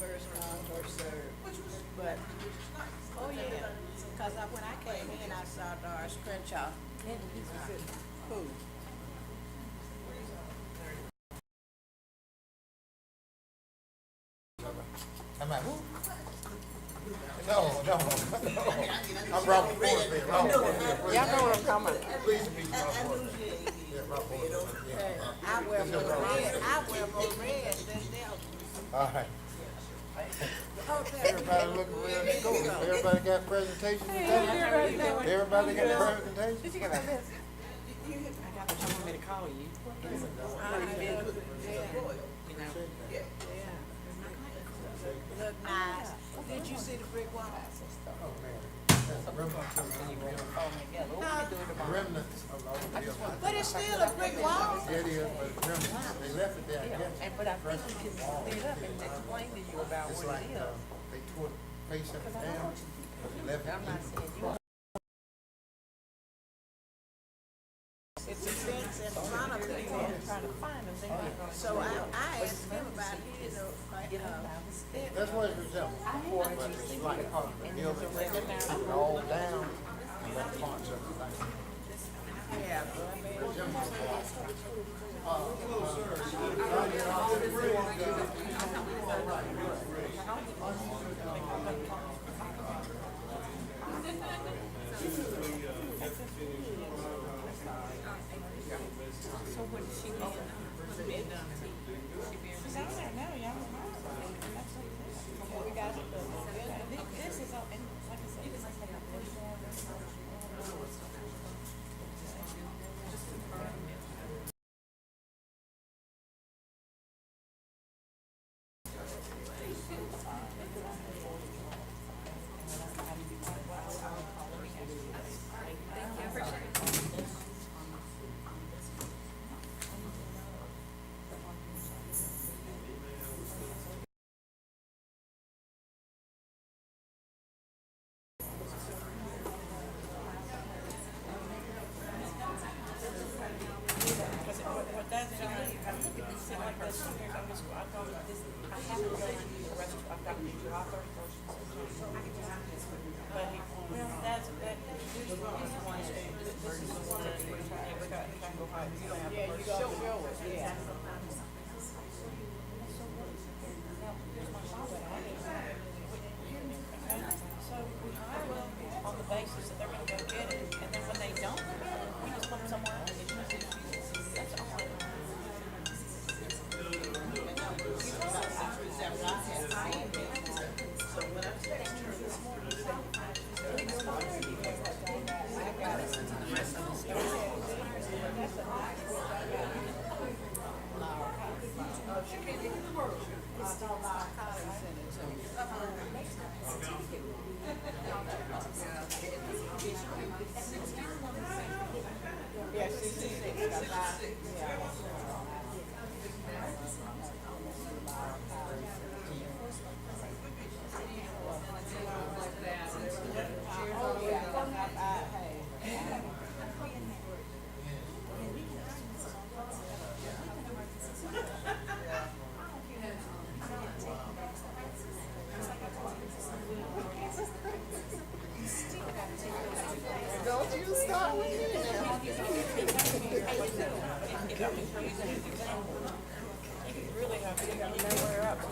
first come, first served. But, oh yeah, cause when I came in, I saw Doris Crenshaw. Who? I'm like, who? No. I'm Robert Ford. Y'all know what I'm talking about. Pleased to meet you, Robert Ford. Yeah, Robert Ford. Yeah. I wear more red. I wear more red than them. All right. Everybody looking real cool. Everybody got presentations today? Everybody got presentations? Did you get my message? I got the told me to call you. Look nice. Did you see the brick wall? Oh, man. Remnants of the old building. But it's still a brick wall. Yeah, it is, but it's remnants. They left it there, I guess. But I think we can clear it up and explain to you about It's what like, it is. they tore the face of it down, but they left it. I'm not saying you. It's a fence in front of it. Trying to find them. So I asked him about his, That's what it resembles, but it's like part of the building, it's all down, and that parts of it like. yeah, but I mean, Resembles a lot. So what did she do? What's the bed done? She's out there now, y'all. That's okay. We got this is up and like I said, this is like a on the basis that they're gonna go get it, and then when they don't, we just put them somewhere else. That's all. yeah, 66. Don't you start with me now. Really have to figure out where we're up to.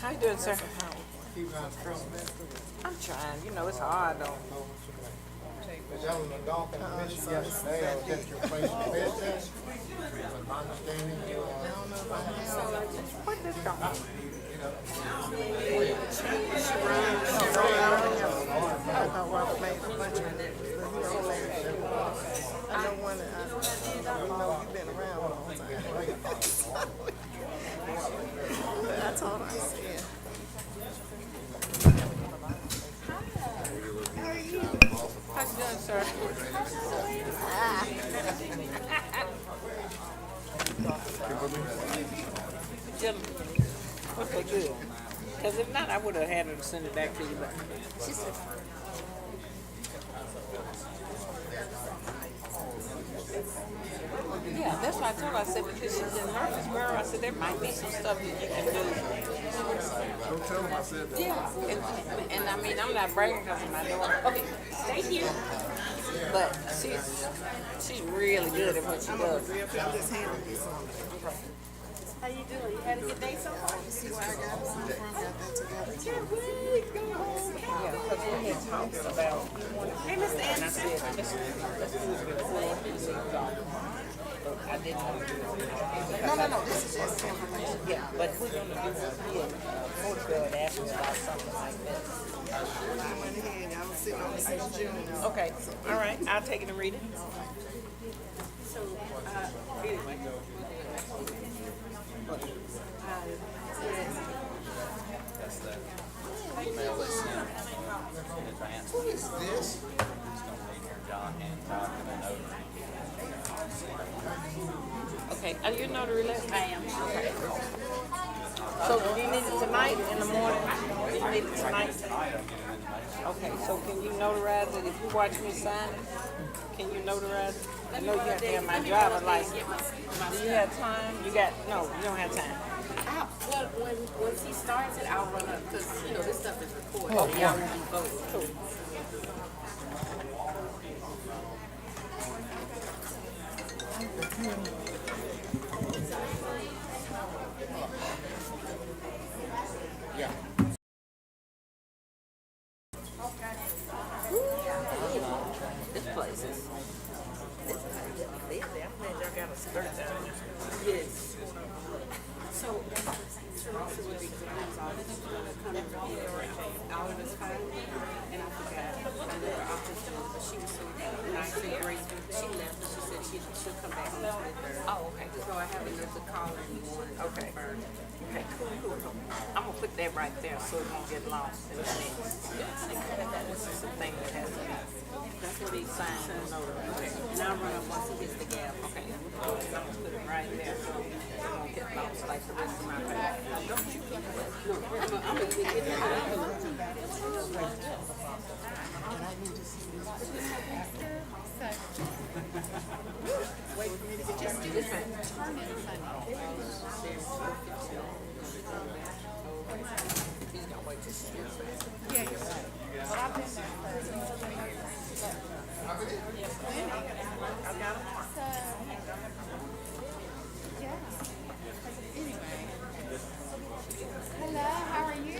How you doing, sir? Keep on trumping. I'm trying. You know, it's hard though. Because I was a dog on the mission yesterday, I was at your place in business. With my understanding, you What this going? I thought Robert made a bunch of that, but he don't let it. I know one that Because if not, I would have had her to send it back to you. But she said, yeah, that's why I told her. I said, because she's in Murfreesboro, I said, there might be some stuff that you can do. Don't tell them I said that. Yeah, and I mean, I'm not bragging because of my daughter. Okay, stay here. But she's really good at what she does. How you doing? You had a good day so far? See where I got one from, got that together. Can't wait. Go home. Yeah, because we had talked about. Hey, Mr. Anderson. And I said, let's do it before he leaves off. But I didn't want to do it. No, this is just information. Yeah, but we're going to do it here. Photograph and ask us about something like this. I went ahead, I was sitting on the same June. Okay, all right. I'll take it and read it. So, anyway. Email they sent in advance. Who is this? It's gonna be here, John Hancock, and a notary. Okay, are you a notary list? I am. Okay. So do you need it tonight in the morning? Do you need it tonight? Okay, so can you notarize it? If you watch me sign it, can you notarize it? I know you have to have my driver's license. Do you have time? You don't have time. Well, once he starts it, I'll run up, because, this stuff is recorded. Oh, Y'all will be voting. Cool. Yeah. This place is. I'm glad y'all got a skirt down there. Yes. So, Teresa would be close all this coming all of this time, and I forgot. I never office to her, but she was so nice and graceful. She left, and she said she'll come back on the 23rd. Oh, okay. So I haven't left a call in the morning. Okay. Okay, cool. I'm gonna put that right there so it won't get lost in the mix. This is the thing that has to be. That's what he signed and notarized. And I'll run up once he gets the gap. Okay, I'm gonna put it right there so it won't get lost like the rest of my paper. Don't you keep it? No, I'm gonna get it. Wait for me to get Just do this one. He's gonna wait till she gets back. Yeah, you're right. But I've been there. I got him. Hello, how are you?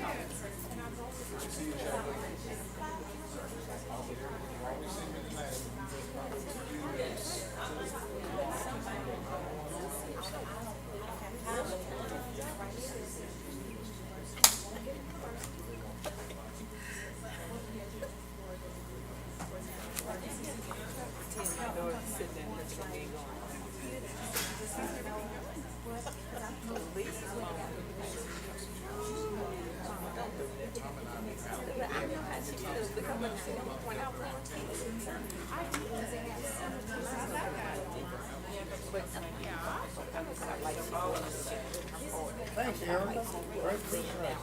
Thanks, Erica. Great feedback.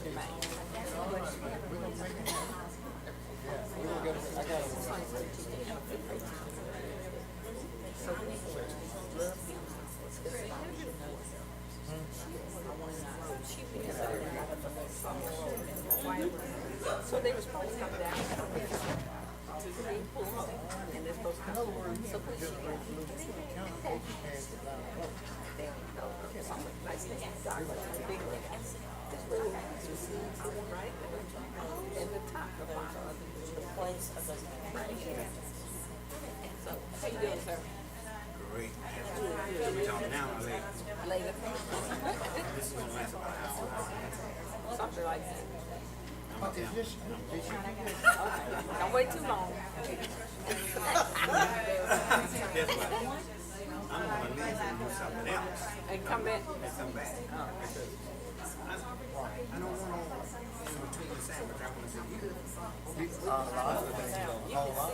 We're gonna make it. Yeah, we're gonna get it. I got it. So they were supposed to come down to the pool, and they're supposed to come over. So put Just a resolution to the county, they just passed it out. something nice thing. Big thing. This little right in the top of the place of the right here. So how you doing, sir? Great. We're talking now or later? Later. This is gonna last about an hour. Something like that. Is this, did you get this? Don't wait too long. Guess what? I'm gonna leave and do something else And come back. and come back. Because I don't want to in between the sandwich. I want to see you. A lot of things, a whole lot.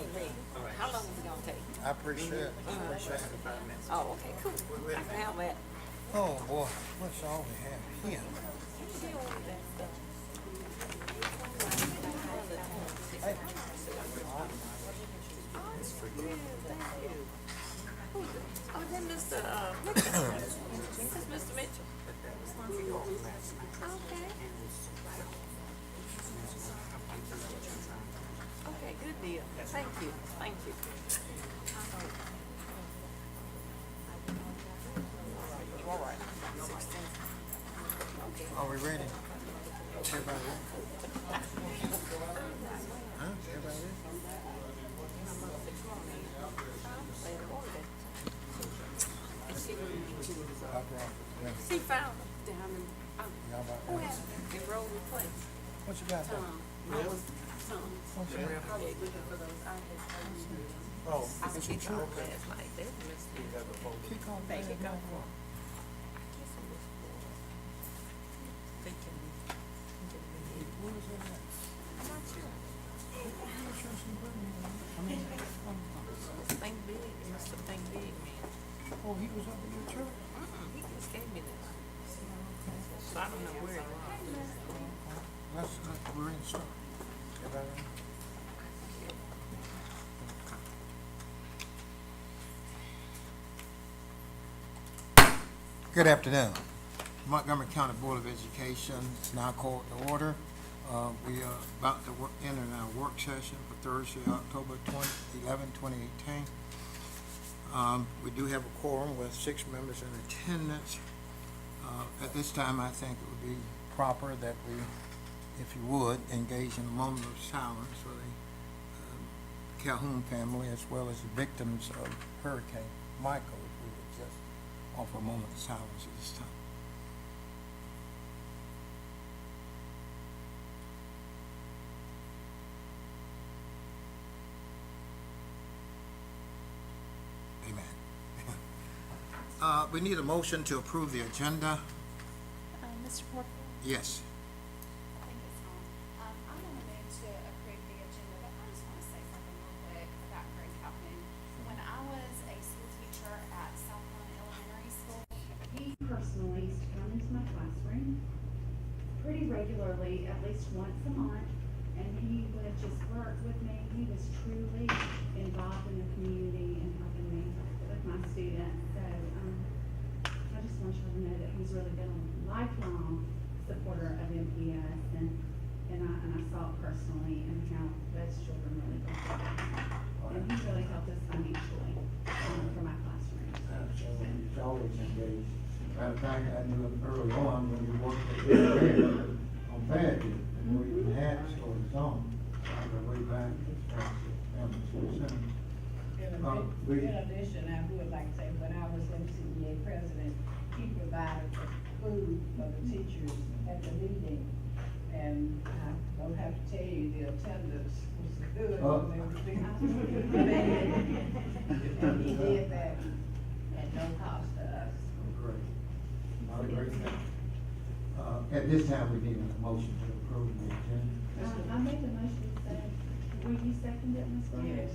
How long is it gonna take? I appreciate it. Appreciate it. 5 minutes. Oh, okay, cool. I can have that. Oh, boy, what's all we have here? thank you. Oh, then Mr. Mitchell. This is Mr. Mitchell. Okay. Okay, good deal. Thank you, thank you. You all right? Are we ready? Everybody ready? Huh? Everybody ready? She found them down in, Y'all about who ready? had it? In Rollwood Place. What you got there? I was, What's that? I was looking for those, I had, Oh, I was kicking off last night. They missed me. kick off. Thank you, there, go go for for it. They can. it. Where was that at? I'm not sure. I mean, Think big, it must have think big, man. oh, he was up in your church? He just gave me this. So I don't know where it was. We're in the start. Everybody ready? Good afternoon. Montgomery County Board of Education is now called to order. We are about to enter our work session for Thursday, October 11, 2018. We do have a quorum with 6 members in attendance. At this time, I think it would be proper that we, if you would, engage in a moment of silence for the Calhoun family as well as the victims of Hurricane Michael. If we would just offer a moment of silence at this time. Amen. We need a motion to approve the agenda. Mr. Porter? Yes. I think it's on. I'm gonna move to approve the agenda, but I just wanna say something real quick about Greg Calhoun. When I was a school teacher at Southland Elementary School, he personally used to come into my classroom pretty regularly, at least once a month, and he would just work with me. He was truly involved in the community and helping me with my students. So, I just want you to know that he's really been a lifelong supporter of MPS, and I saw it personally and how those children really got it. And he really helped us financially for my classroom. Absolutely, he's always engaged. Matter of fact, I knew him early on when we worked at the on Fairview, and we even had store his own, on the way back, as far as the family was concerned. In addition, I would like to say, when I was MCEA president, he provided the food for the teachers at the meeting. And I don't have to tell you, the attendance was good. Oh. They were being fed. And he did that at no cost to us. Great. Not a great thing. At this time, we need a motion to approve the agenda. I made the motion, so will you second it, Ms. Brown? Yes.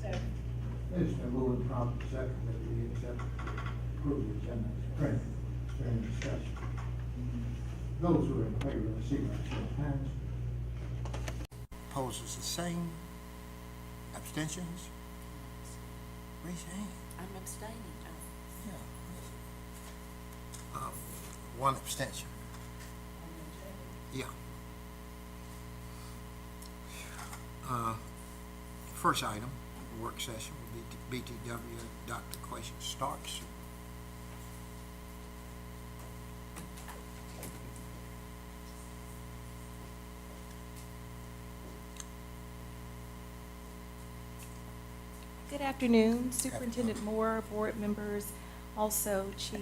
So, It's been moved and properly second that we accept, approve the agenda as printed during discussion. Those who are in favor, signify by show of hands. Opposed is the same. Abstentions? Raise your hand. I'm abstaining. Yeah. One abstention. Yeah. First item, work session will be BTW Dr. Quasia Starks. Good afternoon, Superintendent Moore, board members, also Chief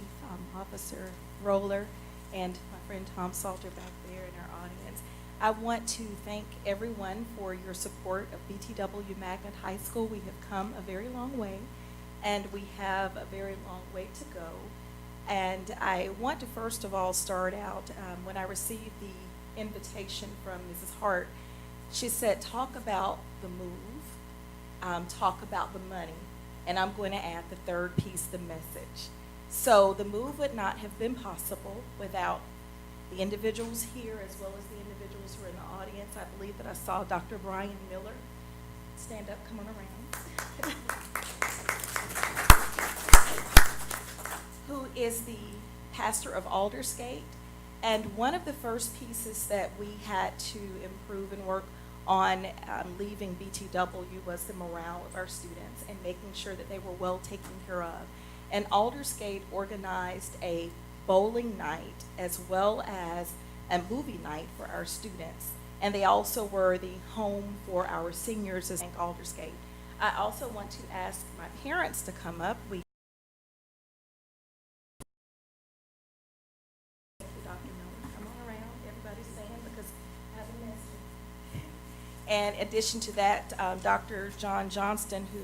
Officer Roller, and my friend Tom Salter back there in our audience. I want to thank everyone for your support of BTW Magnet High School. We have come a very long way, and we have a very long way to go. And I want to first of all start out, when I received the invitation from Mrs. Hart, she said, talk about the move, talk about the money, and I'm going to add the third piece, the message. So the move would not have been possible without the individuals here as well as the individuals who are in the audience. I believe that I saw Dr. Brian Miller stand up, come on around. Who is the pastor of Aldersgate. And one of the first pieces that we had to improve and work on leaving BTW was the morale of our students and making sure that they were well taken care of. And Aldersgate organized a bowling night as well as a movie night for our students. And they also were the home for our seniors as Aldersgate. I also want to ask my parents to come up. Dr. Miller, come on around. Everybody's saying because I have a message. And in addition to that, Dr. John Johnston, who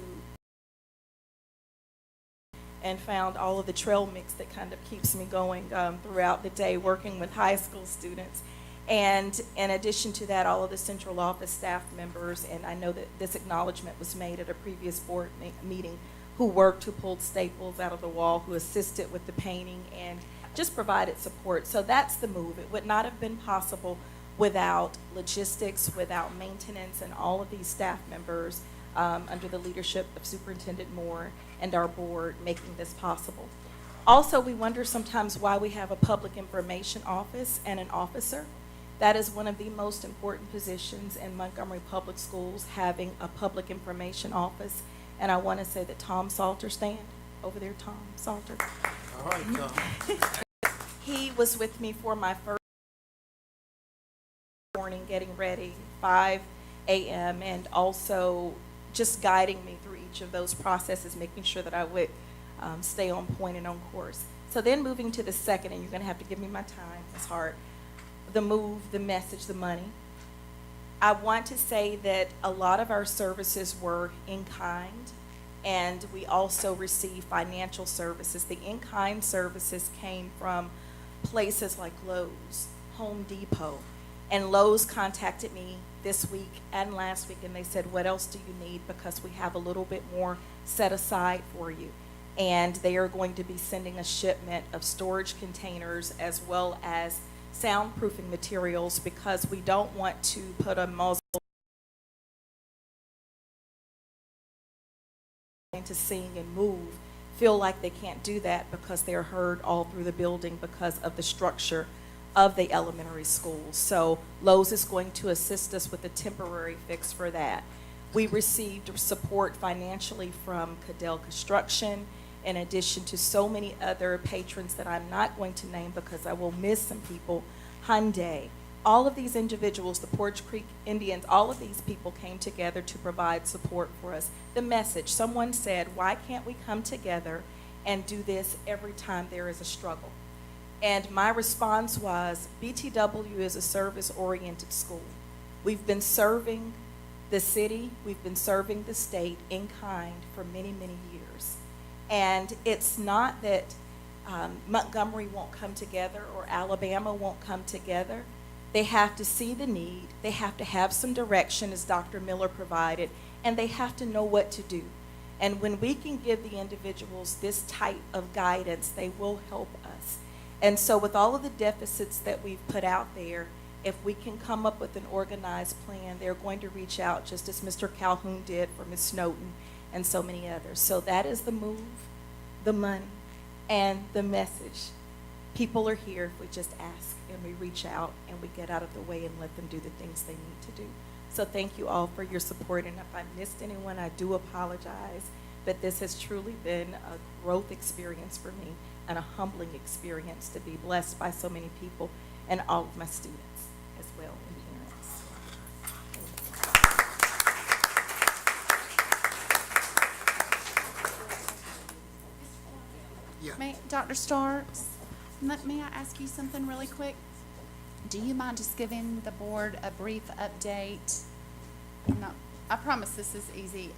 and found all of the trail mix that kind of keeps me going throughout the day working with high school students. And in addition to that, all of the central office staff members, and I know that this acknowledgement was made at a previous board meeting, who worked, who pulled staples out of the wall, who assisted with the painting, and just provided support. So that's the move. It would not have been possible without logistics, without maintenance, and all of these staff members under the leadership of Superintendent Moore and our board making this possible. Also, we wonder sometimes why we have a public information office and an officer. That is one of the most important positions in Montgomery Public Schools, having a public information office. And I want to say that Tom Salter, stand over there, Tom Salter. All right, Tom. He was with me for my first morning, getting ready, 5 a.m., and also just guiding me through each of those processes, making sure that I would stay on point and on course. So then moving to the second, and you're going to have to give me my time, it's hard, the move, the message, the money. I want to say that a lot of our services were in kind, and we also received financial services. The in-kind services came from places like Lowe's, Home Depot, and Lowe's contacted me this week and last week, and they said, what else do you need? Because we have a little bit more set aside for you. And they are going to be sending a shipment of storage containers as well as soundproofing materials, because we don't want to put a muzzle to sing and move, feel like they can't do that because they're heard all through the building because of the structure of the elementary schools. So Lowe's is going to assist us with a temporary fix for that. We received support financially from Cadell Construction, in addition to so many other patrons that I'm not going to name because I will miss some people. Hyundai, all of these individuals, the Porch Creek Indians, all of these people came together to provide support for us. The message, someone said, why can't we come together and do this every time there is a struggle? And my response was, BTW is a service-oriented school. We've been serving the city, we've been serving the state in kind for many, many years. And it's not that Montgomery won't come together or Alabama won't come together. They have to see the need, they have to have some direction, as Dr. Miller provided, and they have to know what to do. And when we can give the individuals this type of guidance, they will help us. And so with all of the deficits that we've put out there, if we can come up with an organized plan, they're going to reach out just as Mr. Calhoun did for Ms. Snowden and so many others. So that is the move, the money, and the message. People are here if we just ask and we reach out and we get out of the way and let them do the things they need to do. So thank you all for your support, and if I missed anyone, I do apologize, but this has truly been a growth experience for me and a humbling experience to be blessed by so many people and all of my students as well and parents. Dr. Starks, may I ask you something really quick? Do you mind just giving the board a brief update? No, I promise this is easy.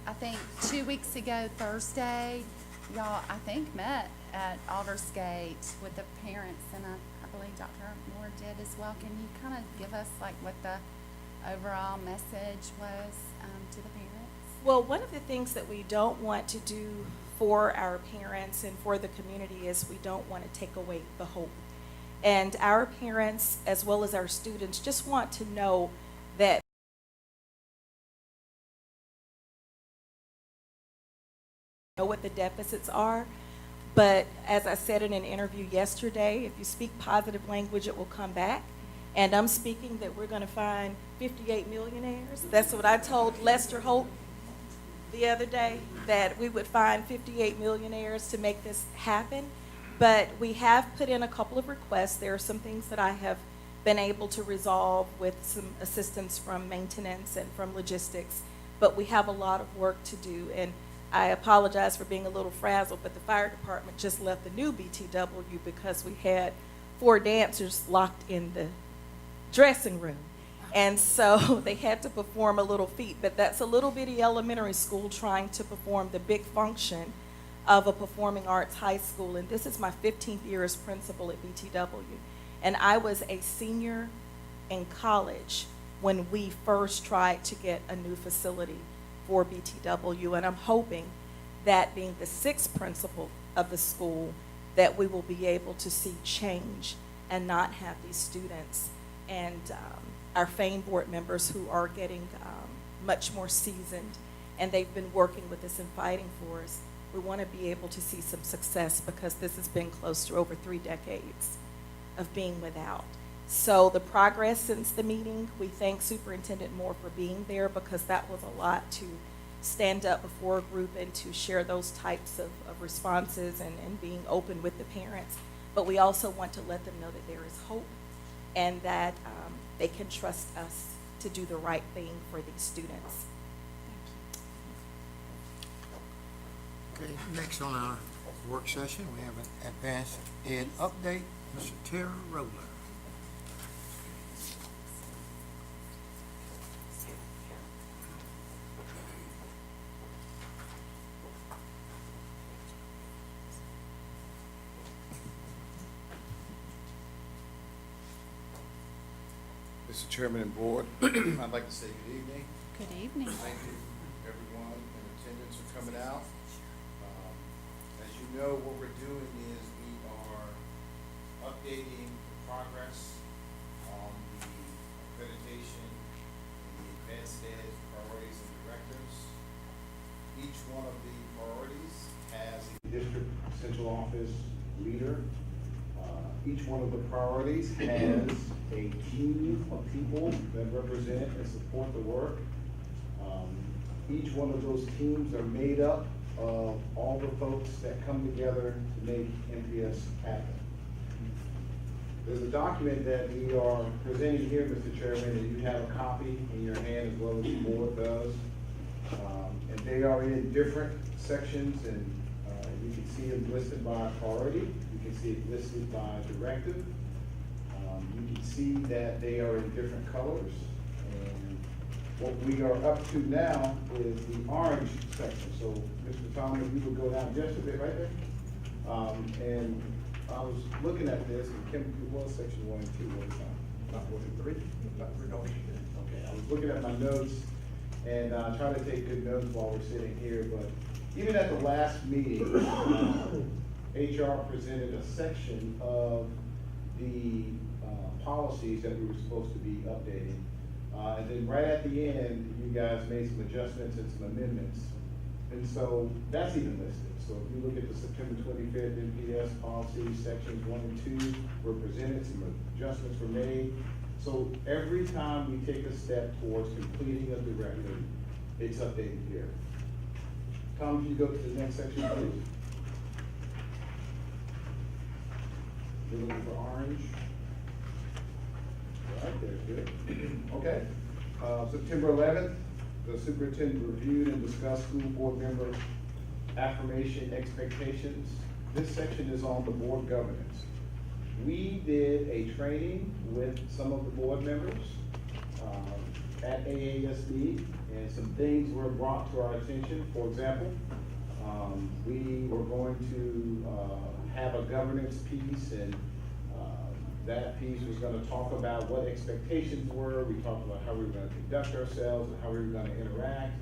I think 2 weeks ago, Thursday, y'all, I think, met at Aldersgate with the parents, and I believe Dr. Moore did as well. Can you kind of give us like what the overall message was to the parents? Well, one of the things that we don't want to do for our parents and for the community is we don't want to take away the hope. And our parents, as well as our students, just want to know that know what the deficits are. But as I said in an interview yesterday, if you speak positive language, it will come back. And I'm speaking that we're going to find 58 millionaires. That's what I told Lester Holt the other day, that we would find 58 millionaires to make this happen. But we have put in a couple of requests. There are some things that I have been able to resolve with some assistance from maintenance and from logistics. But we have a lot of work to do. And I apologize for being a little frazzled, but the fire department just left the new BTW because we had 4 dancers locked in the dressing room. And so they had to perform a little feat, but that's a little bitty elementary school trying to perform the big function of a performing arts high school. And this is my 15th year as principal at BTW. And I was a senior in college when we first tried to get a new facility for BTW. And I'm hoping that being the 6th principal of the school, that we will be able to see change and not have these students and our FAME board members who are getting much more seasoned, and they've been working with us and fighting for us. We want to be able to see some success because this has been close to over 3 decades of being without. So the progress since the meeting, we thank Superintendent Moore for being there because that was a lot to stand up before a group and to share those types of responses and being open with the parents. But we also want to let them know that there is hope and that they can trust us to do the right thing for these students. Okay, next on our work session, we have an advanced ed update. Mr. Terry Roller. Mr. Chairman and Board, I'd like to say good evening. Good evening. Thank you, everyone in attendance for coming out. As you know, what we're doing is we are updating the progress on the accreditation and the advanced ed priorities and directives. Each one of the priorities has a district central office leader. Each one of the priorities has a team of people that represent and support the work. Each one of those teams are made up of all the folks that come together to make MPS happen. There's a document that we are presenting here, Mr. Chairman, and you have a copy in your hand as well as the board does. And they are in different sections, and you can see them listed by priority. You can see it listed by directive. You can see that they are in different colors. And what we are up to now is the orange section. So, Mr. Thomas, we will go down just a bit right there. And I was looking at this, and Kim, it was section 1 and 2 one time. Not 1 and 3? Not 3, no. Okay, I was looking at my notes and trying to take good notes while we're sitting here, but even at the last meeting, HR presented a section of the policies that we were supposed to be updating. And then right at the end, you guys made some adjustments and some amendments. And so that's even listed. So if you look at the September 25th NPS policies, sections 1 and 2 were presented, some adjustments were made. So every time we take a step towards completing a directive, it's updated here. Tom, can you go to the next section, please? We're looking for orange. All right, there's good. Okay. September 11th, the superintendent reviewed and discussed school board member affirmation expectations. This section is on the board governance. We did a training with some of the board members at AASD, and some things were brought to our attention. For example, we were going to have a governance piece, and that piece was going to talk about what expectations were. We talked about how we were going to conduct ourselves and how we were going to interact.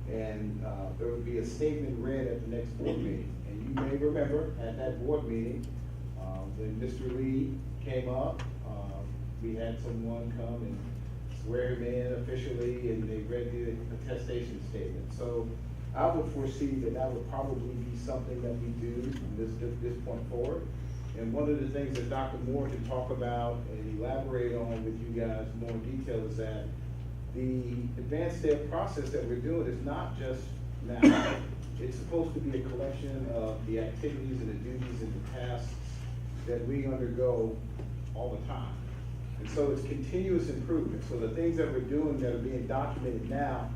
And there would be a statement read at the next board meeting. And you may remember at that board meeting, when Mr. Lee came up, we had someone come and swear him in officially, and they read the attestation statement. So I would foresee that that would probably be something that we do from this point forward. And one of the things that Dr. Moore can talk about and elaborate on with you guys more in detail is that the advanced ed process that we're doing is not just now. It's supposed to be a collection of the activities and the duties and the tasks that we undergo all the time. And so it's continuous improvement. So the things that we're doing that are being documented now,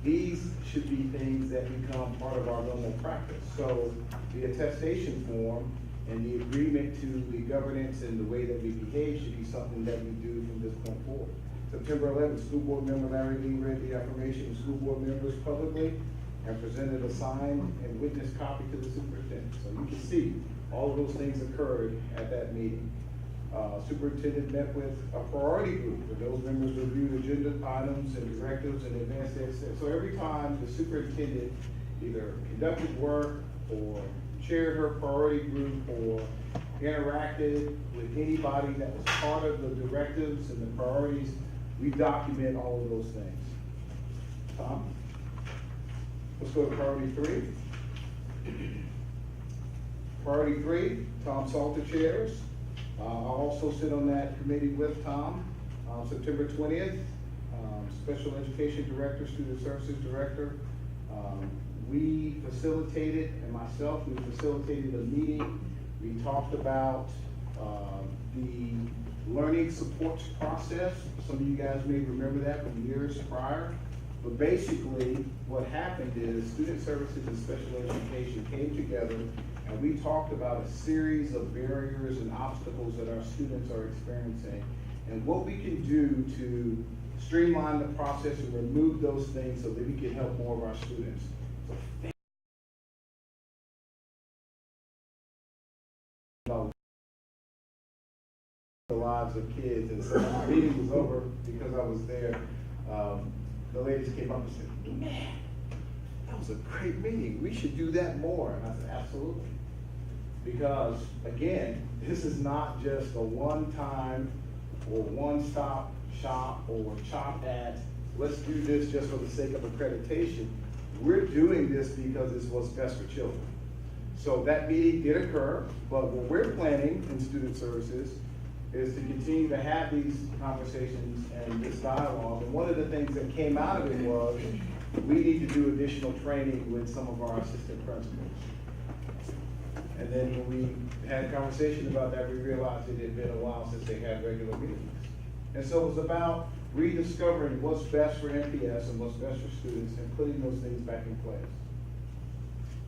these should be things that become part of our normal practice. So the attestation form and the agreement to the governance and the way that we behave should be something that we do from this point forward. September 11th, school board member Larry Lee read the affirmation to school board members publicly and presented a signed and witness copy to the superintendent. So you can see all of those things occurred at that meeting. Superintendent met with a priority group, where those members reviewed agenda items and directives and advanced ed. So every time the superintendent either conducted work or chaired her priority group or interacted with anybody that was part of the directives and the priorities, we document all of those things. Tom? Let's go to priority 3. Priority 3, Tom Salter chairs. I also sit on that committee with Tom. September 20th, Special Education Director, Student Services Director. We facilitated, and myself, we facilitated a meeting. We talked about the learning support process. Some of you guys may remember that from years prior. But basically, what happened is Student Services and Special Education came together and we talked about a series of barriers and obstacles that our students are experiencing and what we can do to streamline the process and remove those things so that we can help more of our students. So the lives of kids, and so when the meeting was over, because I was there, the ladies came up and said, "Man, that was a great meeting. We should do that more." And I said, "Absolutely." Because again, this is not just a one-time or one-stop shop or chop at, let's do this just for the sake of accreditation. We're doing this because it's what's best for children. So that meeting did occur, but what we're planning in Student Services is to continue to have these conversations and this dialogue. And one of the things that came out of it was we need to do additional training with some of our assistant principals. And then when we had a conversation about that, we realized it had been a while since they had regular meetings. And so it was about rediscovering what's best for MPS and what's best for students and putting those things back in place.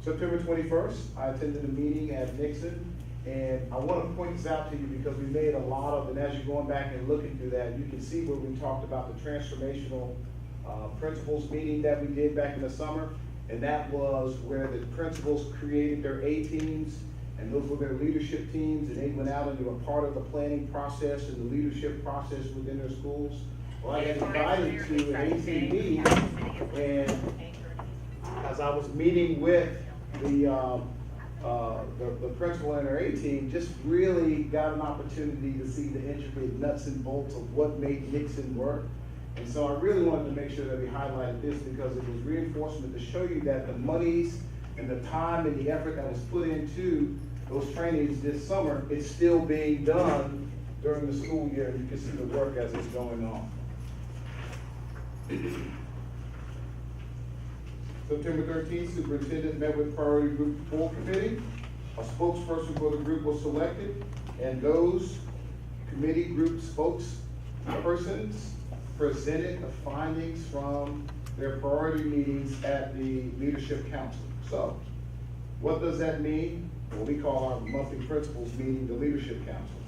September 21st, I attended a meeting at Nixon. And I want to point this out to you because we made a lot of, and as you're going back and looking through that, you can see where we talked about the transformational principals meeting that we did back in the summer. And that was where the principals created their A-teams, and those were their leadership teams, and they went out and they were part of the planning process and the leadership process within their schools. Well, I got invited to an A-team meeting, and as I was meeting with the principal and her A-team, just really got an opportunity to see the intricate nuts and bolts of what made Nixon work. And so I really wanted to make sure that we highlighted this because it was reinforcement to show you that the monies and the time and the effort that was put into those trainings this summer, it's still being done during the school year. You can see the work as it's going on. September 13th, superintendent met with priority group 4 committee. A spokesperson for the group was selected, and those committee group spokespersons presented the findings from their priority meetings at the Leadership Council. So, what does that mean? Well, we call our monthly principals meeting the Leadership Council.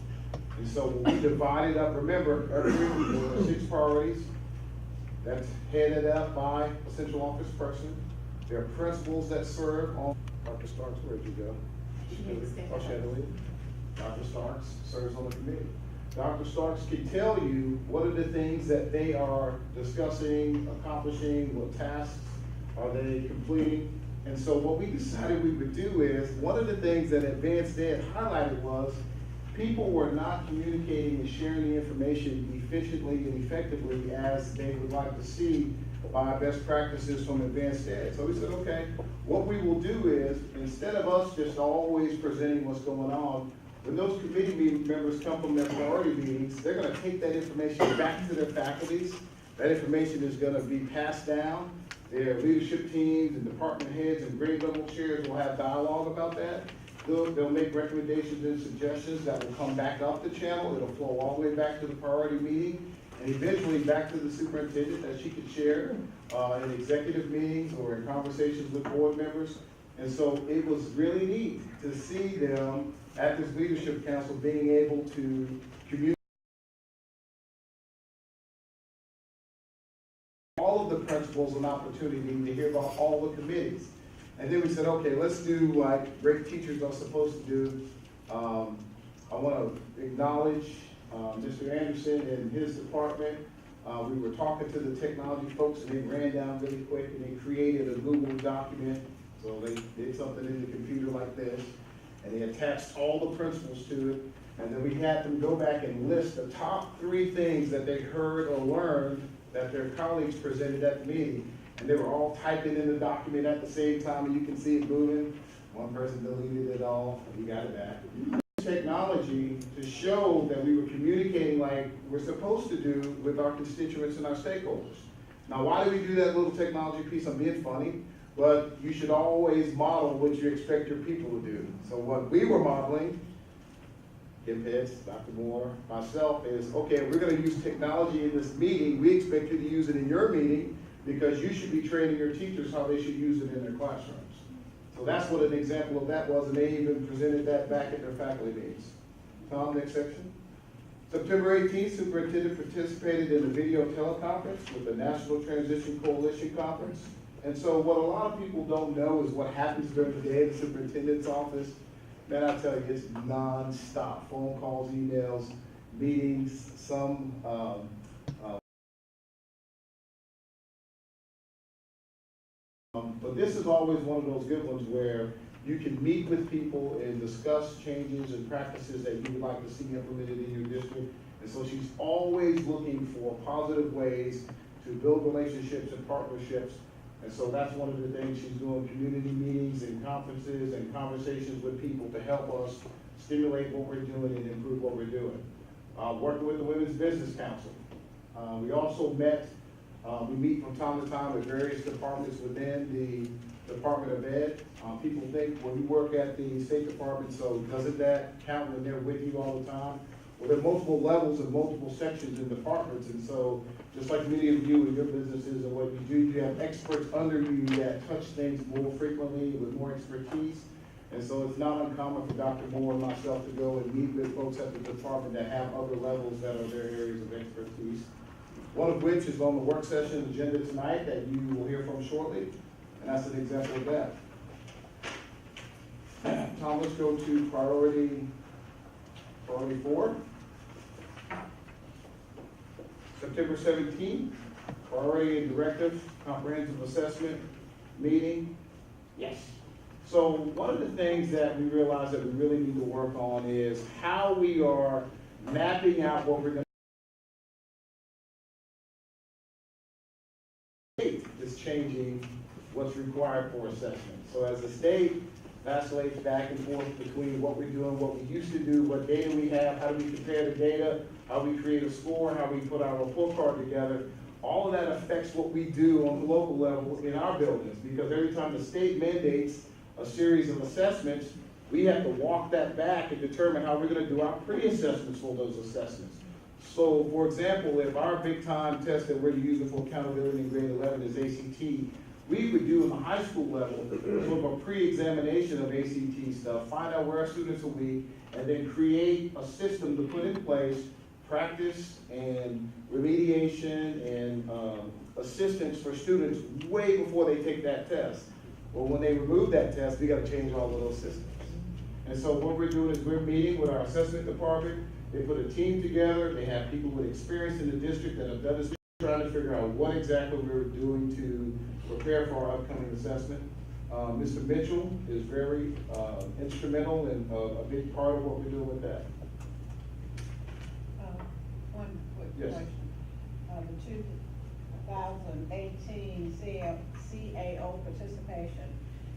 And so when we divided up, remember, every week there were 6 priorities. That's headed up by a central office person. There are principals that serve on, Dr. Starks, where'd you go? Oh, she had to leave. Dr. Starks serves on the committee. Dr. Starks can tell you what are the things that they are discussing, accomplishing, what tasks are they completing. And so what we decided we would do is, one of the things that Advanced Ed highlighted was people were not communicating and sharing the information efficiently and effectively as they would like to see by best practices from advanced ed. So we said, okay, what we will do is, instead of us just always presenting what's going on, when those committee members come from their priority meetings, they're gonna take that information back to their faculties. That information is gonna be passed down. Their leadership teams and department heads and grade level chairs will have dialogue about that. They'll make recommendations and suggestions that will come back up the channel. It'll flow all the way back to the priority meeting and eventually back to the superintendent that she could share in executive meetings or in conversations with board members. And so it was really neat to see them at this leadership council being able to communicate all of the principals an opportunity to hear about all the committees. And then we said, okay, let's do like great teachers are supposed to do. I want to acknowledge Mr. Anderson and his department. We were talking to the technology folks and they ran down really quick and they created a Google document. So they did something in the computer like this and they attached all the principles to it. And then we had them go back and list the top 3 things that they heard or learned that their colleagues presented at the meeting. And they were all typing in the document at the same time, and you can see it moving. One person deleted it all, he got it back. Technology to show that we were communicating like we're supposed to do with our constituents and our stakeholders. Now, why do we do that little technology piece? I'm being funny, but you should always model what you expect your people to do. So what we were modeling, Kim Pitts, Dr. Moore, myself, is, okay, we're gonna use technology in this meeting. We expect you to use it in your meeting, because you should be training your teachers how they should use it in their classrooms. So that's what an example of that was, and they even presented that back at their faculty meetings. Tom, next section. September 18th, superintendent participated in a video teleconference with the National Transition Coalition Conference. And so what a lot of people don't know is what happens during the day in the superintendent's office. Man, I tell you, it's nonstop. Phone calls, emails, meetings, some but this is always one of those good ones where you can meet with people and discuss changes and practices that you would like to see implemented in your district. And so she's always looking for positive ways to build relationships and partnerships. And so that's one of the things she's doing, community meetings and conferences and conversations with people to help us stimulate what we're doing and improve what we're doing. Working with the Women's Business Council. We also met we meet from time to time with various departments within the Department of Ed. People think when you work at the State Department, so doesn't that count when they're with you all the time? Well, there are multiple levels and multiple sections in departments, and so just like many of you in your businesses and what you do, you have experts under you that touch things more frequently with more expertise. And so it's not uncommon for Dr. Moore and myself to go and meet with folks at the department that have other levels that are their areas of expertise. One of which is on the work session agenda tonight that you will hear from shortly, and that's an example of that. Tom, let's go to priority 4. September 17th, priority and directive comprehensive assessment meeting. Yes. So one of the things that we realize that we really need to work on is how we are mapping out what we're going to is changing what's required for assessment. So as the state vacillates back and forth between what we're doing, what we used to do, what data we have, how do we compare the data, how we create a score, how we put our report card together, all of that affects what we do on the local level in our buildings, because every time the state mandates a series of assessments, we have to walk that back and determine how we're going to do our pre-assessments for those assessments. So, for example, if our big-time test that we're using for accountability in grade 11 is ACT, we would do in the high school level sort of a pre-examination of ACT stuff, find out where our students are weak, and then create a system to put in place practice and remediation and assistance for students way before they take that test. Well, when they remove that test, we got to change all of those systems. And so what we're doing is we're meeting with our assessment department. They put a team together. They have people with experience in the district that have done this, trying to figure out what exactly we're doing to prepare for our upcoming assessment. Mr. Mitchell is very instrumental and a big part of what we're doing with that. one quick Yes. question. The 2018 CAO participation,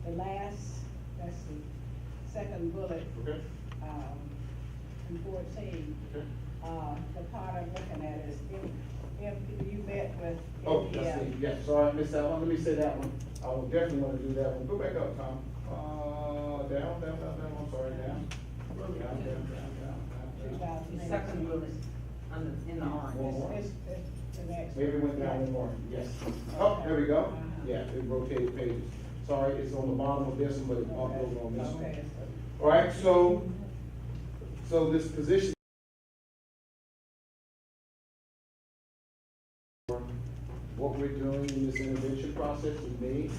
the last, that's the second bullet, Okay, in 14. okay. The part I'm looking at is if you met with. Oh, that's me, yes, sorry, I missed that one, let me say that one. I will definitely wanna do that one. Go back up, Tom. Down, I'm sorry, down. Down. 2018. Second bullet, in the orange. One more. It's the next. Maybe it went down one more, yes. Oh, there we go. Yeah, it rotated pages. Sorry, it's on the bottom of this one, but it popped over on this one. Okay. All right, so this position. What we're doing in this intervention process with me,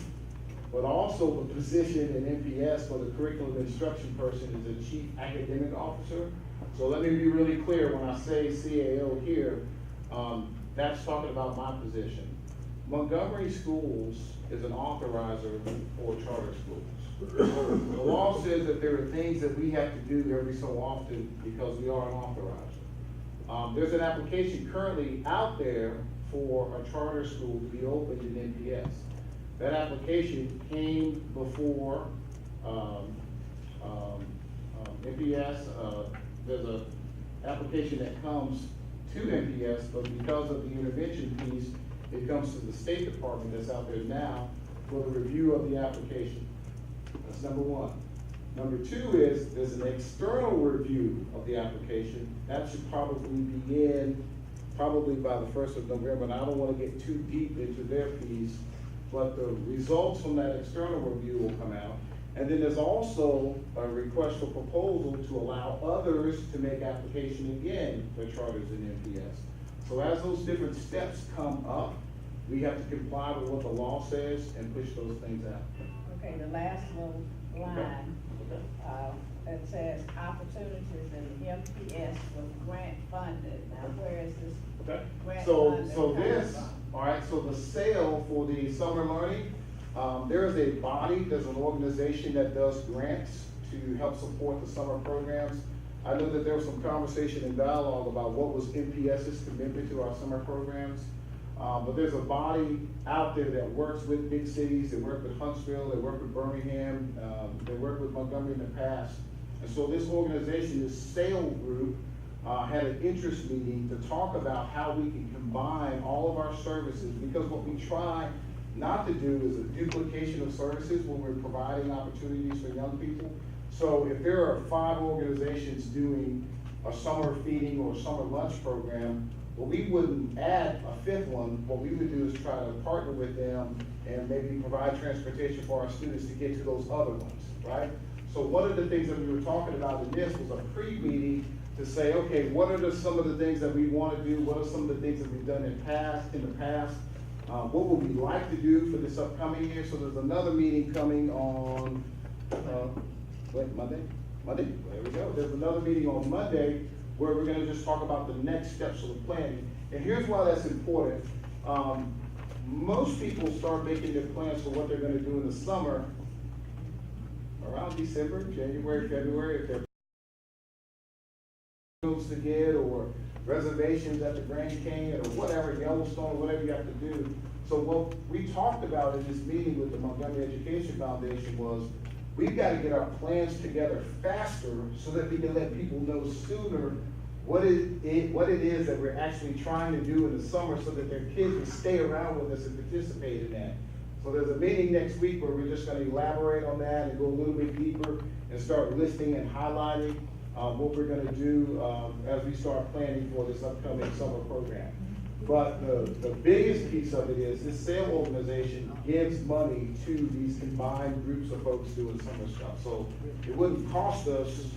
but also the position in NPS for the curriculum instruction person is the chief academic officer. So let me be really clear, when I say CAO here, that's talking about my position. Montgomery Schools is an authorizer for charter schools. The law says that there are things that we have to do every so often because we are an authorizer. There's an application currently out there for a charter school to be opened in NPS. That application came before NPS. There's an application that comes to NPS, but because of the intervention piece, it comes to the State Department that's out there now for the review of the application. That's number one. Number two is there's an external review of the application. That should probably begin probably by the 1st of November, and I don't want to get too deep into their piece, but the results from that external review will come out. And then there's also a request for proposal to allow others to make application again for charters in NPS. So as those different steps come up, we have to comply with what the law says and push those things out. Okay, the last little line, Okay. it says opportunities in MPS with grant funded. Now, where is this Okay, grant so funded this, coming from? all right, so the sale for the summer learning, there is a body, there's an organization that does grants to help support the summer programs. I know that there was some conversation and dialogue about what was MPS's commitment to our summer programs. But there's a body out there that works with big cities, they work with Huntsville, they work with Birmingham, they work with Montgomery in the past. And so this organization, this sale group, had an interest meeting to talk about how we can combine all of our services, because what we try not to do is a duplication of services when we're providing opportunities for young people. So if there are 5 organizations doing a summer feeding or summer lunch program, well, we wouldn't add a 5th one. What we would do is try to partner with them and maybe provide transportation for our students to get to those other ones, right? So one of the things that we were talking about in this was a pre-meeting to say, okay, what are some of the things that we want to do? What are some of the things that we've done in the past? What would we like to do for this upcoming year? So there's another meeting coming on, Monday? There we go. There's another meeting on Monday where we're gonna just talk about the next steps of the planning. And here's why that's important. Most people start making their plans for what they're gonna do in the summer around December, January, February, if they're to get, or reservations at the Grand Canyon, or whatever, Yellowstone, whatever you have to do. So what we talked about in this meeting with the Montgomery Education Foundation was, we've got to get our plans together faster so that we can let people know sooner what it is that we're actually trying to do in the summer, so that their kids will stay around with us and participate in that. So there's a meeting next week where we're just going to elaborate on that and go a little bit deeper and start listing and highlighting what we're going to do as we start planning for this upcoming summer program. But the biggest piece of it is this sale organization gives money to these combined groups of folks doing summer stuff. So it wouldn't cost us,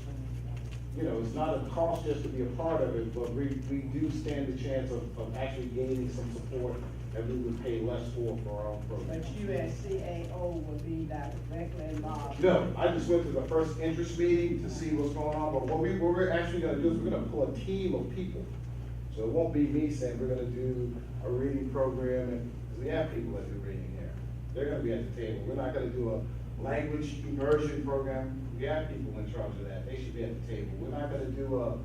it's not a cost just to be a part of it, but we do stand the chance of actually gaining some support that we would pay less for our own program. But you as CAO would be directly involved? No, I just went to the first interest meeting to see what's going on, but what we're actually gonna do is we're gonna pull a team of people. So it won't be me saying we're gonna do a reading program, and, because we have people that do reading here. They're gonna be at the table. We're not gonna do a language immersion program. We have people in charge of that. They should be at the table. We're not gonna do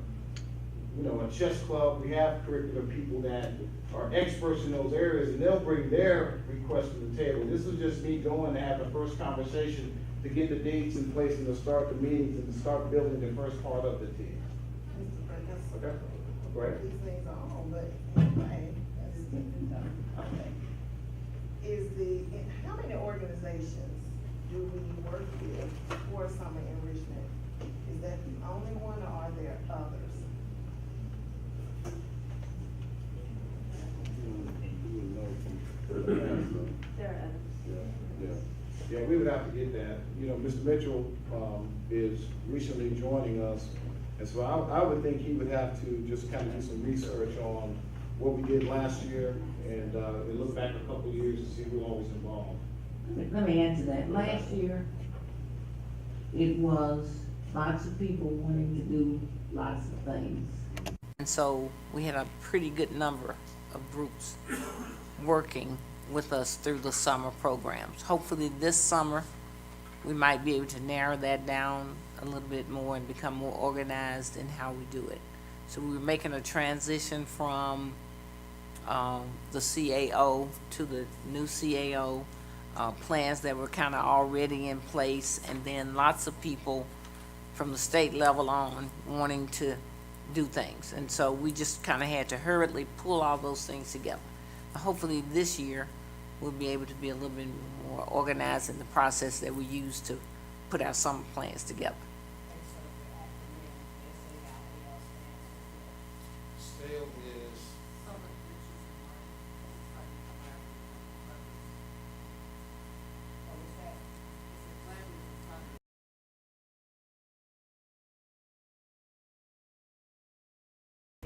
you know, a chess club, we have curricular people that are experts in those areas, and they'll bring their requests to the table. This is just me going to have the first conversation to get the dates in place and to start the meetings and to start building the first part of the team. Okay, great. These things are on, but anyway, okay. How many organizations do we work with for summer enrichment? Is that the only one, or are there others? Yeah, we would have to get that. You know, Mr. Mitchell, is recently joining us, and so I would think he would have to just kind of do some research on what we did last year and look back a couple of years to see who all was involved. Let me answer that. Last year, it was lots of people wanting to do lots of things. And so we had a pretty good number of groups working with us through the summer programs. Hopefully this summer, we might be able to narrow that down a little bit more and become more organized in how we do it. So we were making a transition from the CAO to the new CAO, plans that were kind of already in place, and then lots of people from the state level on wanting to do things. And so we just kind of had to hurriedly pull all those things together. Hopefully this year, we'll be able to be a little bit more organized in the process that we use to put our summer plans together. SAIL is,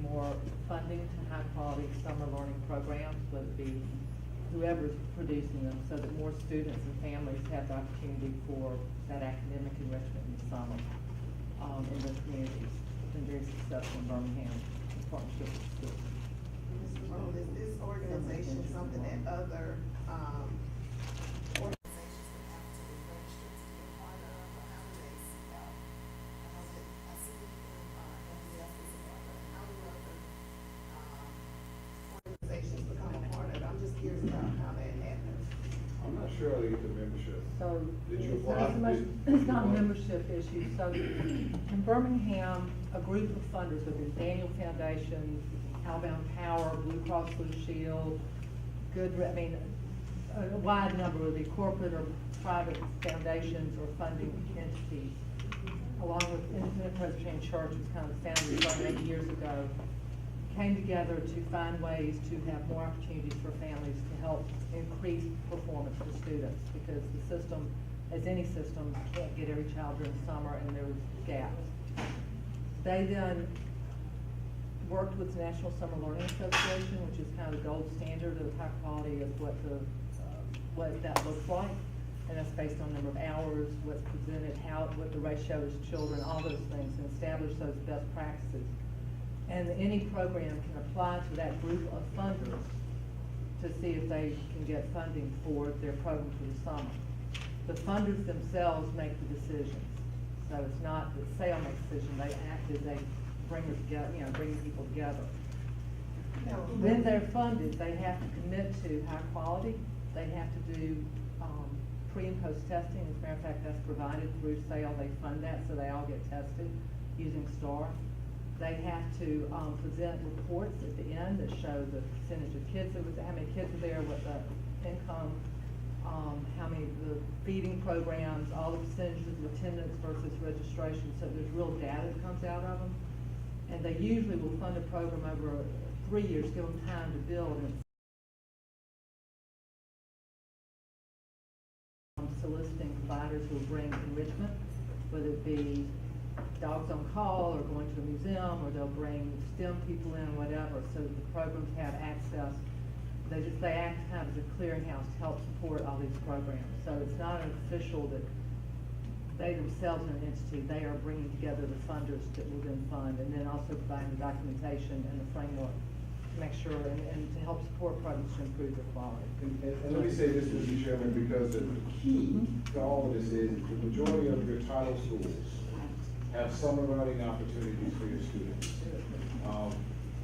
more funding to high quality summer learning programs, whether it be whoever's producing them, so that more students and families have the opportunity for that academic enrichment in the summer in the communities. It's been very successful in Birmingham in partnership with schools. Mr. Roll, is this organization something that other organizations would have to register to be a part of, or how do they seek out? I know that I see MDF is a part of it. How do other organizations become a part of it? I'm just curious about how that happens. I'm not sure how to get the membership. So Did you it's apply? not so much, it's not a membership issue. So in Birmingham, a group of funders, whether it's Daniel Foundation, Alabama Power, Blue Cross Blue Shield, a wide number of the corporate or private foundations or funding entities, along with Independent Presbyterian Church, was kind of founded about 8 years ago, came together to find ways to have more opportunities for families to help increase performance for students, because the system, as any system, can't get every child during the summer, and there was gaps. They then worked with the National Summer Learning Association, which is kind of the gold standard of high quality of what that looks like, and that's based on number of hours, what's presented, what the ratio is to children, all those things, and establish those best practices. And any program can apply to that group of funders to see if they can get funding for their program for the summer. The funders themselves make the decisions. So it's not that SAIL makes the decision, they act as a bringer together, bringing people together. When they're funded, they have to commit to high quality. They have to do pre and post testing. As a matter of fact, that's provided through SAIL. They fund that, so they all get tested using STAR. They have to present reports at the end that show the percentage of kids how many kids are there, what the income, how many the feeding programs, all the percentages of attendance versus registration. So there's real data that comes out of them. And they usually will fund a program over 3 years, give them time to build, and soliciting providers who will bring enrichment, whether it be dogs on call or going to a museum, or they'll bring STEM people in, whatever, so that the programs have access. They act kind of as a clearinghouse to help support all these programs. So it's not an official that they themselves are an entity. They are bringing together the funders that will then fund, and then also providing the documentation and the framework to make sure and to help support programs to improve their quality. And let me say this, Mr. Chairman, because the key to all of this is the majority of your title schools have summer learning opportunities for your students.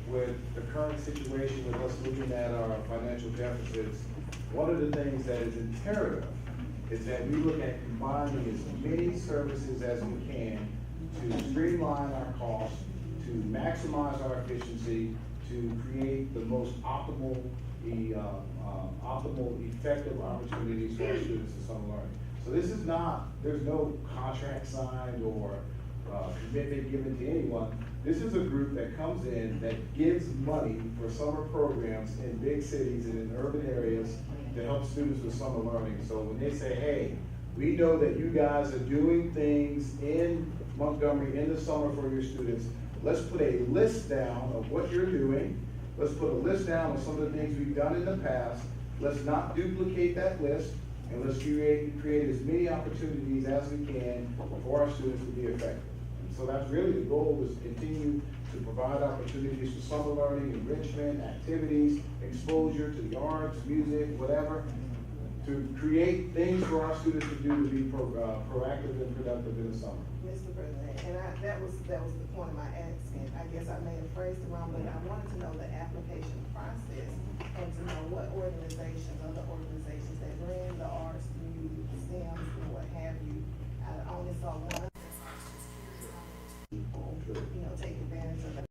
With the current situation with us looking at our financial deficits, one of the things that is imperative is that we look at combining as many services as we can to streamline our costs, to maximize our efficiency, to create the most optimal, effective opportunities for our students in summer learning. So this is not, there's no contract signed or commitment given to anyone. This is a group that comes in that gives money for summer programs in big cities and in urban areas to help students with summer learning. So when they say, hey, we know that you guys are doing things in Montgomery in the summer for your students, let's put a list down of what you're doing. Let's put a list down of some of the things we've done in the past. Let's not duplicate that list, and let's create as many opportunities as we can for our students to be effective. So that's really the goal, is to continue to provide opportunities for summer learning, enrichment, activities, exposure to the arts, music, whatever, to create things for our students to do to be proactive and productive in the summer. Mr. President, and that was the point of my asking. I guess I may have phrased it wrong, but I wanted to know the application process and to know what organizations, other organizations that bring the arts, music, STEM, and what have you. I only saw one. Take advantage of that.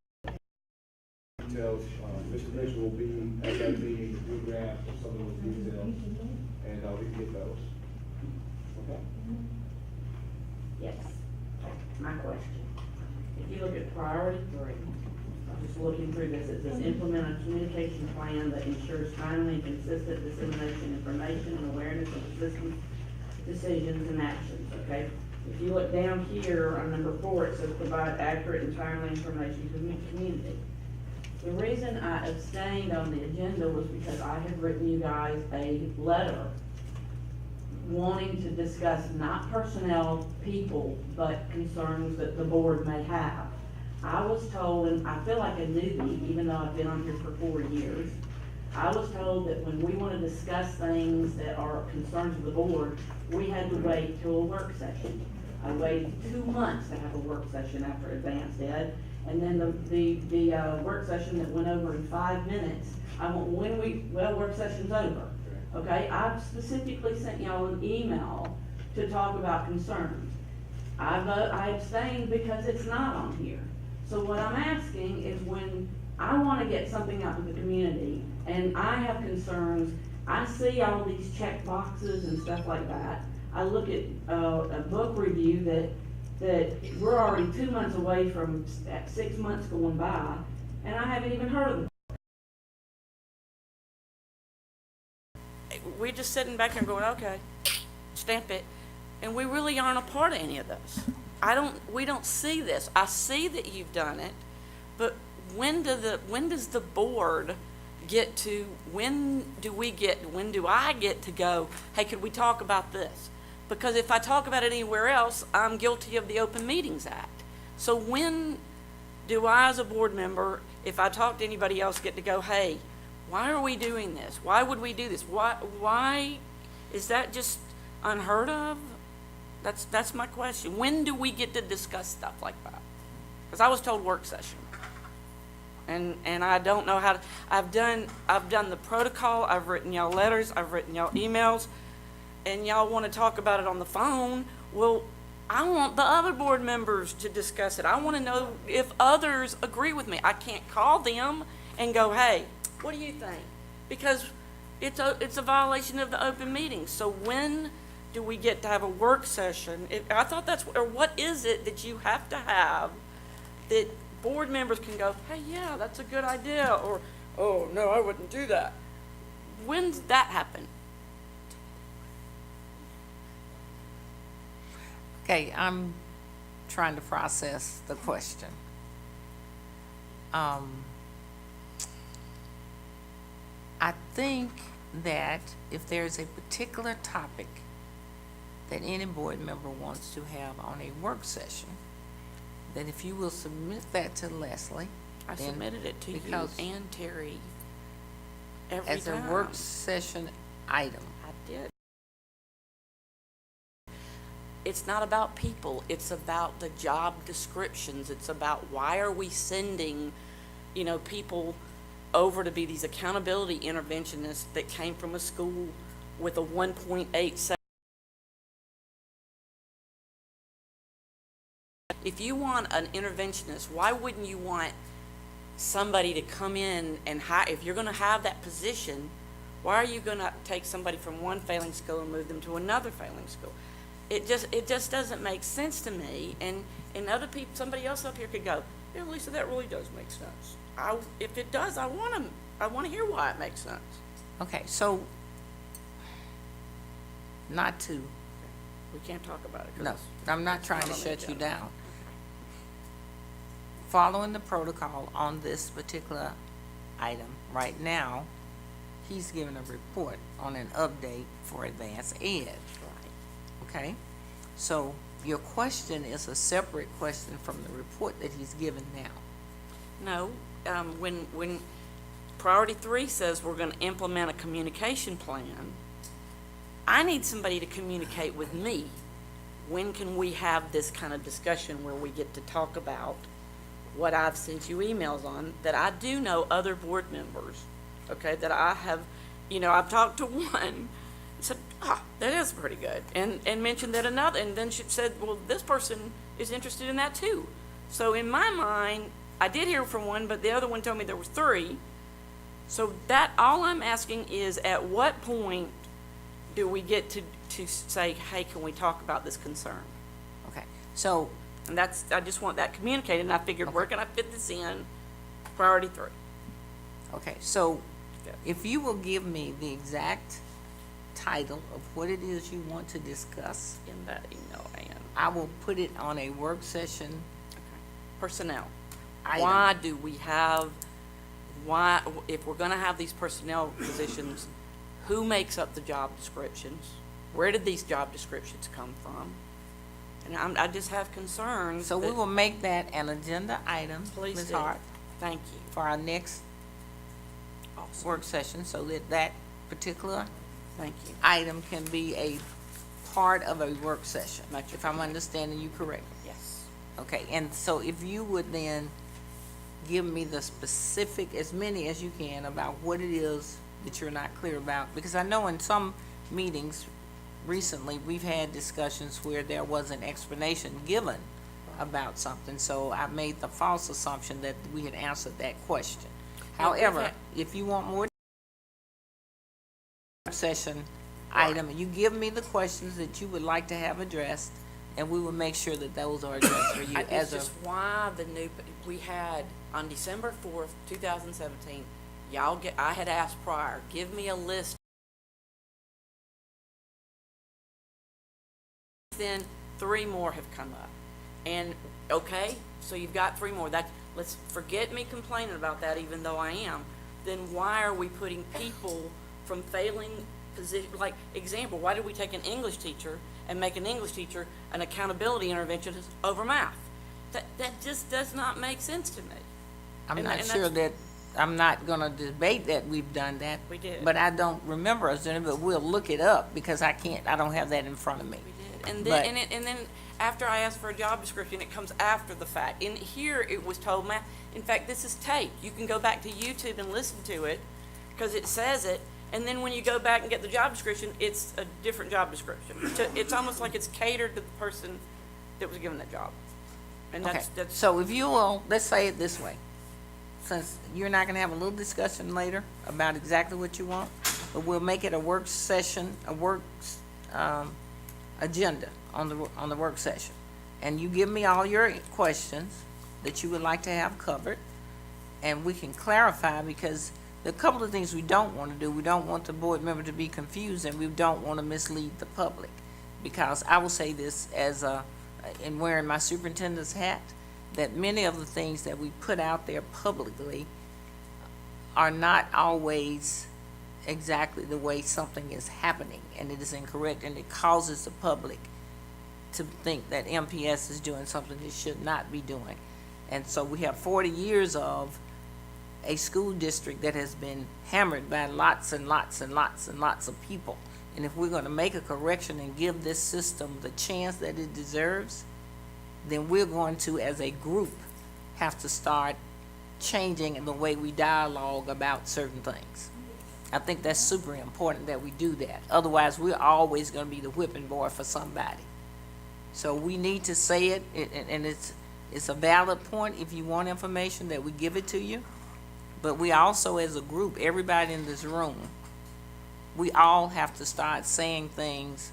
Details, Mr. Mitchell will be at that meeting to do graphs of some of those details, and we can get those. Okay? Yes. My question. If you look at priority 3, I'm just looking through this, it says implement a communication plan that ensures timely and consistent dissemination of information and awareness of assistance, decisions, and actions, okay? If you look down here on number 4, it says provide accurate and timely information to the community. The reason I abstained on the agenda was because I had written you guys a letter wanting to discuss not personnel, people, but concerns that the board may have. I was told, and I feel like a newbie, even though I've been on here for 4 years, I was told that when we want to discuss things that are concerns of the board, we had to wait till a work session. I waited 2 months to have a work session after advanced ed, and then the work session that went over in 5 minutes, work session's over. Okay, I've specifically sent y'all an email to talk about concerns. I abstained because it's not on here. So what I'm asking is, when I want to get something out to the community and I have concerns, I see all these check boxes and stuff like that. I look at a book review that we're already 2 months away from 6 months going by, and I haven't even heard of it. We're just sitting back and going, okay, stamp it, and we really aren't a part of any of this. We don't see this. I see that you've done it, but when does the board get to, when do I get to go, hey, could we talk about this? Because if I talk about it anywhere else, I'm guilty of the Open Meetings Act. So when do I, as a board member, if I talk to anybody else, get to go, hey, why are we doing this? Why would we do this? Why is that just unheard of? That's my question. When do we get to discuss stuff like that? Because I was told work session. And I don't know how to, I've done the protocol, I've written y'all letters, I've written y'all emails, and y'all want to talk about it on the phone. Well, I want the other board members to discuss it. I want to know if others agree with me. I can't call them and go, hey, what do you think? Because it's a violation of the open meeting. So when do we get to have a work session? I thought or what is it that you have to have that board members can go, hey, yeah, that's a good idea, or, oh, no, I wouldn't do that. When's that happen? Okay, I'm trying to process the question. I think that if there's a particular topic that any board member wants to have on a work session, then if you will submit that to Leslie. I submitted it to you and Terry every as time. a work session item. I did. It's not about people. It's about the job descriptions. It's about why are we sending people over to be these accountability interventionists that came from a school with a 1.87. If you want an interventionist, why wouldn't you want somebody to come in and if you're going to have that position, why are you going to take somebody from one failing school and move them to another failing school? It just doesn't make sense to me. And other people, somebody else up here could go, yeah, Lisa, that really does make sense. If it does, I want to hear why it makes sense. Okay, so, not to, We can't talk about it. 'cause no, it's I'm not trying to not on the shut you agenda. down. Following the protocol on this particular item, right now, he's giving a report on an update for advanced ed. Right. Okay, so your question is a separate question from the report that he's given now. No, when priority 3 says we're going to implement a communication plan, I need somebody to communicate with me. When can we have this kind of discussion where we get to talk about what I've sent you emails on, that I do know other board members, okay, that I have, I've talked to one and said, that is pretty good, and mentioned that another, and then she said, well, this person is interested in that too. So in my mind, I did hear from one, but the other one told me there were 3. So that, all I'm asking is, at what point do we get to say, hey, can we talk about this concern? Okay, so, And I just want that communicated, and I figured, where can I fit this in? Priority 3. okay, so Okay. if you will give me the exact title of what it is you want to discuss, In that email, and I will put it on a work session personnel. item. Why, if we're gonna have these personnel positions, who makes up the job descriptions? Where did these job descriptions come from? And I just have concerns. So we that- will make that an agenda item, Please Ms. do. Hart, Thank you. for our next Awesome. work session, so that particular Thank you. item can be a part of a work session, Much if I'm understanding you correctly. Yes. Okay, and so if you would then give me the specific, as many as you can, about what it is that you're not clear about, because I know in some meetings recently, we've had discussions where there was an explanation given about something, so I made the false assumption that we had answered that question. Well, we've However, had- if you want more session item, you give me the questions that you would like to have addressed, and we will make sure that those are addressed for you It's as just of, why we had, on December 4th, 2017, I had asked prior, give me a list. Then 3 more have come up. And, okay, so you've got 3 more. Let's forget me complaining about that, even though I am. Then why are we putting people from failing position, like, example, why did we take an English teacher and make an English teacher an accountability interventionist over math? That just does not make sense to me. I'm and not that's- sure that, I'm not gonna debate that we've done that. We did. But I don't remember us doing it, but we'll look it up, because I don't have that in front of me. We did. And But- then, and then after I asked for a job description, it comes after the fact. In here, it was told math. In fact, this is taped. You can go back to YouTube and listen to it, because it says it. And then when you go back and get the job description, it's a different job description. It's almost like it's catered to the person that was given that job. And Okay, that's, so if you will, let's say it this way. Since you're not gonna have a little discussion later about exactly what you want, but we'll make it a work session, a work, agenda on the work session. And you give me all your questions that you would like to have covered, and we can clarify, because there are a couple of things we don't want to do. We don't want the board member to be confused, and we don't want to mislead the public. Because I will say this as in wearing my superintendent's hat, that many of the things that we put out there publicly are not always exactly the way something is happening, and it is incorrect, and it causes the public to think that MPS is doing something it should not be doing. And so we have 40 years of a school district that has been hammered by lots and lots and lots and lots of people. And if we're going to make a correction and give this system the chance that it deserves, then we're going to, as a group, have to start changing the way we dialogue about certain things. I think that's super important that we do that. Otherwise, we're always going to be the whipping boy for somebody. So we need to say it, and it's a valid point if you want information that we give it to you. But we also, as a group, everybody in this room, we all have to start saying things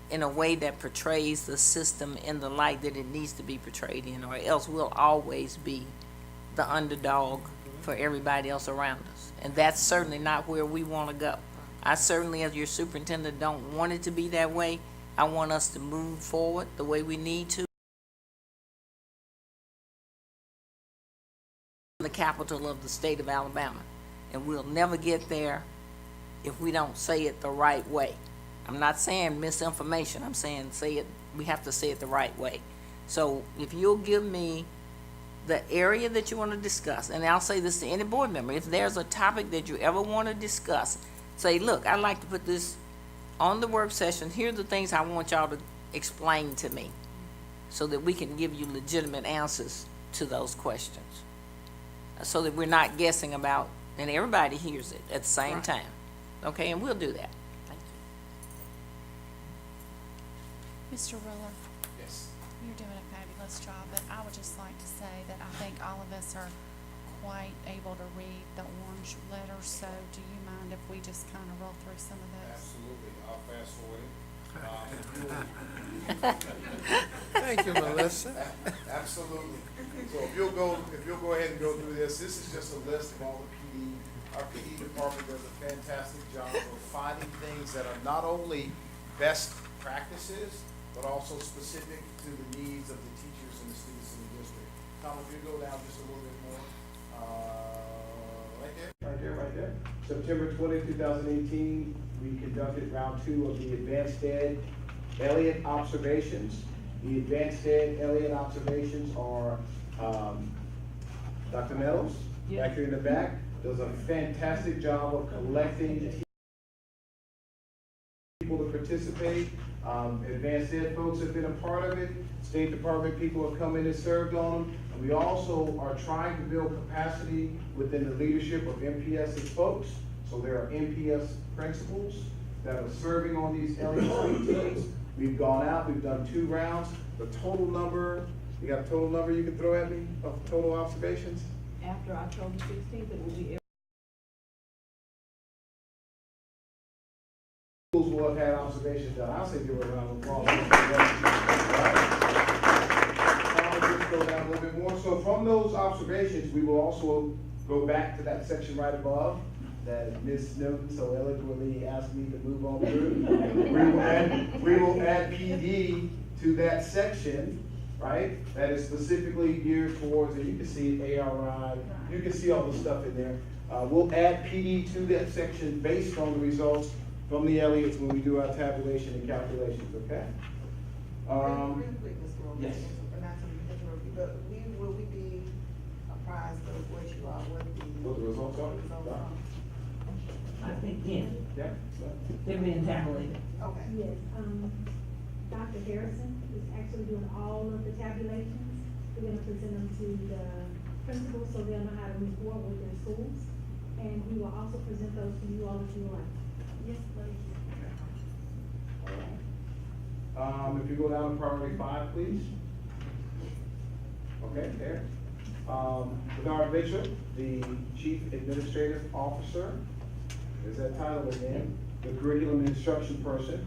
in a way that portrays the system in the light that it needs to be portrayed in, or else we'll always be the underdog for everybody else around us. And that's certainly not where we want to go. I certainly, as your superintendent, don't want it to be that way. I want us to move forward the way we need to. The capital of the state of Alabama, and we'll never get there if we don't say it the right way. I'm not saying misinformation, I'm saying say it, we have to say it the right way. So if you'll give me the area that you want to discuss, and I'll say this to any board member, if there's a topic that you ever want to discuss, say, look, I'd like to put this on the work session, here are the things I want y'all to explain to me, so that we can give you legitimate answers to those questions. So that we're not guessing about, and everybody hears it at the same time. Okay, and we'll do that. Thank you. Mr. Ruller, Yes. you're doing a fabulous job, but I would just like to say that I think all of us are quite able to read the orange letters, so do you mind if we just kind of roll through some of those? Absolutely, I'll fast forward it. Thank you, Melissa. Absolutely. So if you'll go ahead and go through this is just a list of all the PD. Our PD department does a fantastic job of finding things that are not only best practices, but also specific to the needs of the teachers and the students in the district. Tom, if you go down just a little bit more, Right there. September 20, 2018, we conducted round 2 of the Advanced Ed Elliott Observations. The Advanced Ed Elliott Observations are, Dr. Nettles, back here in the back, does a fantastic job of collecting people to participate. Advanced Ed folks have been a part of it. State Department people have come in and served on them. And we also are trying to build capacity within the leadership of MPS's folks. So there are MPS principals that are serving on these LE3 teams. We've gone out, we've done 2 rounds. The total number, you got a total number you can throw at me of total observations? After October 16th, it will be Schools will have had observations done. I'll say give a round of applause. Just go down a little bit more. So from those observations, we will also go back to that section right above that Ms. Newton so eloquently asked me to move on through. We will add PD to that section, right? That is specifically geared towards, and you can see ARI, you can see all the stuff in there. We'll add PD to that section based on the results from the Elliots when we do our tabulation and calculations, okay? Real quick, Mr. Rowe, Yes. not to interrupt you, but will we be apprised of what you are, what the results are? I think, yeah, Yeah. they're being tabulated. Okay. Yes, Dr. Harrison is actually doing all of the tabulations. We're gonna present them to the principals so they'll know how to move forward with their schools. And we will also present those to you all if you like. Yes, please. If you go down to priority 5, please. Okay, there. Bernard Mitchell, the Chief Administrative Officer, there's that title again, the curriculum and instruction person.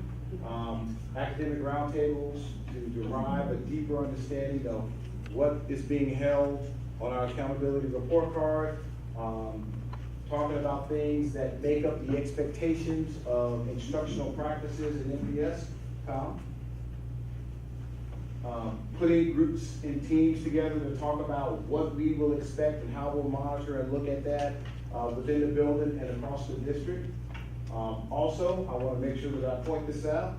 Academic roundtables to derive a deeper understanding of what is being held on our accountability report card. Talking about things that make up the expectations of instructional practices in MPS. Tom? Putting groups and teams together to talk about what we will expect and how we'll monitor and look at that within the building and across the district. Also, I want to make sure that I point this out.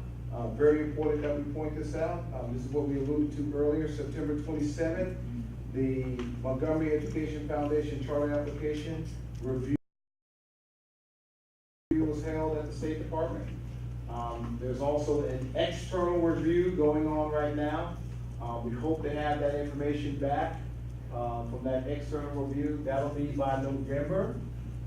Very important that we point this out. This is what we alluded to earlier, September 27th, the Montgomery Education Foundation Charter Application review was held at the State Department. There's also an external review going on right now. We hope to have that information back from that external review. That'll be by November.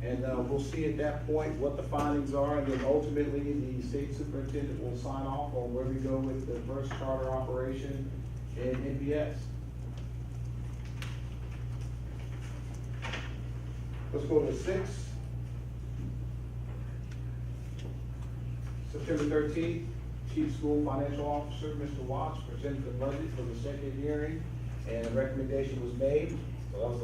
And we'll see at that point what the findings are, and then ultimately the state superintendent will sign off on where we go with the first charter operation in NPS. Let's go to 6. September 13th, Chief School Financial Officer, Mr. Watts, presented the budget for the second hearing, and a recommendation was made. So that was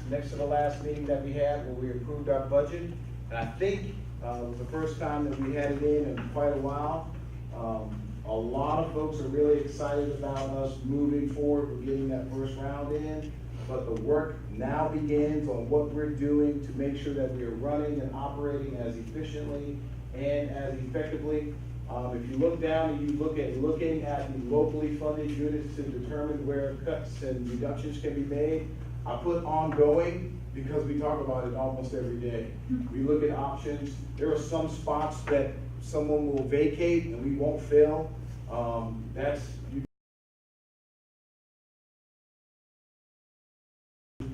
the next to the last meeting that we had where we approved our budget. And I think it was the first time that we had it in quite a while. A lot of folks are really excited about us moving forward with getting that first round in. But the work now begins on what we're doing to make sure that we are running and operating as efficiently and as effectively. If you look down and you looking at the locally funded units to determine where cuts and reductions can be made, I put ongoing because we talk about it almost every day. We look at options. There are some spots that someone will vacate and we won't fill.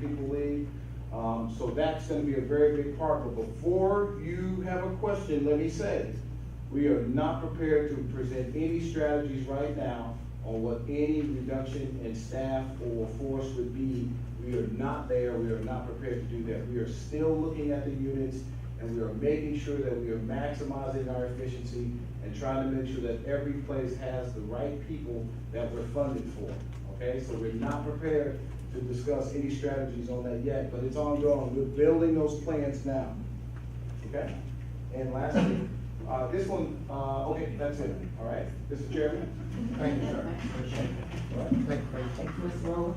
People leave. So that's going to be a very big part. But before you have a question, let me say, we are not prepared to present any strategies right now on what any reduction in staff or force would be. We are not there. We are not prepared to do that. We are still looking at the units, and we are making sure that we are maximizing our efficiency and trying to make sure that every place has the right people that we're funded for. Okay, so we're not prepared to discuss any strategies on that yet, but it's ongoing. We're building those plans now. Okay, and lastly, this one, okay, that's it. All right, Mr. Chairman. Thank you, sir. Appreciate it. All right, thank you. Thank you, Ms. Roller.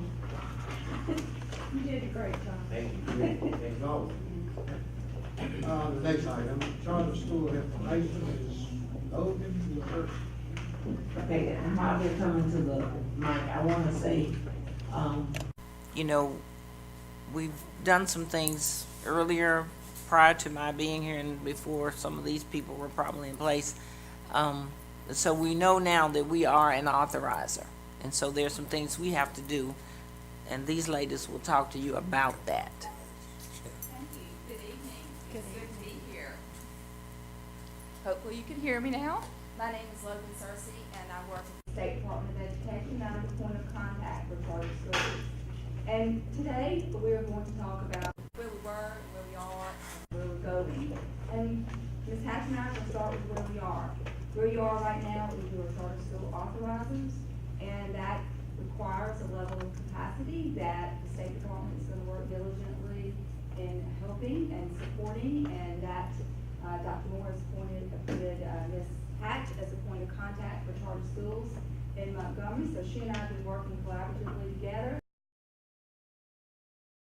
You did a great job. Thank you. As always. The next item, charter school information is Logan University. Okay, and while they're coming to the mic, I want to say, You know, we've done some things earlier prior to my being here and before some of these people were probably in place. So we know now that we are an authorizer. And so there's some things we have to do, and these ladies will talk to you about that. Thank you. Good evening. It's good to be here. Hopefully you can hear me now. My name is Logan Searcy, and I work at the State Department of Education. I'm the point of contact for charter schools. And today, we're going to talk about where we were, where we are, and where we're going. And Ms. Hatch and I will start with where we are. Where you are right now is your charter school authorizers, and that requires a level of capacity that the State Department is going to work diligently in helping and supporting, and that Dr. Moore has appointed Ms. Hatch as a point of contact for charter schools in Montgomery. So she and I have been working collaboratively together.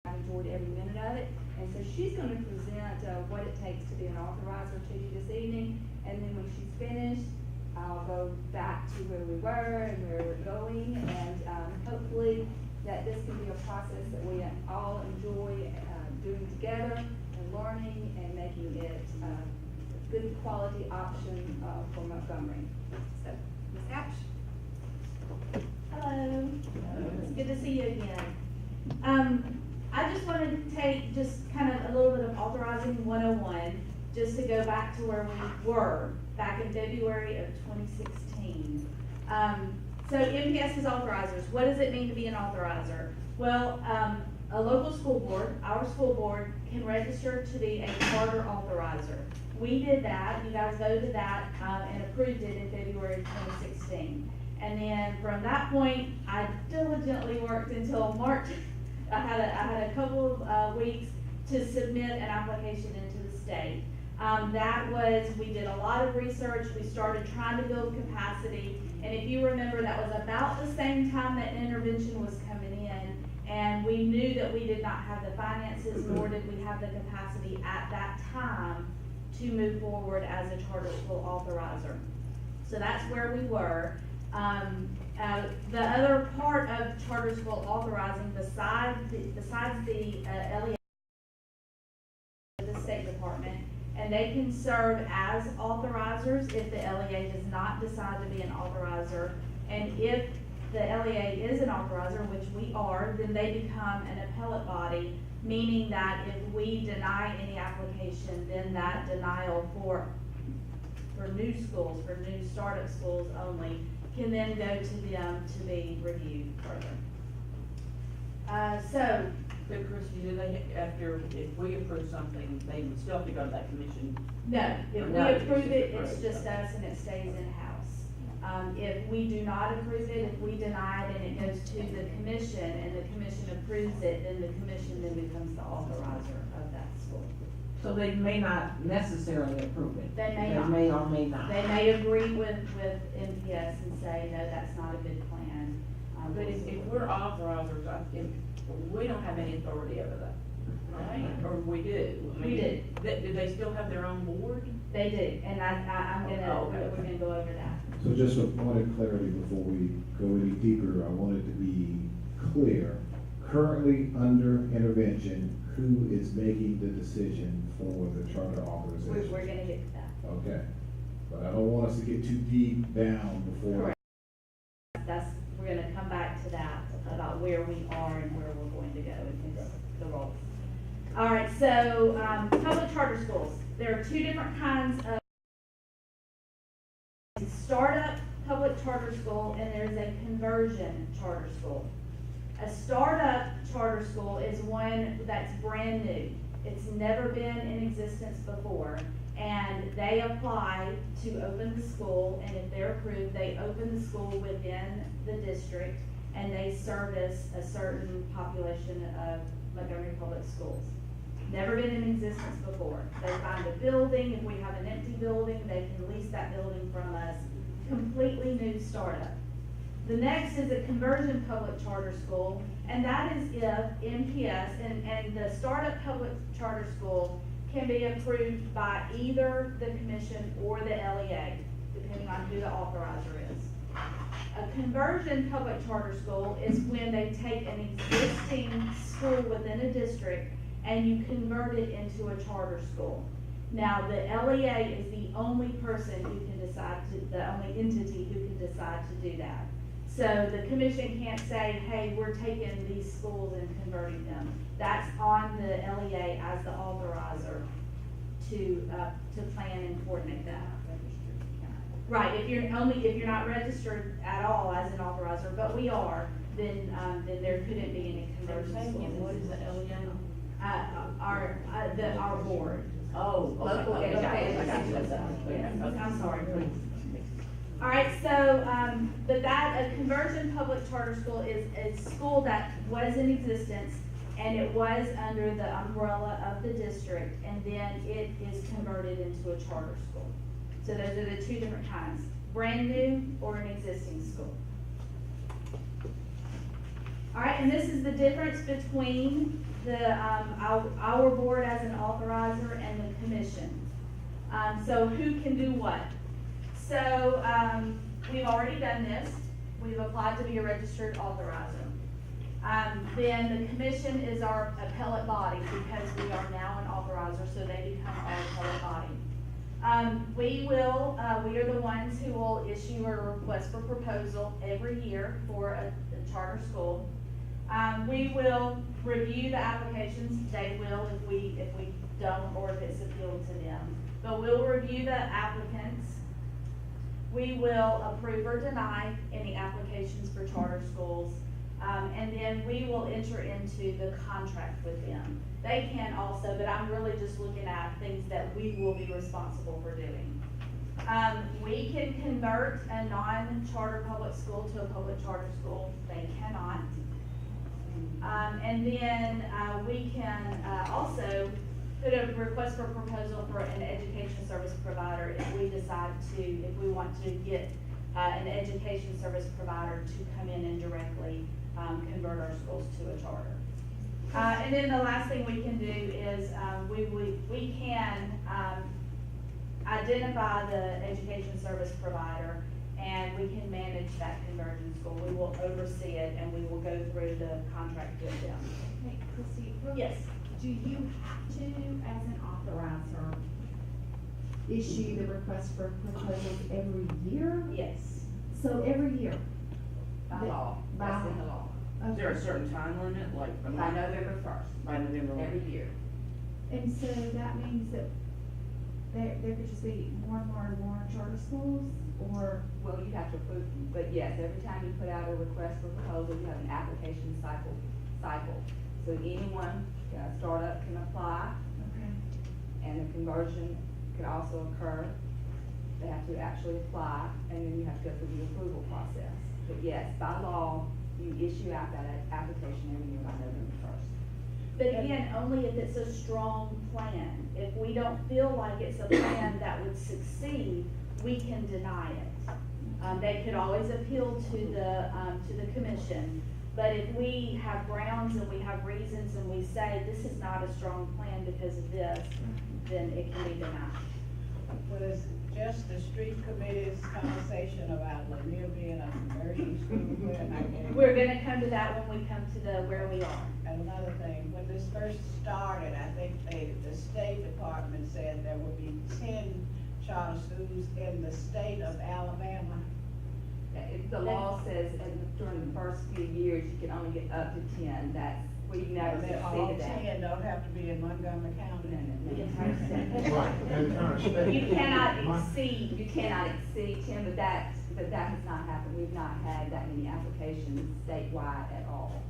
I've enjoyed every minute of it. And so she's going to present what it takes to be an authorizer to you this evening. And then when she's finished, I'll go back to where we were and where we're going. And hopefully that this can be a process that we all enjoy doing together and learning and making it a good quality option for Montgomery. So, Ms. Hatch. Hello. It's good to see you again. I just wanted to take just kind of a little bit of authorizing 101, just to go back to where we were back in February of 2016. So MPS is authorizers. What does it mean to be an authorizer? Well, a local school board, our school board, can register to be a charter authorizer. We did that, you guys voted that and approved it in February of 2016. And then from that point, I diligently worked until March. I had a couple of weeks to submit an application into the state. We did a lot of research. We started trying to build capacity. And if you remember, that was about the same time that intervention was coming in. And we knew that we did not have the finances, nor did we have the capacity at that time to move forward as a charter school authorizer. So that's where we were. The other part of charter school authorizing, besides the LEA, the State Department, and they can serve as authorizers if the LEA does not decide to be an authorizer, and if the LEA is an authorizer, which we are, then they become an appellate body, meaning that if we deny any application, then that denial for new schools, for new startup schools only, can then go to them to be reviewed further. So, But Christie, do they, after, if we approve something, they would still have to go to that commission? no, if we No, it's approve just it, approved, it's just okay. us and it stays in-house. If we do not approve it, if we deny it and it goes to the commission and the commission approves it, then the commission then becomes the authorizer of that school. So they may not necessarily approve it? They may not. They may or may not? They may agree with MPS and say, no, that's not a good plan. But if we're authorizers, we don't have any authority over that, right? Or we do? We do. Do they still have their own board? They do, and I'm gonna, we're gonna go over that. So just a point of clarity before we go any deeper, I wanted to be clear. Currently under intervention, who is making the decision for the charter authorization? We're gonna get to that. Okay, but I don't want us to get too deep down before. Correct. We're gonna come back to that, about where we are and where we're going to go in the roles. All right, so, public charter schools, there are two different kinds of startup public charter school, and there's a conversion charter school. A startup charter school is one that's brand new. It's never been in existence before, and they apply to open the school, and if they're approved, they open the school within the district, and they service a certain population of Montgomery Public Schools. Never been in existence before. They find a building, if we have an empty building, they can lease that building from us. Completely new startup. The next is a conversion public charter school, and that is if MPS and the startup public charter school can be approved by either the commission or the LEA, depending on who the authorizer is. A conversion public charter school is when they take an existing school within a district and you convert it into a charter school. Now, the LEA is the only person who can decide the only entity who can decide to do that. So the commission can't say, hey, we're taking these schools and converting them. That's on the LEA as the authorizer to plan and coordinate that. Right, if you're not registered at all as an authorizer, but we are, then there couldn't be any conversion schools. What is the LEA? Our board. Oh, Local okay, education. I'm sorry. All right, so, but a conversion public charter school is a school that was in existence, and it was under the umbrella of the district, and then it is converted into a charter school. So those are the two different kinds, brand new or an existing school. All right, and this is the difference between our board as an authorizer and the commission. So who can do what? So we've already done this. We've applied to be a registered authorizer. Then the commission is our appellate body because we are now an authorizer, so they become our appellate body. We are the ones who will issue a request for proposal every year for a charter school. We will review the applications. They will if we don't or if it's appealed to them. But we'll review the applicants. We will approve or deny any applications for charter schools. And then we will enter into the contract with them. They can also, but I'm really just looking at things that we will be responsible for doing. We can convert a non-charter public school to a public charter school. They cannot. And then we can also put a request for proposal for an education service provider if we want to get an education service provider to come in and directly convert our schools to a charter. And then the last thing we can do is we can identify the education service provider, and we can manage that conversion school. We will oversee it, and we will go through the contract with them. Hey, Christie, Yes. do you have to, as an authorizer, issue the request for proposals every year? Yes. So every year? By law, that's in the law. Okay. Is there a certain time limit, like? By November first. By November Every year. And so that means that there could just be more and more and more charter schools, or? Well, you have to approve them, but yes, every time you put out a request for proposal, you have an application cycle. So anyone, startup can apply, Okay. and the conversion could also occur. They have to actually apply, and then you have to go through the approval process. But yes, by law, you issue out that application every year by November first. But again, only if it's a strong plan. If we don't feel like it's a plan that would succeed, we can deny it. They could always appeal to the commission. But if we have grounds and we have reasons and we say this is not a strong plan because of this, then it can be denied. Was just the street committee's conversation about Lanier being a commercial school? We're gonna come to that when we come to where we are. And another thing, when this first started, I think the State Department said there would be 10 charter schools in the state of Alabama. If the law says during the first few years, you can only get up to 10, we've never And then all succeeded that. 10 don't have to be in Montgomery County. The entire state. Right, the entire state. You cannot exceed 10, but that has not happened. We've not had that many applications statewide at all.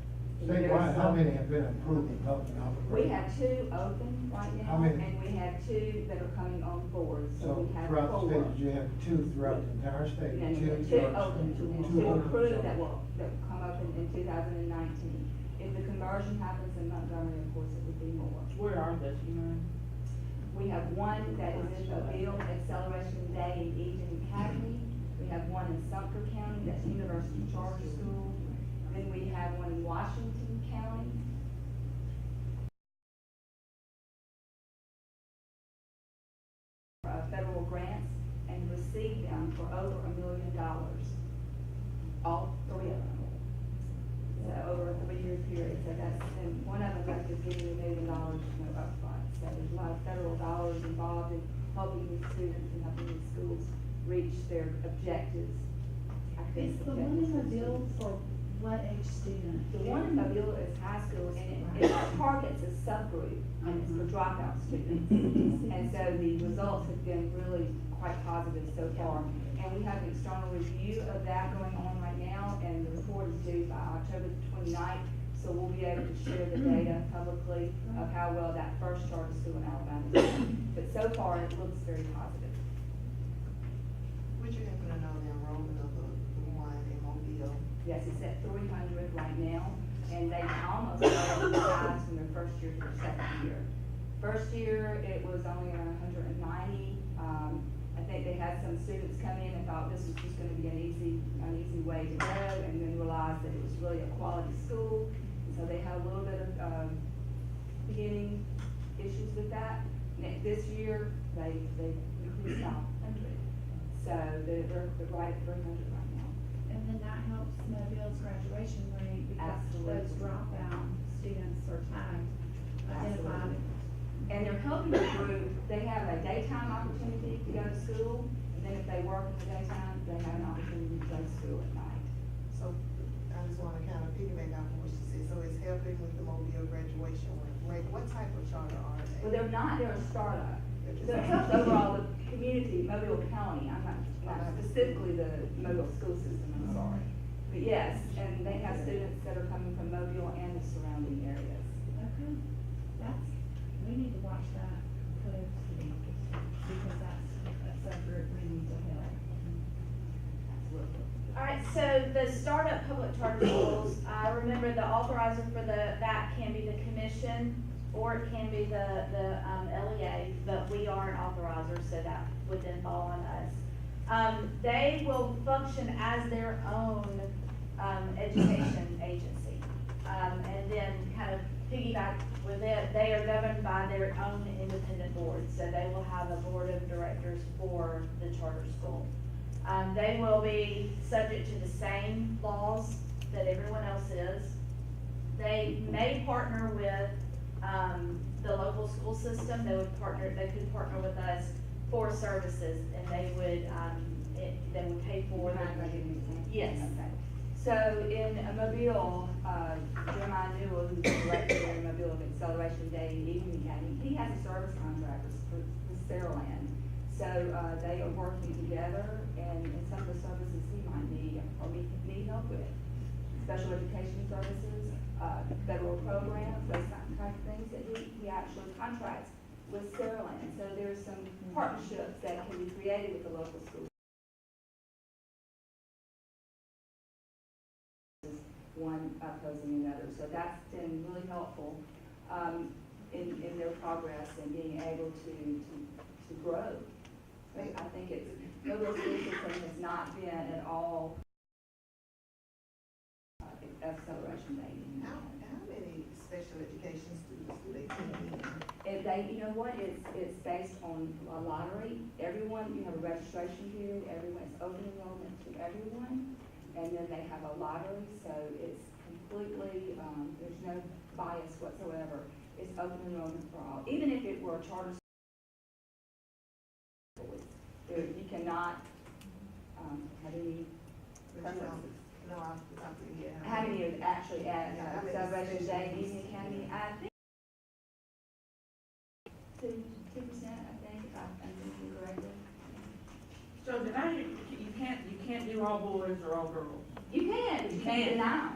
Statewide, how many have been approved and up and We operating? have 2 open right How now, many? and we have 2 that are coming on board, so So we have throughout the 4. state, you have 2 throughout the entire state? And Two 2 throughout open, the state, and two 2 open, approved so- that will come open in 2019. If the conversion happens in Montgomery, of course, it would be more. Where are those, you know? We have one that is in Mobile, Acceleration Day in Eaton Academy. We have one in Sumter County, that's University Charter School. Then we have one in Washington County. Federal grants and received them for over $1 million. All 3 of them. So over a 3-year period, so that's, and one of them was just giving $1 million, upfront. So there's a lot of federal dollars involved in helping these students and helping these schools reach their objectives. Is the one in Mobile for what age student? The one in Mobile is high school, and it targets a subgroup, and it's for dropout students. And so the results have been really quite positive so far. And we have an external review of that going on right now, and the report is due by October 29th. So we'll be able to share the data publicly of how well that first charter school in Alabama is doing. But so far, it looks very positive. Would you happen to know the enrollment of the one in Mobile? Yes, it's at 300 right now, and they almost doubled the size from their first year to their second year. First year, it was only around 190. I think they had some students come in and thought this was just gonna be an easy way to go, and then realized that it was really a quality school. And so they had a little bit of, beginning issues with that. This year, they increased by 100. So they're right at 300 right now. And then that helps Mobile's graduation rate because Absolutely. those dropout students are tagged, identified. And they're helping the group, they have a daytime opportunity to go to school, and then if they work in the daytime, they have an opportunity to go to school at night. So I just wanna kind of piggyback off of what she said, so it's helping with the Mobile graduation rate. What type of charter are they? Well, they're a startup. So it helps overall the community, Mobile County, I'm not specifically the Mobile school system, I'm sorry. But yes, and they have students that are coming from Mobile and the surrounding areas. Okay, we need to watch that closely because that's a group we need to help. Absolutely. All right, so the startup public charter schools, remember the authorizer for that can be the commission or it can be the LEA, but we are an authorizer, so that would then fall on us. They will function as their own education agency. And then kind of piggyback with it, they are governed by their own independent board, so they will have a board of directors for the charter school. They will be subject to the same laws that everyone else is. They may partner with the local school system. They could partner with us for services, and they would pay for them. Yes. Okay. So in Mobile, Jeremiah Newell, who's the director in Mobile of Acceleration Day and Evening Academy, he has a service contract with Saraland. So they are working together, and some of the services he might need or need help with. Special education services, federal programs, those type of things that he actually contracts with Saraland. So there's some partnerships that can be created with the local schools. One opposing another. So that's been really helpful in their progress and being able to grow. I think it's, Mobile school system has not been at all acceleration day. How many special education students do they take in? If they, you know what, it's based on a lottery. Everyone, you have a registration period, everyone's open enrollment to everyone, and then they have a lottery, so it's completely, there's no bias whatsoever. It's open enrollment for all. Even if it were a charter school, you cannot have any preferences. No, I'm thinking, yeah. How many are actually at Celebration Day, Evening Academy? I think 2%, I think, if I'm thinking correctly. So did I, you can't do all boys or all girls? You can, you can't deny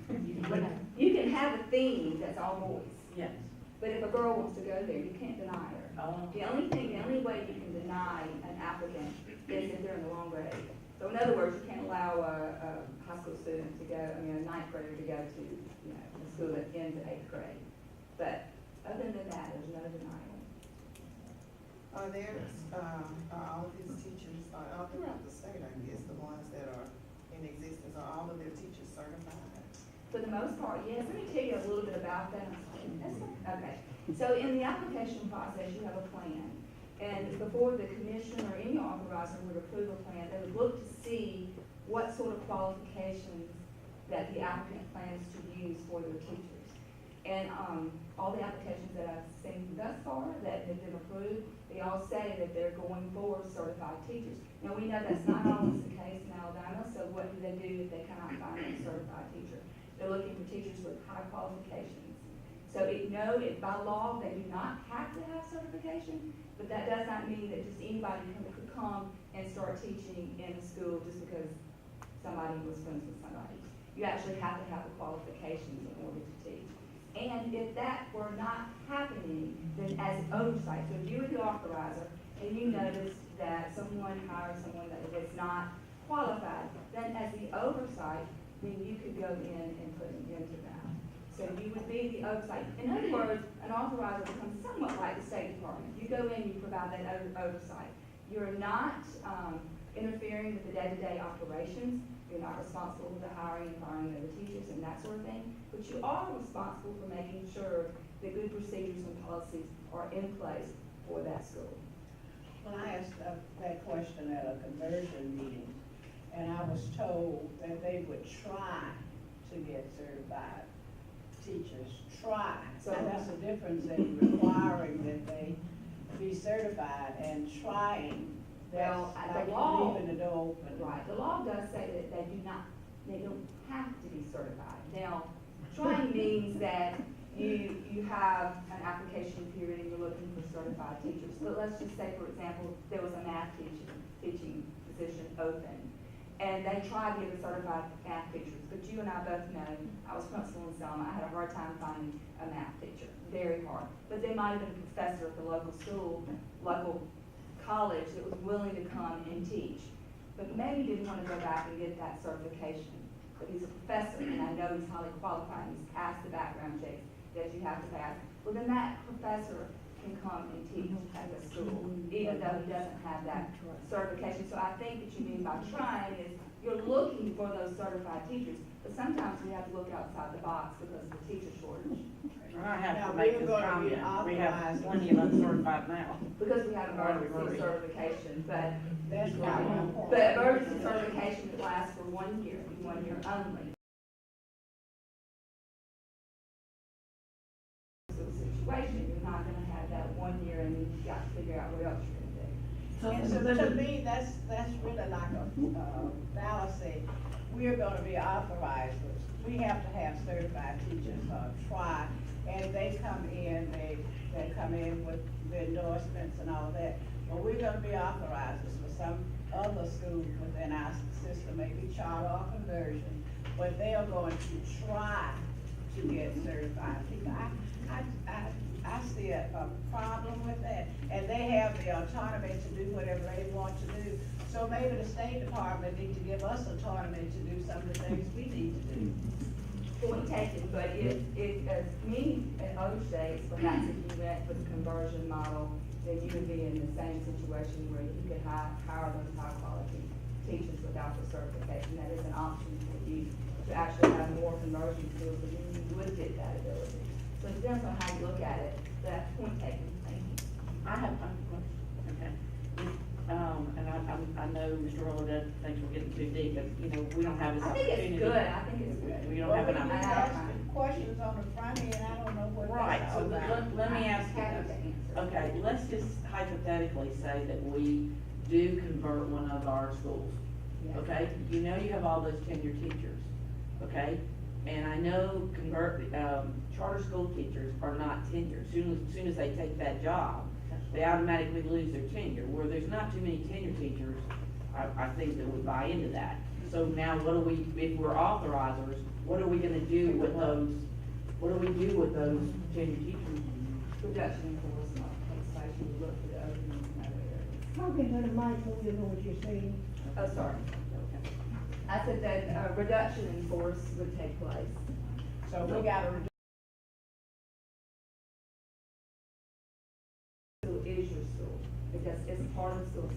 them. You can have a theme that's all boys. Yes. But if a girl wants to go there, you can't deny her. Oh. The only way you can deny an applicant is if they're in the wrong grade. So in other words, you can't allow a high school student to go, a ninth grader to go to, a school that ends at 8th grade. But other than that, there's no denial. Are there, are all of these teachers, all throughout the state, I guess, the ones that are in existence, are all of their teachers certified? For the most part, yes. Let me tell you a little bit about that. Okay. So in the application process, you have a plan. And before the commission or any authorizer would approve a plan, they would look to see what sort of qualifications that the applicant plans to use for their teachers. And all the applications that I've seen thus far that have been approved, they all say that they're going for certified teachers. Now, we know that's not always the case in Alabama, so what do they do if they cannot find a certified teacher? They're looking for teachers with high qualifications. So by law, they do not have to have certification, but that does not mean that just anybody could come and start teaching in a school just because somebody was friends with somebody. You actually have to have the qualifications in order to teach. And if that were not happening, then as an oversight, so if you were the authorizer and you noticed that someone hired someone that was not qualified, then as the oversight, then you could go in and put them into that. So you would be the oversight. In other words, an authorizer becomes somewhat like the State Department. You go in, you provide that oversight. You're not interfering with the day-to-day operations. You're not responsible for the hiring and firing of the teachers and that sort of thing. But you are responsible for making sure that good procedures and policies are in place for that school. Well, I asked that question at a conversion meeting, and I was told that they would try to get certified teachers. Try. So that's the difference in requiring that they be certified and trying. Well, like the law, leaving it open. Right, the law does say that they don't have to be certified. Now, trying means that you have an application period and you're looking for certified teachers. But let's just say, for example, there was a math teaching position open, and they tried to get a certified math teacher. But you and I both know, I was principal in Selma, I had a hard time finding a math teacher, very hard. But there might have been a professor at the local school, local college that was willing to come and teach, but maybe didn't want to go back and get that certification. But he's a professor, and I know he's highly qualified, and he's passed the background checks that you have to pass. Well, then that professor can come and teach at the school, even though he doesn't have that certification. So I think what you mean by trying is you're looking for those certified teachers, but sometimes we have to look outside the box because of the teacher shortage. I have to make this comment. We have plenty of uncertified now. Because we have emergency certification, but That's right. but emergency certification that lasts for 1 year, 1 year only. So situation, you're not gonna have that 1 year and you've got to figure out what else you're gonna do. And so to me, that's really like Vala said, we're gonna be authorized, we have to have certified teachers, try, and they come in, they come in with the endorsements and all that. But we're gonna be authorized for some other schools within our system, maybe charter or conversion, but they are going to try to get certified people. I see a problem with that, and they have the autonomy to do whatever they want to do. So maybe the State Department need to give us autonomy to do some of the things we need to do. Point taken, but as many in other states, perhaps if you went with the conversion model, then you would be in the same situation where you could hire those high quality teachers without the certification. That is an option for you to actually have more conversion skills, so then you would get that ability. So it depends on how you look at it. That's point taken. Thank you. I have a question, okay. And I know Mr. Roller does, thinks we're getting too deep, but, you know, we don't have this I think opportunity. it's good. I think it's good. We don't have an Well, we opportunity. ask questions on the front end, I don't know what Right, that's so all about. let me ask you Happy to this. answer. Okay, let's just hypothetically say that we do convert one of our schools, Yes. okay? You know you have all those tenured teachers, okay? And I know charter school teachers are not tenured. Soon as they take that job, they automatically lose their tenure. Where there's not too many tenured teachers, I think that would buy into that. So now what do we, if we're authorizers, what are we gonna do with those, tenured teachers? Reduction in force, legislation, we look for the openings in other areas. Talking to the mic, so we know what you're saying. Oh, sorry. I said that, reduction in force would take place. So we gotta reduce. School is your school, because it's part of the school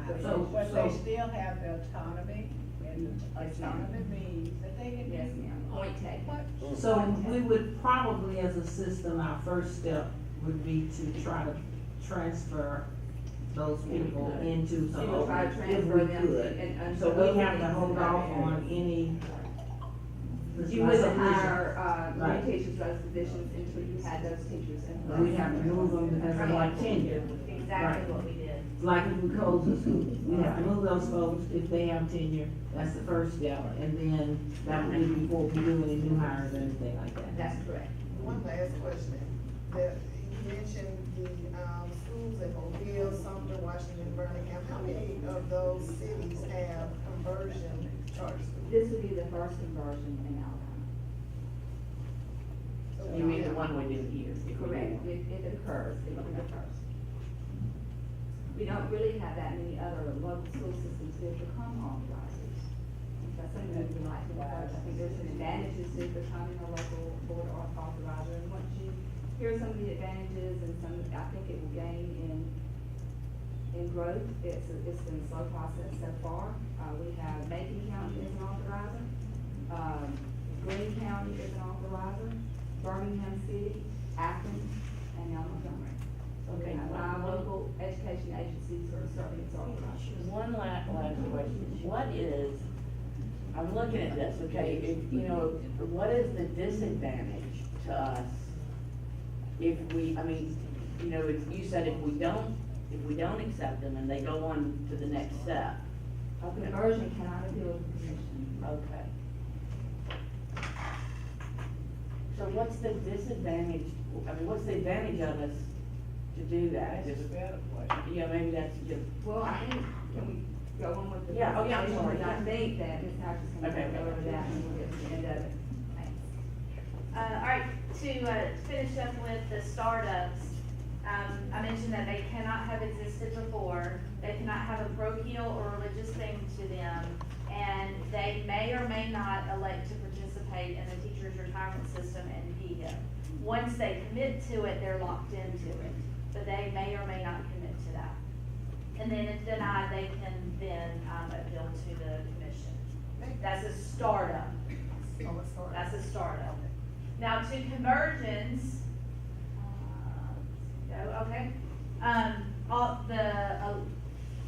system. But they still have the autonomy, and autonomy means that they can. Yes, ma'am. Point taken. So we would probably, as a system, our first step would be to try to transfer those people into some You would try to openings, if transfer we them could. and So we have to openings hold in off other on areas. any. You wouldn't Right. hire, new teachers, those positions until you had those teachers in place. We have to move them because of like tenure. Exactly what we did. Like if we close the school, we have to move those folks if they have tenure, that's the first step. And then that would be before we do any new hires or anything like that. That's correct. One last question. You mentioned the, schools in Mobile, Sumter, Washington, Birmingham. How many of those cities have conversion charter schools? This would be the first conversion in Alabama. So You mean the one we did here? if we do Correct, one. if it occurs, it would be the first. We don't really have that many other local school systems that become authorizers. That's something that we like to encourage. I think there's some advantages to becoming a local board authorizer, and once you hear some of the advantages and some, I think it will gain in growth. It's been a slow process so far. We have Macon County as an authorizer, Greene County is an authorizer, Birmingham City, Athens, and now Montgomery. So we Okay, have 5 local education agencies who are serving as authorizers. One last question. What is, I'm looking at this, okay, if, you know, what is the disadvantage to us if we, I mean, you know, if you said if we don't accept them and they go on to the next step. A conversion cannot appeal to the commission. Okay. So what's the disadvantage, I mean, what's the advantage of us to do that? That's a better question. Yeah, maybe that's just. Well, I think, can we go on with the Yeah, oh, yeah, I'm presentation? sorry, Because I yeah. think that Ms. Hatch is gonna Okay, go okay. over that and we'll get to the end of it. Thanks. All right, to finish up with the startups, I mentioned that they cannot have existed before, they cannot have a parochial or religious thing to them, and they may or may not elect to participate in the teacher's retirement system and PEO. Once they commit to it, they're locked into it, but they may or may not commit to that. And then if denied, they can then appeal to the commission. That's a startup. That's a startup. Now to conversions, okay.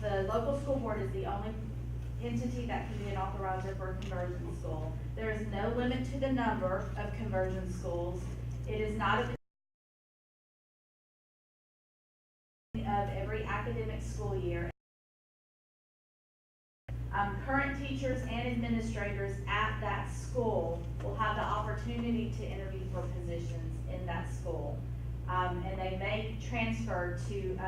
The local school board is the only entity that can be an authorizer for a conversion school. There is no limit to the number of conversion schools. It is not a of every academic school year. Current teachers and administrators at that school will have the opportunity to interview for positions in that school. And they may transfer to,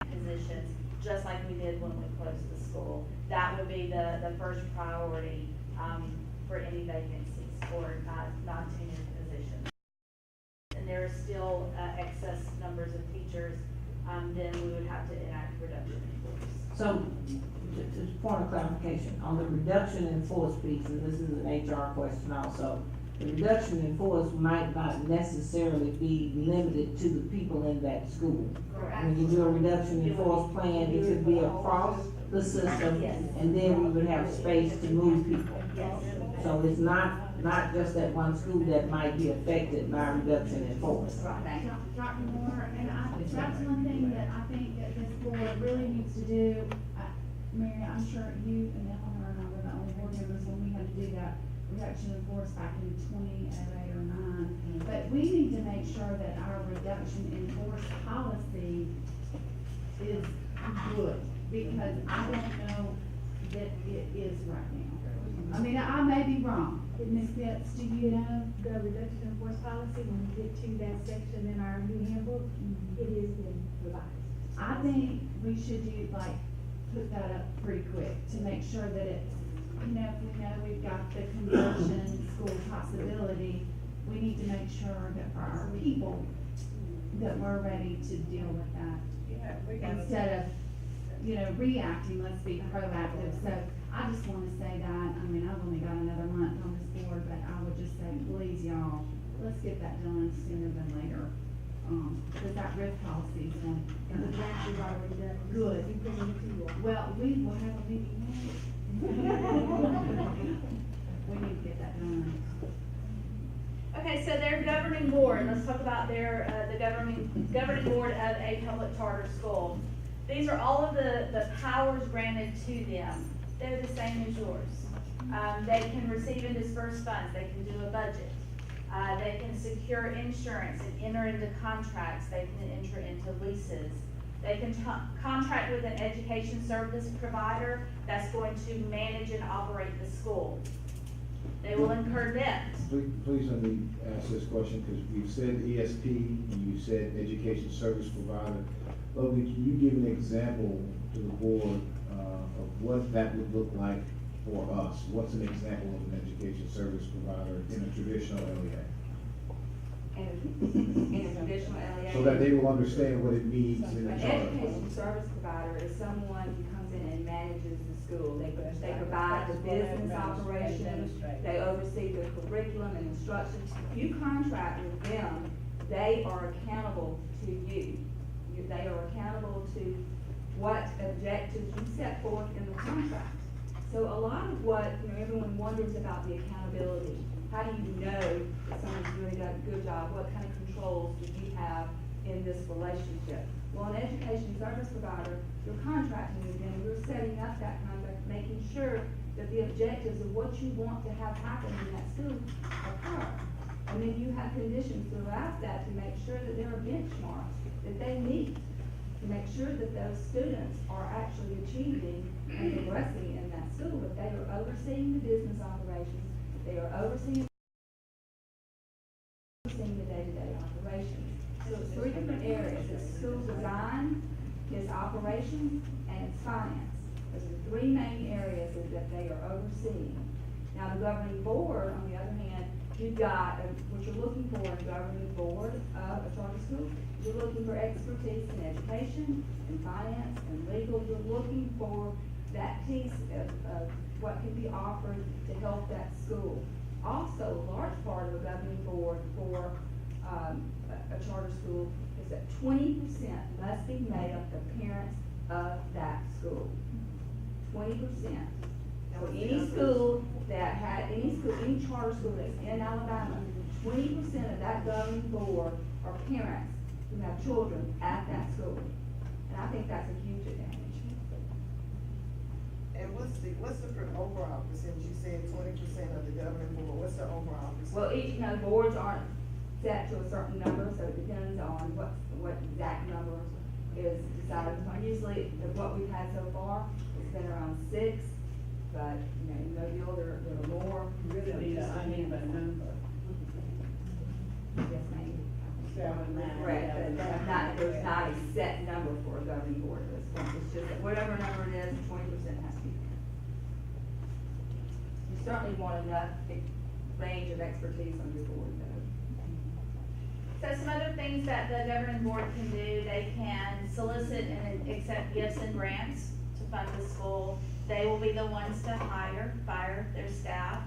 positions, just like we did when we closed the school. That would be the first priority, for any vacancies or non-tenured positions. And there are still, excess numbers of teachers, then we would have to enact reduction in force. So, just point of clarification, on the reduction in force piece, and this is an HR question also, the reduction in force might not necessarily be limited to the people in that school. Correct. When you do a reduction in force plan, it could be across the system, Yes. and then we would have space to move people. Yes. So it's not just that one school that might be affected by reduction in force. Dr. Moore, and that's one thing that I think that this board really needs to do. Mary, I'm sure you and Eleanor and I were the only board members when we had to do that reduction in force back in 2008 or 9. But we need to make sure that our reduction in force policy is good, because I don't know that it is right now. I mean, I may be wrong. Ms. Pitts, do you know the reduction in force policy? When we get to that section in our new handbook, it is been revised. I think we should do, put that up pretty quick to make sure that it's, if we know we've got the conversion school possibility, we need to make sure that for our people, that we're ready to deal with that. Instead of, reacting, let's be proactive. So I just want to say that, I mean, I've only got another month on this board, but I would just say, please, y'all, let's get that done sooner than later. Because that RIF policy is going. And the draft is already done. Good. You presented it to you all. Well, we will have a meeting next. We need to get that done. Okay, so their governing board, let's talk about their, the governing board of a public charter school. These are all of the powers granted to them. They're the same as yours. They can receive and disperse funds, they can do a budget. They can secure insurance and enter into contracts, they can enter into leases. They can contract with an education service provider that's going to manage and operate the school. They will incur debt. Please let me ask this question, because we've said ESP and you said education service provider. Lovely, can you give an example to the board of what that would look like for us? What's an example of an education service provider in a traditional LEA? In a traditional LEA. So that they will understand what it means in the An charter. education service provider is someone who comes in and manages the school. They provide the business operations, they oversee the curriculum and instruction. If you contract with them, they are accountable to you. They are accountable to what objectives you set forth in the contract. So a lot of what, everyone wonders about the accountability. How do you know that someone's really done a good job? What kind of controls do you have in this relationship? Well, an education service provider, you're contracting with them, you're setting up that contract, making sure that the objectives of what you want to have happen in that school occur. And then you have conditions throughout that to make sure that there are benchmarks that they meet, to make sure that those students are actually achieving and progressing in that school, that they are overseeing the business operations, they are overseeing the day-to-day operations. So it's three different areas. It's school design, it's operations, and it's finance. Those are the three main areas that they are overseeing. Now, the governing board, on the other hand, you've got, what you're looking for in a governing board of a charter school, you're looking for expertise in education, in finance, and legal. You're looking for that piece of what can be offered to help that school. Also, a large part of a governing board for a charter school is that 20% must be made up of parents of that school. 20%. So any school that had, any charter school that's in Alabama, 20% of that governing board are parents who have children at that school. And I think that's a huge advantage. And what's the overall percentage? You said 20% of the governing board. What's the overall percentage? Well, boards aren't set to a certain number, so it depends on what exact number is decided upon. Usually, what we've had so far is 6, but, you know, in Mobile, there are more. You really need an uneven number. Yes, ma'am. 7, 9, Correct, 11, but there's not a set number for a governing board at this point, it's just that whatever number it is, 20% has to be. You certainly want enough range of expertise on your board, though. So some other things that the governing board can do, they can solicit and accept gifts and grants to fund the school. They will be the ones to fire their staff.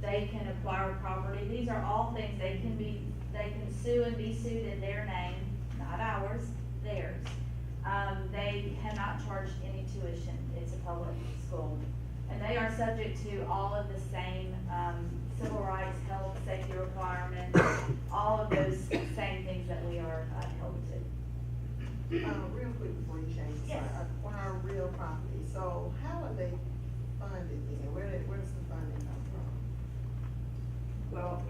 They can acquire property. These are all things they can sue and be sued in their name, not ours, theirs. They cannot charge any tuition. It's a public school. And they are subject to all of the same, civil rights, health, safety requirements, all of those same things that we are held to. Real quick before you change the slide, acquire real property, so how are they funded then? Where does the funding come from? Well,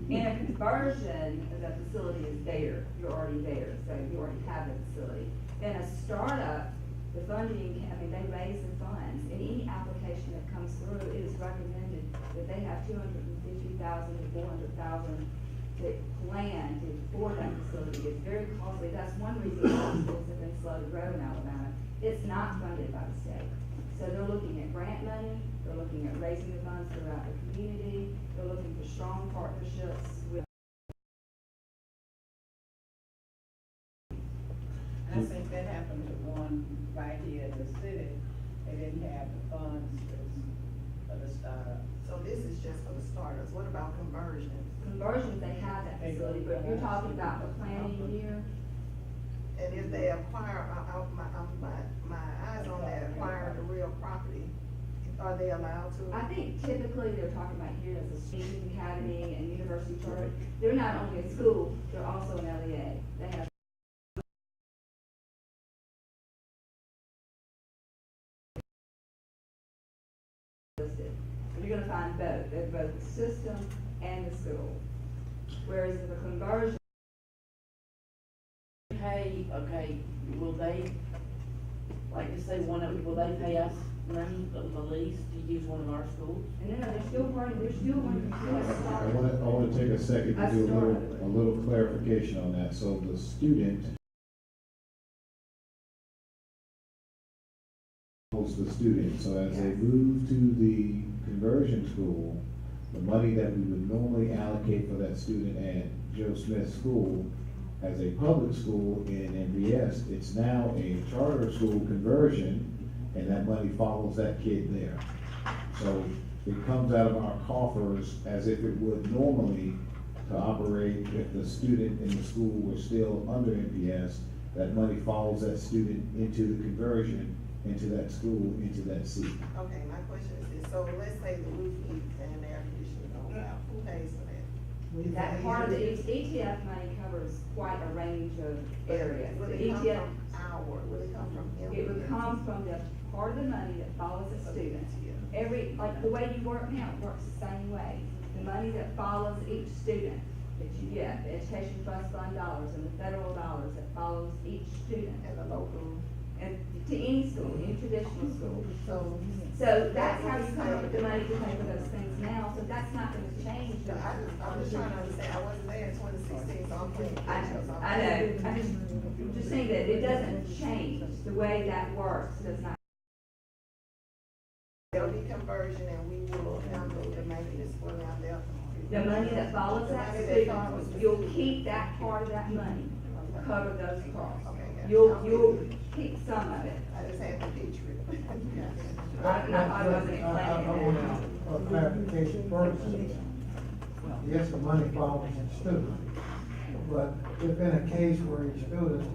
in a conversion, the facility is there, you're already there, so you already have the facility. In a startup, the funding, they raise the funds. In any application that comes through, it is recommended that they have $250,000 to $400,000 to plan for that facility. It's very costly. That's one reason hospitals have been slow to grow in Alabama. It's not funded by the state. So they're looking at grant money, they're looking at raising the funds throughout the community, they're looking for strong partnerships with. I think that happened to one right here in the city. They didn't have the funds for the startup. So this is just for the starters. What about conversions? Conversions, they have that facility, but if you're talking about the planning year. And if they acquire, my eyes on that, acquiring the real property, are they allowed to? I think typically they're talking about here as a student academy and university charter. They're not only a school, they're also an LEA. They have listed. You're gonna find both. They're both the system and the school. Whereas the conversion. Okay, will they, like you say, will they pay us money of the lease to use one of our schools? And no, they're still part of, they're still one. I want to take a second to do a little clarification on that. So the student holds the student. So as they move to the conversion school, the money that we would normally allocate for that student at Joe Smith School as a public school in MBS, it's now a charter school conversion, and that money follows that kid there. So it comes out of our coffers as if it would normally to operate if the student in the school were still under MBS. That money follows that student into the conversion, into that school, into that seat. Okay, my question is this, so let's say the roof leaks and the air conditioning goes out, who pays for that? That part of the ETF money covers quite a range of areas. Would The it come ETF, from would it come from him? it would come from the part of the money that follows the student. Like the way you work now, it works the same way. The money that follows each student that you get, the education trust fund dollars and the federal dollars that follows each student. And the local. And to any school, any traditional school. So that's how you come up with the money to pay for those things now, so that's not gonna change. I'm just trying to understand, I wasn't there in 2016, so I'm playing catch up. I know, I'm just saying that it doesn't change, the way that works does not. There'll be conversion and we will handle the maintenance for them there. The money that follows that student, you'll keep that part of that money, cover those costs. You'll keep some of it. I just had to picture it. I wasn't explaining I want a clarification first. Yes, the money follows the student, but if in a case where a student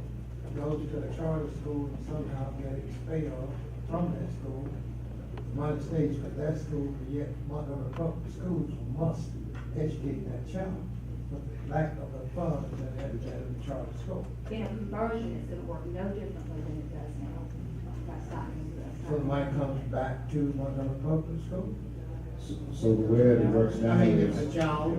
goes to the charter school and somehow gets expelled from that school, the money stays with that school, but yet Montgomery Public Schools must educate that child. But the lack of the funds that have in the charter school. In a conversion, it's gonna work no differently than it does now. That's not. So the money comes back to Montgomery Public School? So the way it works now is. It's a child,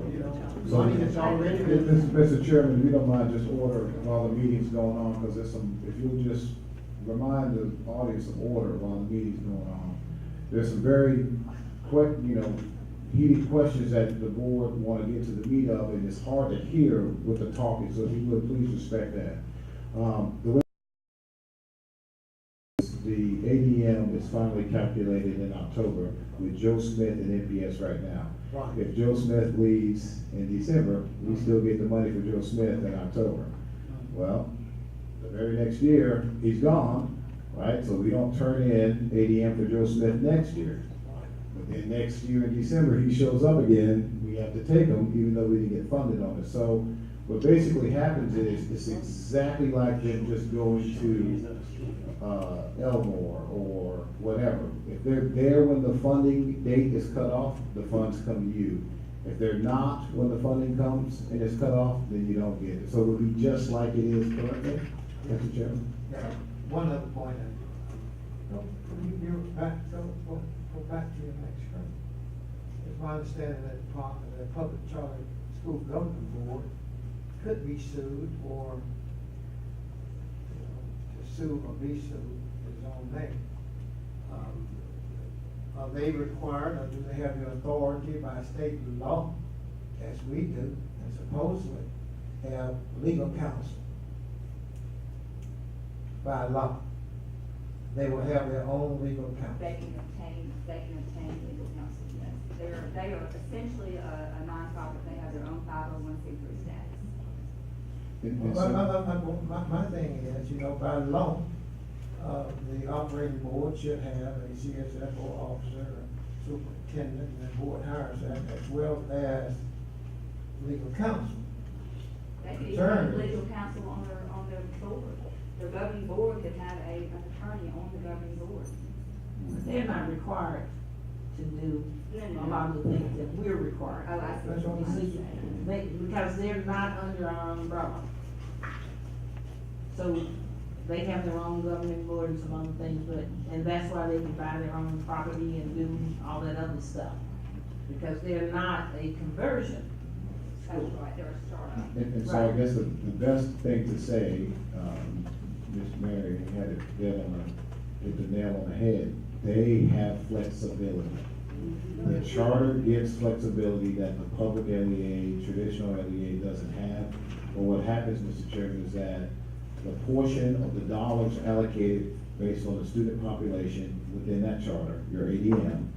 So, money that's already. Mr. Chairman, we don't mind just order while the meeting's going on, because there's some, if you'll just remind the audience of order while the meeting's going on. There's some very quick, heated questions that the board want to get to the meat of, and it's hard to hear with the talking, so if you would, please respect that. The way the ADM is finally calculated in October with Joe Smith and NPS right now. Right. If Joe Smith leaves in December, we still get the money for Joe Smith in October. Well, the very next year, he's gone, right? So we don't turn in ADM for Joe Smith next year. But then next year in December, he shows up again, we have to take him, even though we didn't get funded on it. So what basically happens is, it's exactly like them just going to Elmore or whatever. If they're there when the funding date is cut off, the funds come to you. If they're not when the funding comes and it's cut off, then you don't get it. So it'll be just like it is currently, Mr. Chairman. Yeah, one other point, you back, go back to your next screen. It's my understanding that the Public Charter School Governing Board could be sued or, to sue or be sued is on name. Are they required, or do they have the authority by state law, as we do, and supposedly have legal counsel by law? They will have their own legal counsel. They can obtain legal counsel, yes. They are essentially a nonprofit, they have their own 501c3 status. My thing is, by law, the operating board should have a CSFO officer, a superintendent, and the board hires that, as well as legal counsel. They could even have legal counsel on their board. The governing board could have an attorney on the governing board. They're not required to do a lot of the things that we're required. Oh, I see. That's what I'm You see, because they're not under our umbrella. So they have their own governing board and some other things, and that's why they can buy their own property and do all that other stuff. Because they're not a conversion That's right, they're a startup. And so I guess the best thing to say, Ms. Mary had hit the nail on the head. They have flexibility. The charter gives flexibility that the public LEA, traditional LEA doesn't have. But what happens, Mr. Chairman, is that the portion of the dollars allocated based on the student population within that charter, your ADM,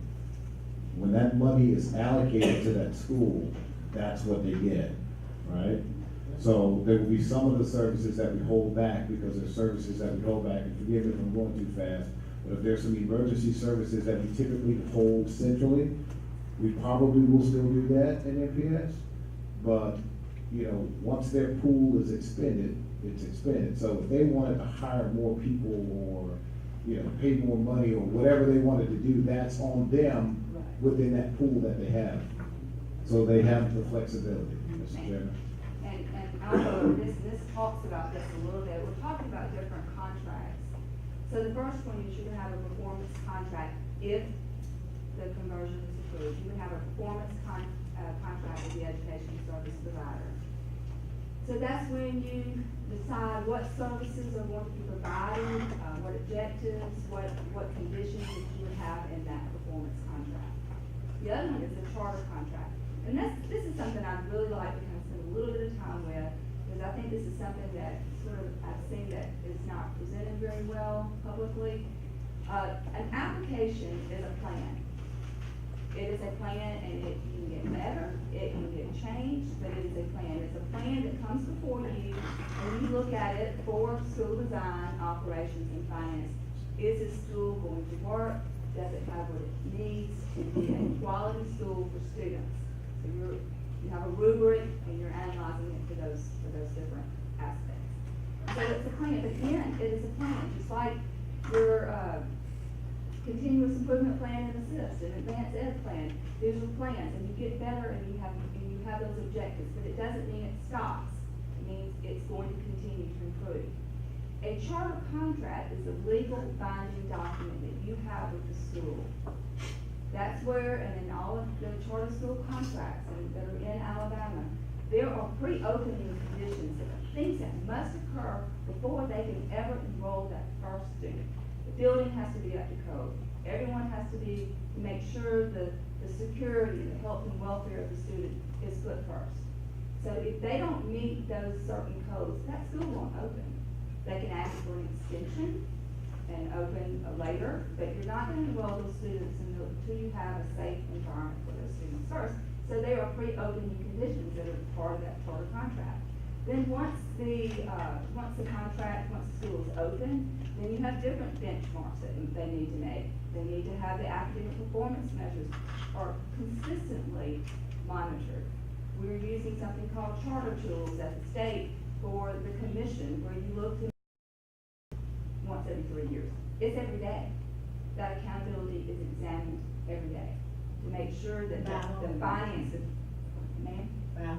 when that money is allocated to that school, that's what they get, right? So there will be some of the services that we hold back because there's services that we hold back, and forgive me if I'm going too fast, but if there's some emergency services that we typically hold centrally, we probably will still do that in NPS. But, once their pool is expended, it's expended. So if they wanted to hire more people or, pay more money or whatever they wanted to do, that's on them within that pool that they have. So they have the flexibility, Mr. Chairman. And also, this talks about this a little bit. We're talking about different contracts. So the first one is you would have a performance contract if the conversion is approved. You would have a performance contract with the education service provider. So that's when you decide what services are going to be provided, what objectives, what conditions that you would have in that performance contract. The other one is the charter contract. And this is something I'd really like to kind of spend a little bit of time with, because I think this is something that I've seen that is not presented very well publicly. An application is a plan. It is a plan, and it can get better, it can get changed, but it is a plan. It's a plan that comes before you, and you look at it for school design, operations, and finance. Is this school going to work? Does it have what it needs to be a quality school for students? So you have a rubric, and you're analyzing it for those different aspects. So it's a plan, but again, it is a plan, just like your continuous improvement plan and assist, an advanced ed plan. These are plans, and you get better, and you have those objectives, but it doesn't mean it stops. It means it's going to continue to improve. A charter contract is a legal binding document that you have with the school. That's where, and in all of the charter school contracts that are in Alabama, there are pre-opening conditions, things that must occur before they can ever enroll that first student. The building has to be up to code. Everyone has to make sure the security, the health and welfare of the student is put first. So if they don't meet those certain codes, that school won't open. They can ask for an extension and open later, but you're not going to enroll those students until you have a safe environment for those students first. So there are pre-opening conditions that are part of that charter contract. Then once the school is open, then you have different benchmarks that they need to make. They need to have the academic performance measures are consistently monitored. We're using something called charter tools at the state for the commission, where you look to once every 3 years. It's every day. That accountability is examined every day to make sure that the finances, ma'am? I know.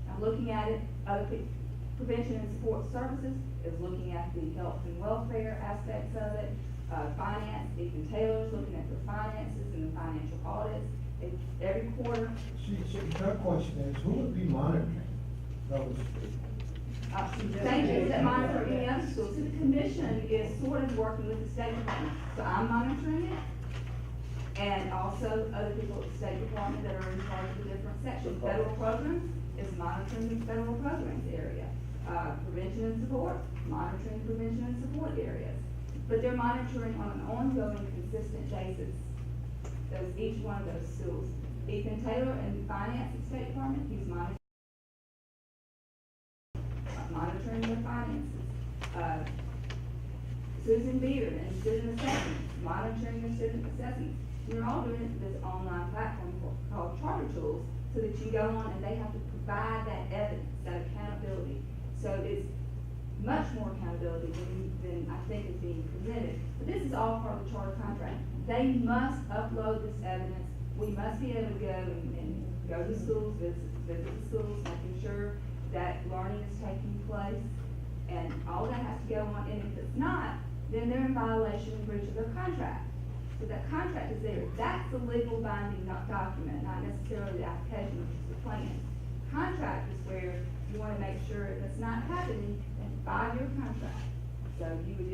I'm looking at it. Prevention and support services is looking at the health and welfare aspects of it. Finance, Ethan Taylor's looking at the finances and the financial audits. Every quarter. Her question is, who would be monitoring those? Thank you, that monitor any other schools. So the commission is sort of working with the State Department. So I'm monitoring it. And also other people at the State Department that are in charge of the different sections. Federal programs is monitoring the federal programs area. Prevention and support, monitoring the prevention and support areas. But they're monitoring on an ongoing, consistent basis. Each one of those schools. Ethan Taylor in finance at State Department, he's monitoring their finances. Susan Beard and student assessments, monitoring their student assessments. And they're all doing it through this online platform called Charter Tools, so that you go on and they have to provide that evidence, that accountability. So it's much more accountability than I think is being presented. But this is all part of the charter contract. They must upload this evidence. We must be able to go and go to schools, visit the schools, making sure that learning is taking place. And all that has to go on. And if it's not, then they're in violation and breach of their contract. So that contract is there. That's the legal binding document, not necessarily the application, which is the plan. Contract is where you want to make sure if it's not happening, then 5-year contract. So you would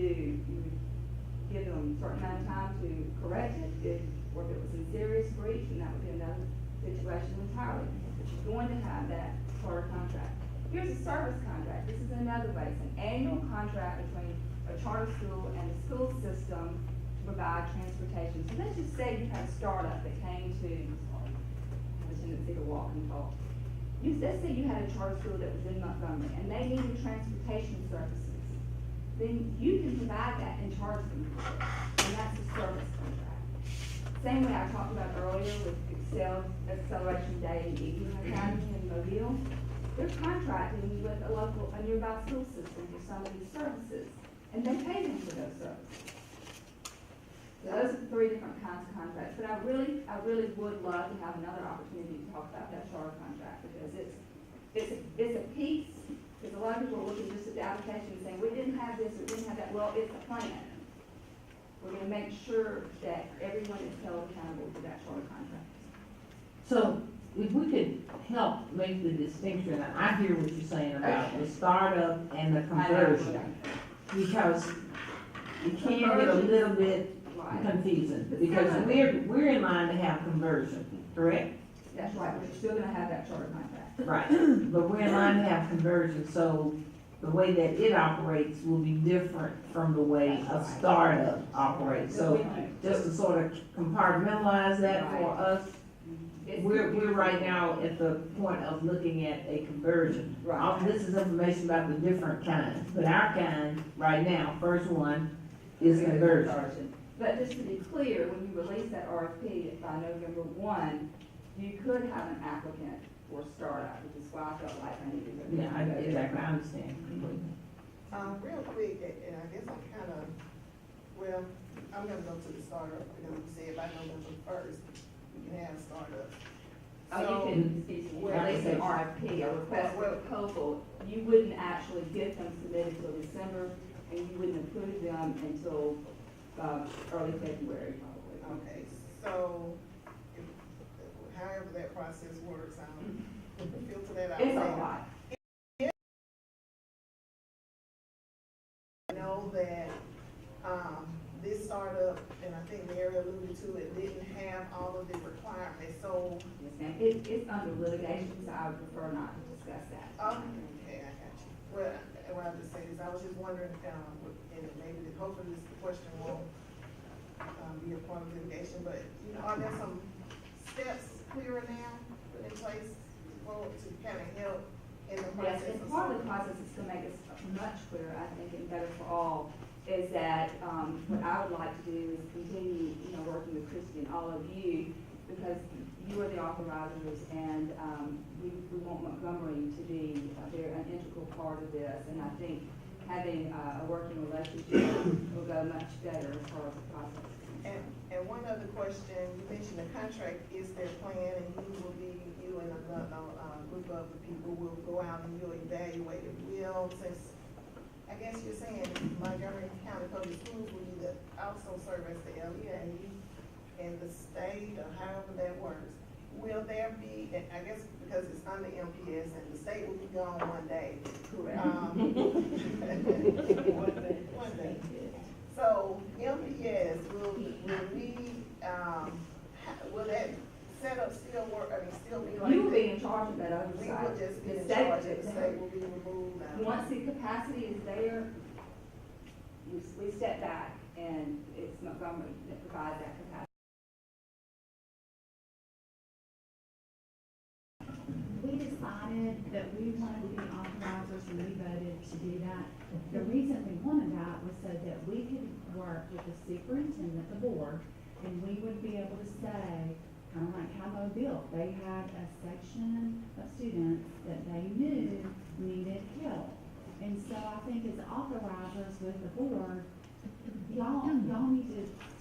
give them a certain amount of time to correct it, or if it was in serious breach, then that would be another situation entirely. But you're going to have that charter contract. Here's a service contract. This is another way. It's an annual contract between a charter school and the school system to provide transportation. So let's just say you had a startup that came to, I have a tendency to walk and talk. Let's say you had a charter school that was in Montgomery and they needed transportation services. Then you can provide that and charge them for it. And that's a service contract. Same way I talked about earlier with Acceleration Day and Evening Academy in Mobile. They're contracting with a nearby school system for some of these services. And they pay them for those services. So those are 3 different kinds of contracts. But I really would love to have another opportunity to talk about that charter contract, because it's a piece. Because a lot of people are looking just at the application and saying, we didn't have this or didn't have that. Well, it's a plan. We're going to make sure that everyone is held accountable for that charter contract. So if we could help make the distinction, and I hear what you're saying about the startup and the conversion, because it can get a little bit confusing, because we're in line to have conversion, correct? That's right, but you're still going to have that charter contract. Right, but we're in line to have conversion, so the way that it operates will be different from the way a startup operates. So just to sort of compartmentalize that for us, we're right now at the point of looking at a conversion. All this is information about the different kinds, but our kind right now, first one, is conversion. But just to be clear, when you release that RFP by November 1, you could have an applicant for startup, which is why I felt like I needed to. Yeah, exactly, I understand. Real quick, and I guess I'm kind of, well, I'm gonna go to the startup, because you said by November 1st, we can have startups. You can release an RFP, a request for proposal. You wouldn't actually get them submitted till December, and you wouldn't approve them until early February, probably. Okay, so however that process works, filter that out. It's a lot. I know that, this startup, and I think Mary alluded to it, didn't have all of the requirements, so. Yes, ma'am. It's under litigation, so I would prefer not to discuss that. Okay, I got you. Well, what I just say is, I was just wondering, and maybe hopefully this question won't, be a part of litigation, but, you know, are there some steps clearer now put in place to kind of help in the process? Yes, and part of the process is to make it much clearer, I think, and better for all, is that, what I would like to do is continue, you know, working with Christy and all of you, because you are the authorizers, and, we want Montgomery to be an integral part of this, and I think having a working relationship will go much better as far as the process. And one other question, you mentioned the contract is their plan, and you and a group of the people will go out and you'll evaluate it. Since, I guess you're saying Montgomery County Public Schools will either also serve as the LEA and the state, or however that works. Will there be, and I guess because it's under MPS and the state will be gone one day. Correct. One day. So MPS, will that setup still work, I mean, still be like? You will be in charge of that oversight. We will just be The in state- charge, and the state will be removed now. Once the capacity is there, we step back, and it's Montgomery that provides that capacity. We decided that we wanted to be authorizers and we voted to do that. The reason we wanted that was so that we could work with the superintendent, the board, and we would be able to say, kind of like how Mobile, they had a section of students that they knew needed help. And so I think as authorizers with the board, y'all need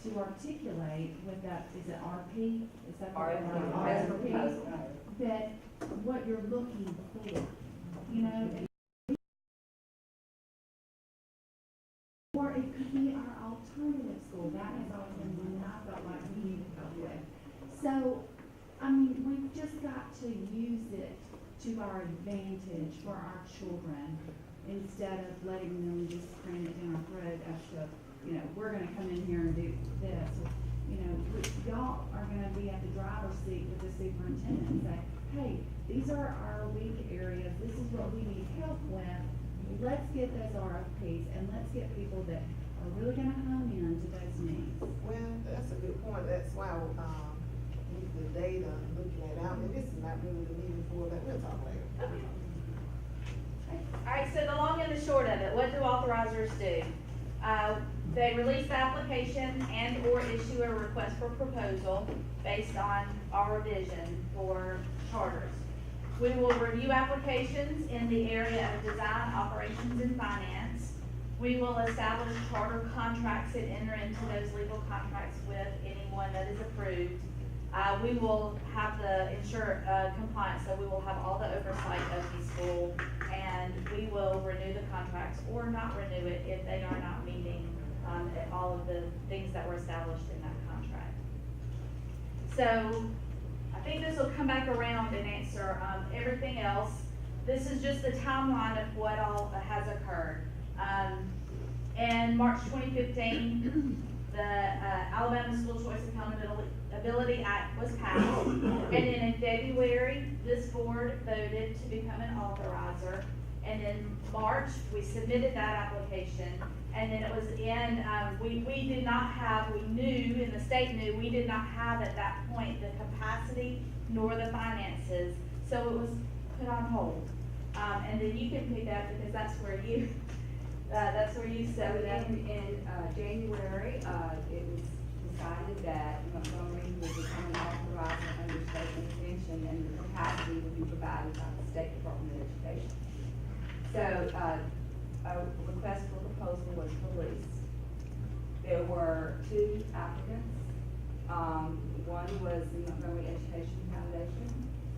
to articulate with that, is it RP? Is that what it is? RP, that what you're looking for, you know, or it could be our alternative school. That has always been one that I felt like we need to go with. So, I mean, we've just got to use it to our advantage for our children instead of letting them just cram it down our throat as to, you know, we're gonna come in here and do this. Or, you know, y'all are gonna be at the driver's seat with the superintendent and say, hey, these are our weak areas. This is what we need help with. Let's get those RFPs and let's get people that are really gonna hone in to those needs. Well, that's a good point. That's why, with the data, looking at out, and this is not really the meeting for that, we'll talk later. All right, so the long and the short of it, what do authorizers do? They release the application and or issue a request for proposal based on our vision for charters. We will review applications in the area of design, operations, and finance. We will establish charter contracts and enter into those legal contracts with anyone that is approved. We will have the compliance, so we will have all the oversight of the school, and we will renew the contracts or not renew it if they are not meeting all of the things that were established in that contract. So I think this will come back around and answer everything else. This is just the timeline of what all has occurred. In March 2015, the Alabama School Choice Accountability Act was passed, and then in February, this board voted to become an authorizer, and in March, we submitted that application, and then it was in, we did not have, we knew, and the state knew, we did not have at that point the capacity nor the finances, so it was put on hold. And then you can pick up, because that's where you set it up. In January, it was decided that Montgomery would become an authorizer under state intervention, and the capacity would be provided by the State Department of Education. So, a request for proposal was released. There were 2 applicants. One was the Montgomery Education Foundation,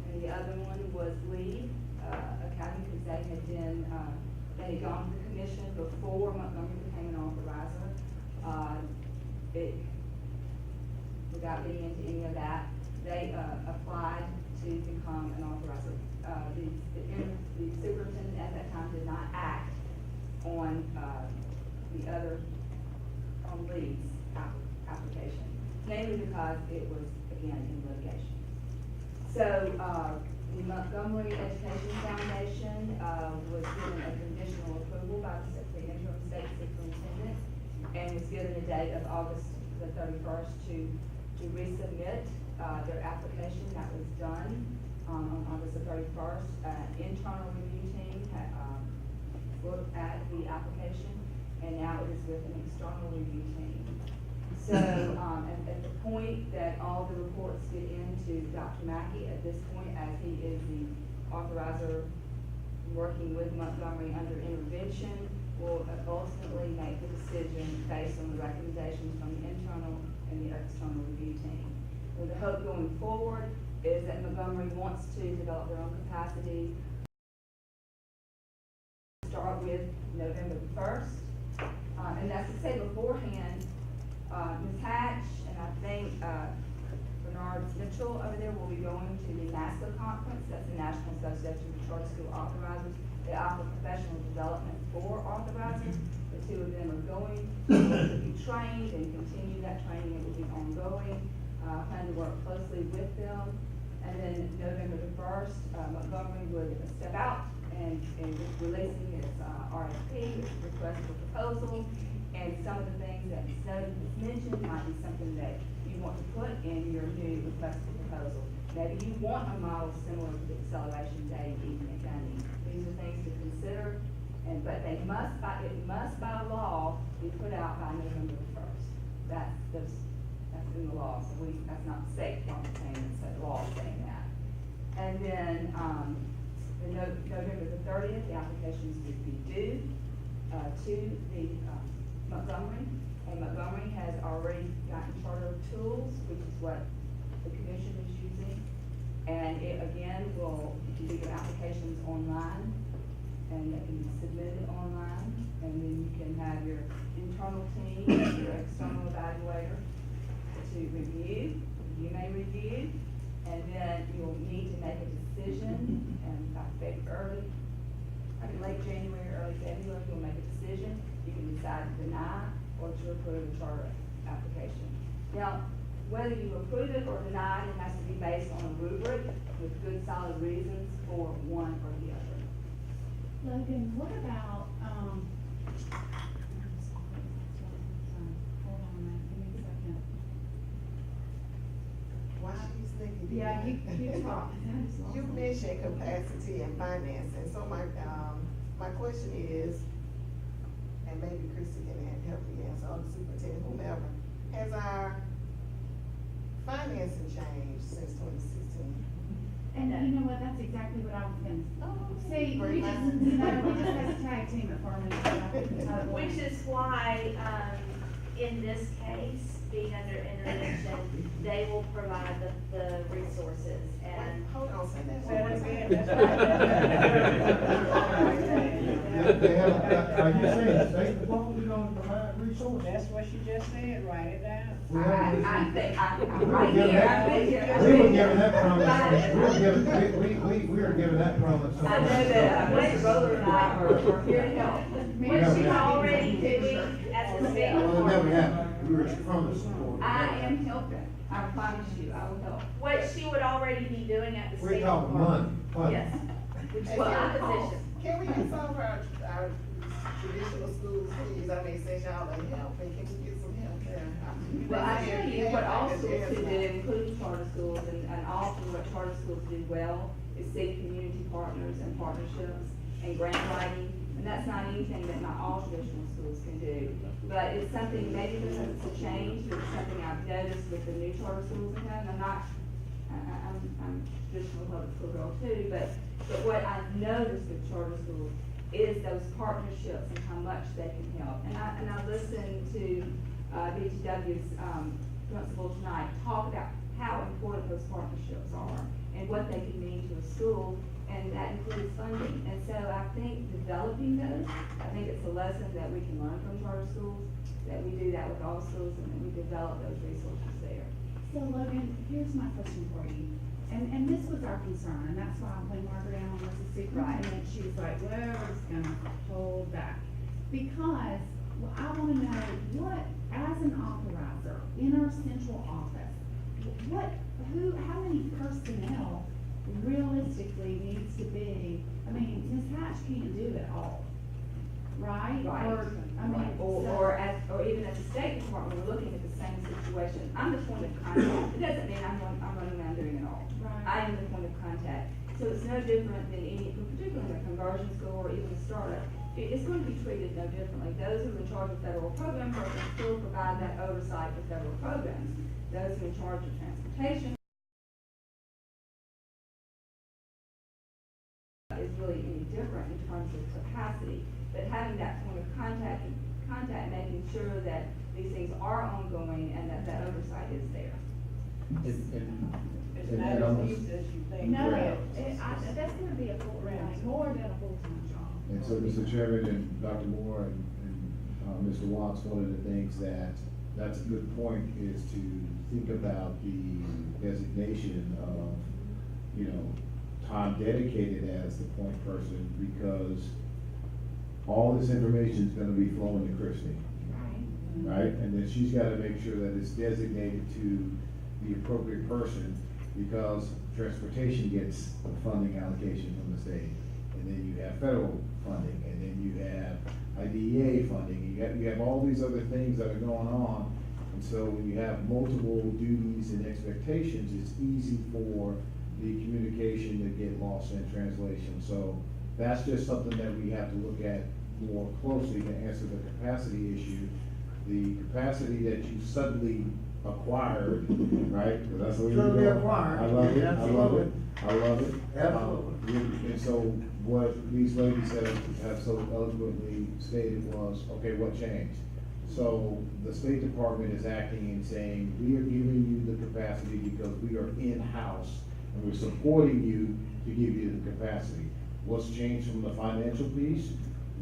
and the other one was Lee Academy, because they had gone to the commission before Montgomery became an authorizer. Without getting into any of that, they applied to become an authorizer. The superintendent at that time did not act on the other, on Lee's application, namely because it was, again, in litigation. So, the Montgomery Education Foundation, was given a conditional approval by the interim state superintendent, and was given a date of August the 31st to resubmit, their application. That was done, on August the 31st. Internal review team had, looked at the application, and now it is with an external review team. So, at the point that all the reports get into Dr. Mackey, at this point, as he is the authorizer working with Montgomery under intervention, will ultimately make the decision based on the recommendations from the internal and the external review team. Well, the hope going forward is that Montgomery wants to develop their own capacity. Start with November the 1st. And that's to say beforehand, Ms. Hatch and I think Bernard Mitchell over there will be going to the NASCO conference. That's the National Association of Charter School Authorizers. They offer professional development for authorizers. The two of them are going to be trained and continue that training. It will be ongoing. I plan to work closely with them. And then November the 1st, Montgomery would step out and releasing its RFP, its request for proposal, and some of the things that Snowden has mentioned might be something that you want to put in your new request for proposal. Maybe you want a model similar to the acceleration day in Eaton County. These are things to consider, but it must by law be put out by November the 1st. That's in the law, so that's not the state law saying it, it's the law saying that. And then, November the 30th, the applications would be due to the Montgomery, and Montgomery has already gotten charter tools, which is what the commission is using, and it again you do your applications online, and they can be submitted online, and then you can have your internal team, your external evaluator to review. You may review, and then you'll need to make a decision, and by February, late January, early February, you'll make a decision. You can decide to deny or to approve a charter application. Now, whether you approve it or deny it, has to be based on a rubric with good solid reasons for one or the other. Logan, what about, hold on a minute, give me a second. Why are you thinking? Yeah, you talk. You mentioned capacity and financing, so my question is, and maybe Christy can help me answer, or the superintendent, whomever, has our financing changed since 2016? And you know what, that's exactly what I was gonna say. Great We just mind. had to tag team it for a minute. Which is why, in this case, being under intervention, they will provide the resources and. Hold on, say that Say one it more again. time. They have, are you saying the state department is gonna provide resources? That's what she just said, write it down. We haven't- I think, I'm we were right given here, that- I've been here. We were given that promise, we were given that promise. I know that, Mr. Roller and I are here to help. What she's already doing at the state. Well, it never happened, we were promised support. I am helping, I promise you, I will help. What she would already be doing at the state. We're talking money, funding. Yes, which is Hey, my can- position. Can we get some of our traditional schools, please? I mean, since y'all are helping, can we get some help there? Well, I tell you, what all schools can do, including charter schools, and often what charter schools do well, is seek community partners and partnerships and grant writing, and that's not anything that not all traditional schools can do. But it's something, maybe because it's a change, or it's something I've noticed with the new charter schools in town. I'm traditional public school girl too, but what I've noticed with charter schools is those partnerships and how much they can help. And I listened to BTW's principal tonight talk about how important those partnerships are and what they can mean to a school, and that includes funding. And so I think developing those, I think it's a lesson that we can learn from charter schools, that we do that with all schools, and that we develop those resources there. So Logan, here's my question for you. And this was our concern, and that's why when Margaret Allen was a supervisor, and she was like, well, we're just gonna hold back. Because, well, I wanna know what, as an authorizer in our central office, how many personnel realistically needs to be? I mean, Ms. Hatch can't do it all, right? Right. Or even at the State Department, we're looking at the same situation. I'm the point of contact. It doesn't mean I'm running around doing it all. Right. I am the point of contact. So it's no different than any, particularly in a conversion school or even a startup. It's going to be treated no differently. Those who are in charge of federal programs are going to still provide that oversight for federal programs. Those who are in charge of transportation is really any different in terms of capacity. But having that point of contact, making sure that these things are ongoing and that that oversight is there. It's not as easy as you think. No, Right. that's gonna be a full-time, more than a full-time job. And so, Mr. Chairman and Dr. Moore and Mr. Watts, one of the things that's a good point is to think about the designation of, time dedicated as the point person, because all this information is gonna be flowing to Christie, right? And then she's gotta make sure that it's designated to the appropriate person, because transportation gets the funding allocation from the state. And then you have federal funding, and then you have IDEA funding, you have all these other things that are going on. And so when you have multiple duties and expectations, it's easy for the communication to get lost in translation. So that's just something that we have to look at more closely to answer the capacity issue. The capacity that you suddenly acquired, right? 'Cause that's what Suddenly you're doing. acquired. I love it, I love Absolutely. it, I love it. Absolutely. And so what these ladies have so eloquently stated was, okay, what changed? So the State Department is acting and saying, we are giving you the capacity because we are in-house and we're supporting you to give you the capacity. What's changed from the financial piece?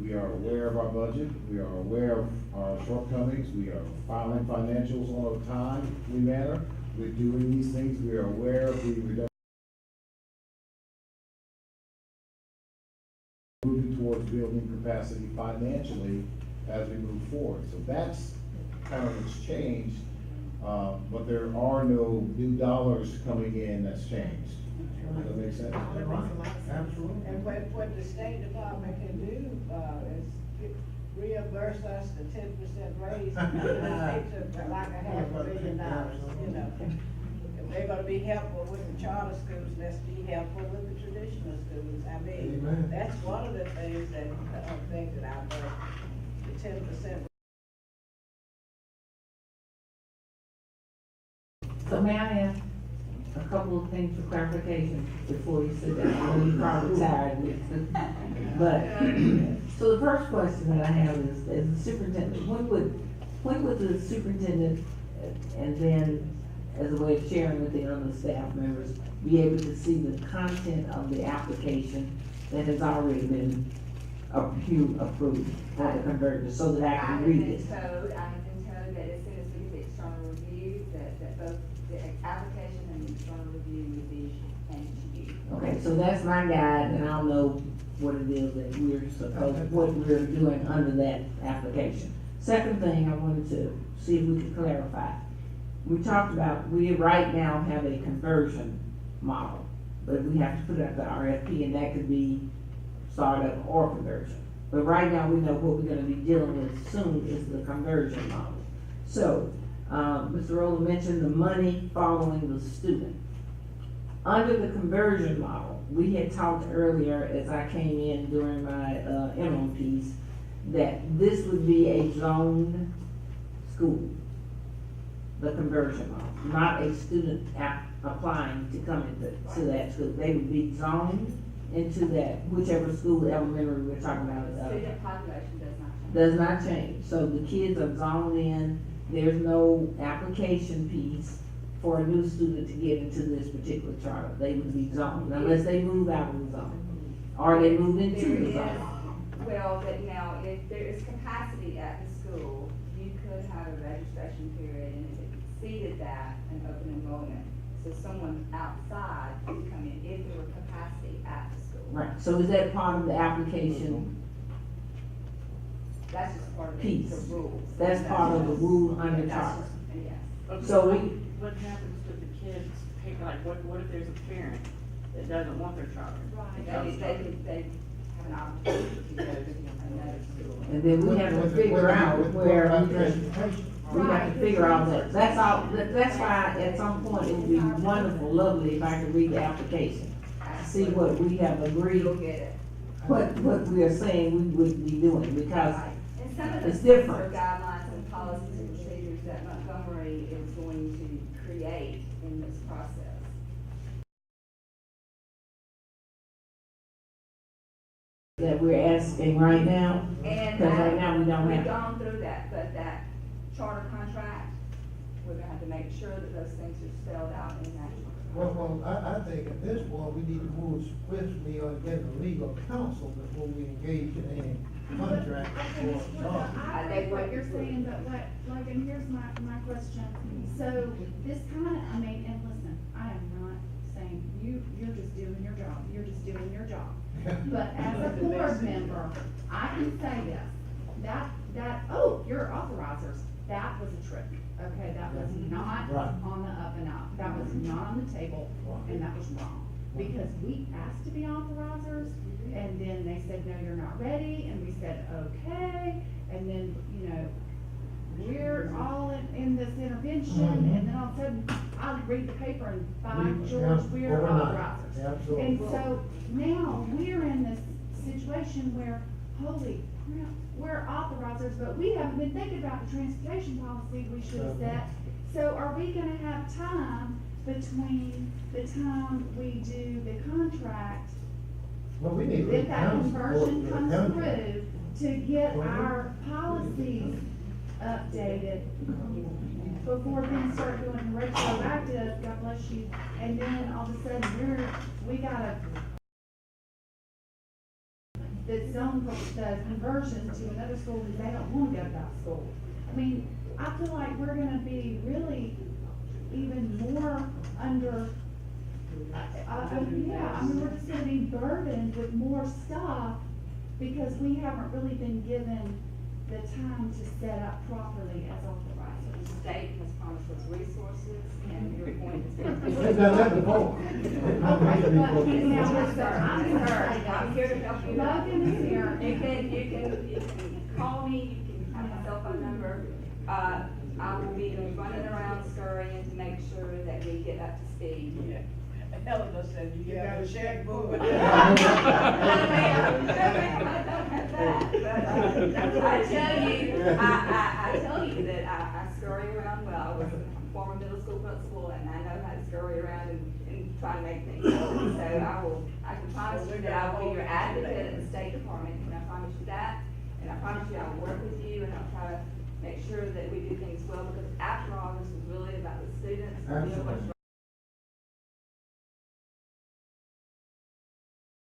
We are aware of our budget, we are aware of our shortcomings, we are filing financials on a timely manner, we're doing these things, we are aware of the reduction. Moving towards building capacity financially as we move forward. So that's kind of what's changed, but there are no new dollars coming in that's changed. Does that make sense? Absolutely. And what the State Department can do, is reimburse us the 10% raise. They took like $500 million, If they're gonna be helpful with the charter schools, let's be helpful with the traditional schools. I mean, Amen. that's one of the things that affected our budget, the 10%. So may I ask a couple of things for clarification before you sit down? I know you're probably tired, but, so the first question that I have is, as the superintendent, when would the superintendent, and then as a way of sharing with the other staff members, be able to see the content of the application that has already been approved for the conversion, so that I can read it? I have been told that as soon as we get the external review, that both the application and the external review will be handed to you. Okay, so that's my guide, and I'll know what it is that we're supposed, what we're doing under that application. Second thing, I wanted to see if we could clarify. We talked about, we right now have a conversion model, but we have to put out the RFP, and that could be startup or conversion. But right now, we know what we're gonna be dealing with soon is the conversion model. So, Mr. Rowland mentioned the money following the student. Under the conversion model, we had talked earlier as I came in during my interim piece, that this would be a zoned school, the conversion model, not a student applying to come into that school. They would be zoned into that, whichever school, elementary we're talking about. Student population Does not change. So the kids are zoned in, there's no application piece for a new student to get into this particular charter. They would be zoned, unless they move out of the zone, or they move into the zone. Well, but now, if there is capacity at the school, you could have a registration period, and if it exceeded that, an open enrollment. So someone outside could come in if there were capacity at the school. Right, so is that part of the application That's just part of piece? the rules. That's part of the rule under That's charter. just- Yes. So we, What happens with the kids, like, what if there's a parent that doesn't want their child? They have an opportunity to go to another school. and then we have to figure out where we have to figure out that, that's all, that's why at some point it would be wonderful, lovely if I could read the application. See what we have agreed, You'll get it. what we are saying we would be doing, because And some of it's the things different. are guidelines and policies and procedures that Montgomery is going to create in this process. that we're asking right now, And because right now we don't we've have. gone through that, but that charter contract, we're gonna have to make sure that those things are spelled out in that. Well, I think at this point, we need to move swiftly on getting a legal counsel before we engage in any contract or charter. I think what you're saying, but Logan, here's my question. So this kind of, and listen, I am not saying you're just doing your job, you're just doing your job. But as a board member, I can say this, oh, you're authorizers, that was a trick. Okay, that was not Right. on the up and up, that was not on the table, and that was wrong. Because we asked to be authorizers, and then they said, no, you're not ready, and we said, okay, and then, we're all in this intervention, and then all of a sudden, I read the paper and find George, we're authorizers. Absolutely. And so now we're in this situation where, holy crap, we're authorizers, but we haven't been thinking about the transportation policy we should have set. So are we gonna have time between the time we do the contract, Well, we need. if that legal conversion counsel comes for the contract. through, to get our policies updated before things start doing retroactive, God bless you, and then all of a sudden we gotta the zone, the conversion to another school because they don't wanna go to that school. I mean, I feel like we're gonna be really even more under, we're just gonna be burdened with more stuff because we haven't really been given the time to set up properly as authorizers. The state has promised us resources, and your point is. They've done that before. Okay, but now listen, I'm here to help you. Logan is here. You can call me, you can have my cell phone number. I will be running around scurrying to make sure that we get up to speed. Helena said you got a checkbook. I tell you that I scurry around well. I was a former middle school principal and I know how to scurry around and try to make things happen. So I can promise you that I will be your advocate at the State Department, and I promise you that. And I promise you I will work with you and I'll try to make sure that we do things well, because after all, this is really about the students. Absolutely.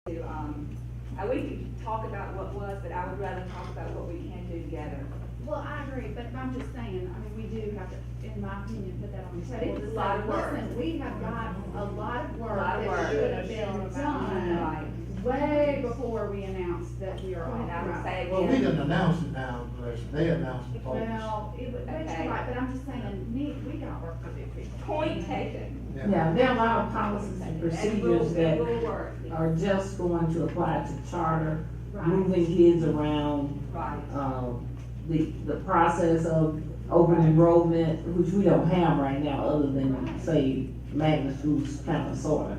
We can talk about what was, but I would rather talk about what we can do together. Well, I agree, but I'm just saying, we do have to, in my opinion, put that on the table. It's a to lot say, of work. Listen, we have got a lot of work lot of that work. should have been done way before we announced that we are And I would authorized. say Well, we again, didn't announce it now, unless they announced it. Well, that's Okay. right, but I'm just saying, we got work to do, people. point taken. Yeah, there are a lot of policies and procedures that will work. are just going to apply to charter, Right. moving kids around, Right. the process of open enrollment, which we don't have right now, other than, say, magnet schools, kind of, sort of.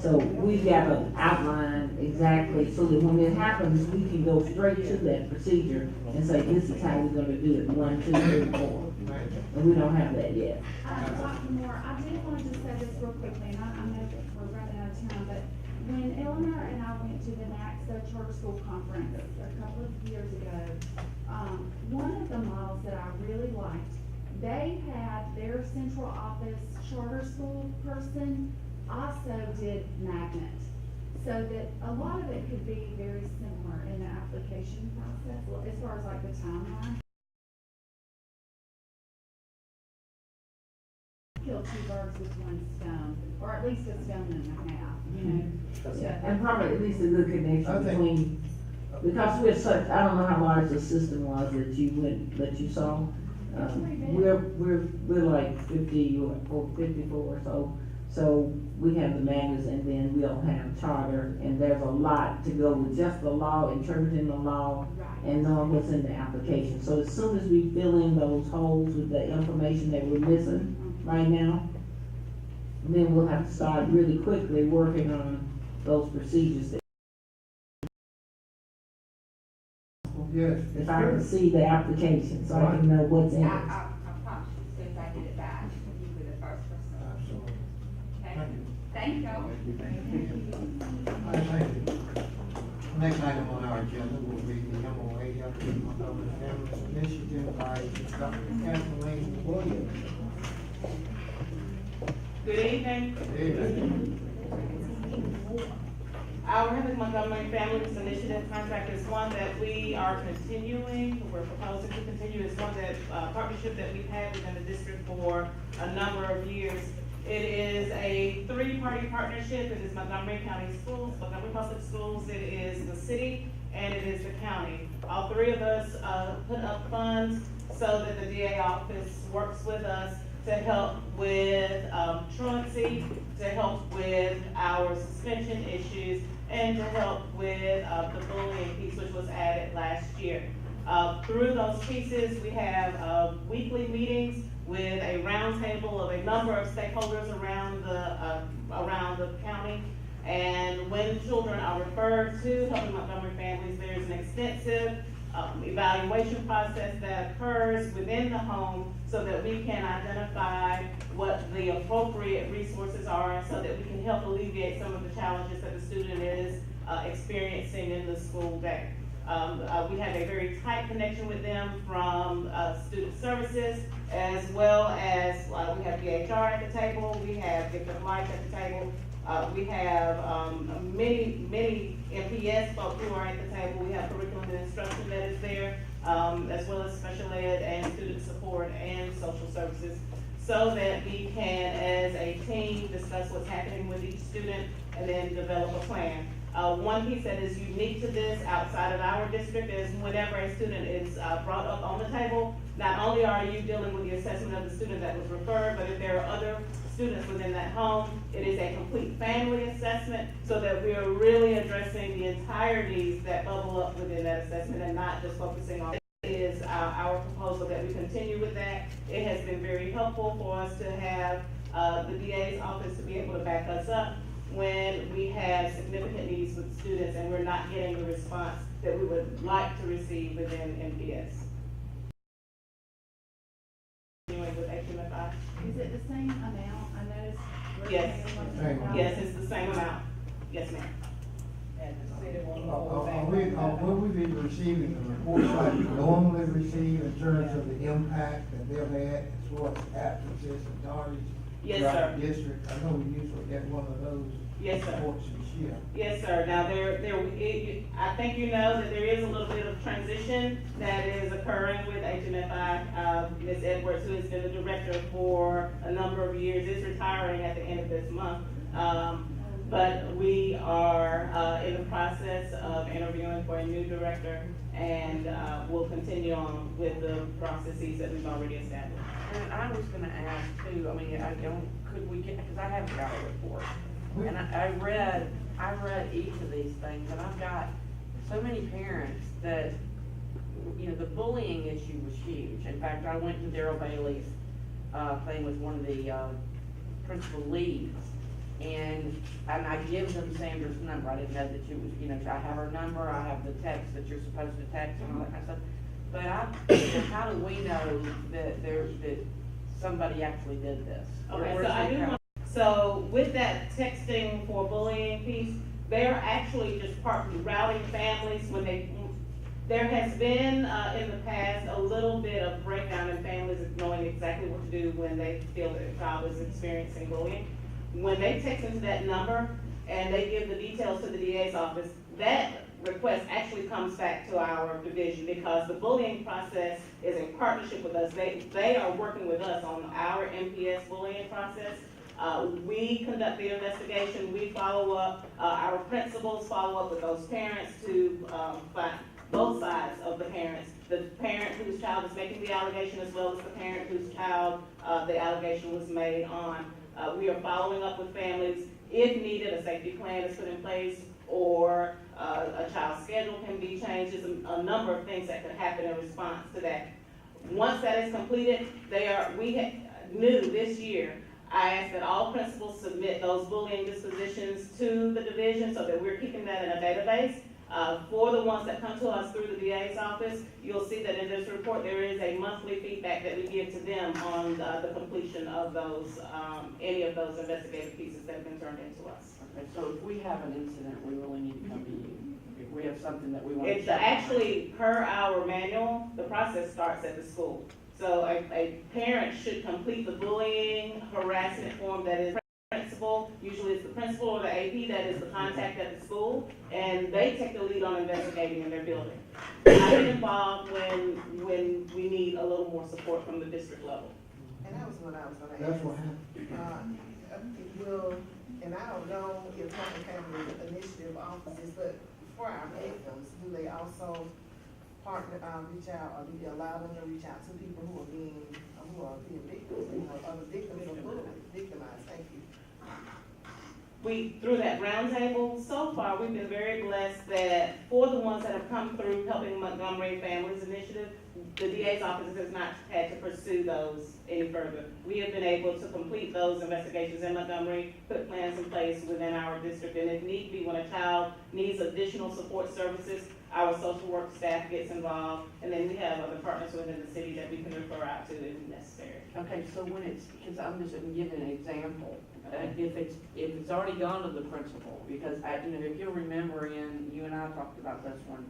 So we've got to outline exactly, so that when it happens, we can go straight to that procedure and say, this is how we're gonna do it, 1, 2, 3, 4. And we don't have that yet. Dr. Moore, I did want to just say this real quickly, and I know that we're running out of time, but when Eleanor and I went to the NACSA Charter School Conference a couple of years ago, one of the models that I really liked, they had their central office charter school person also did magnet. So that a lot of it could be very similar in the application process, as far as like the timeline. kill two birds with one stone, or at least a stone and a half, you know? And probably at least a good I connection think- between, because we're such, I don't know how large the system was that you saw. We're like 50 or 54 or so we have the magnets, and then we'll have charter, and there's a lot to go with just the law, interpreting the law, and knowing what's in the application. So as soon as we fill in those holes with the information that we're missing right now, then we'll have to start really quickly working on those procedures. Yes. If I can see the application, so I can know what's in it. I promise you, as soon as I get it back, you'll be the first person. Absolutely. Okay? Thank you. Thank y'all. All right, thank you. Next item on our agenda will be the MOA Health and Montgomery Families Initiative by Dr. Kathleen Williams. Good evening. Good evening. Our Health Montgomery Families Initiative contract is one that we are continuing, we're proposing to continue. It's one that, partnership that we've had within the district for a number of years. It is a three-party partnership. It is Montgomery County Schools, Montgomery Public Schools, it is the city, and it is the county. All three of us put up funds so that the DA office works with us to help with truancy, to help with our suspension issues, and to help with the bullying piece, which was added last year. Through those pieces, we have weekly meetings with a roundtable of a number of stakeholders around the county. And when children are referred to Helping Montgomery Families, there's an extensive evaluation process that occurs within the home so that we can identify what the appropriate resources are so that we can help alleviate some of the challenges that the student is experiencing in the school day. We have a very tight connection with them from student services, as well as we have DHR at the table, we have victim life at the table, we have many MPS folks who are at the table. We have curriculum and instruction that is there, as well as special ed and student support and social services, so that we can, as a team, discuss what's happening with each student and then develop a plan. One piece that is unique to this outside of our district is whenever a student is brought up on the table, not only are you dealing with the assessment of the student that was referred, but if there are other students within that home, it is a complete family assessment so that we are really addressing the entire needs that bubble up within that assessment and not just focusing on. It is our proposal that we continue with that. It has been very helpful for us to have the DA's office to be able to back us up when we have significant needs with students and we're not getting the response that we would like to receive within MPS. With HMFI. Is it the same amount? I noticed. Yes. Same amount. Yes, it's the same amount. Yes, ma'am. Will we be receiving the reports like we normally receive in terms of the impact that they've had as far as absences and tardies? Yes, throughout sir. the district? I know we usually get one of those Yes, sir. reports each year. Yes, sir. Now, I think you know that there is a little bit of transition that is occurring with HMFI. Ms. Edwards, who has been the director for a number of years, is retiring at the end of this month. But we are in the process of interviewing for a new director, and we'll continue on with the processes that we've already established. And I was gonna ask too, I mean, could we get, because I haven't got a report. And I read each of these things, and I've got so many parents that, you know, the bullying issue was huge. In fact, I went to Darrell Bailey's thing with one of the principal leads, and I give them Sandra's number. I didn't know that you was, you know, I have her number, I have the text that you're supposed to text and all that kind of stuff. But how do we know that somebody actually did this? Okay, so with that texting for bullying piece, they're actually just routing families when there has been in the past a little bit of breakdown in families of knowing exactly what to do when they feel that a child is experiencing bullying. When they text into that number and they give the details to the DA's office, that request actually comes back to our division because the bullying process is in partnership with us. They are working with us on our MPS bullying process. We conduct the investigation, we follow up, our principals follow up with those parents to find both sides of the parents. The parent whose child is making the allegation as well as the parent whose child the allegation was made on. We are following up with families. If needed, a safety plan is put in place or a child's schedule can be changed. There's a number of things that could happen in response to that. Once that is completed, we knew this year, I asked that all principals submit those bullying dispositions to the division so that we're keeping that in a database. For the ones that come to us through the DA's office, you'll see that in this report, there is a monthly feedback that we give to them on the completion of those, any of those investigative pieces that have been turned into us. Okay, so if we have an incident, we really need to come to you. If we have something that we want to It's check on. actually, per our manual, the process starts at the school. So a parent should complete the bullying harassment form that is principal, usually it's the principal or the AP that is the contact at the school, and they take the lead on investigating in their building. I get involved when we need a little more support from the district level. And that was what I was gonna ask. That's what happened. And I don't know if Happy Family Initiative offices, but for our victims, do they also partner, reach out, or do you allow them to reach out to people who are being victims, other victims of bullying, victimized? Thank you. Through that roundtable, so far, we've been very blessed that for the ones that have come through Helping Montgomery Families Initiative, the DA's office has not had to pursue those any further. We have been able to complete those investigations in Montgomery, put plans in place within our district, and if need be, when a child needs additional support services, our social work staff gets involved, and then we have other partners within the city that we can refer out to if necessary. Okay, so when it's, because I'm just giving an example, if it's already gone to the principal, because if you'll remember you and I talked about this one,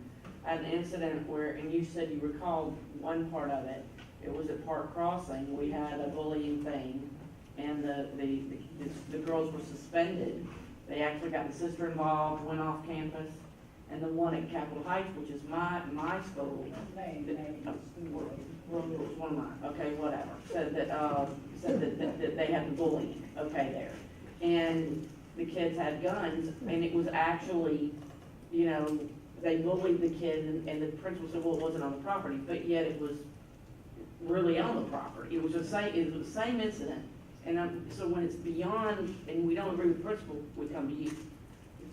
I had an incident where, and you said you recalled one part of it, it was at Park Crossing, we had a bullying thing, and the girls were suspended. They actually got the sister involved, went off campus, and the one at Capitol Heights, which is my school, well, it was one of mine, okay, whatever, said that they had the bullying, okay, there. And the kids had guns, and it was actually, they bullied the kid, and the principal said, well, it wasn't on the property, but yet it was really on the property. It was the same incident. And so when it's beyond, and we don't agree with the principal, we come to you. Is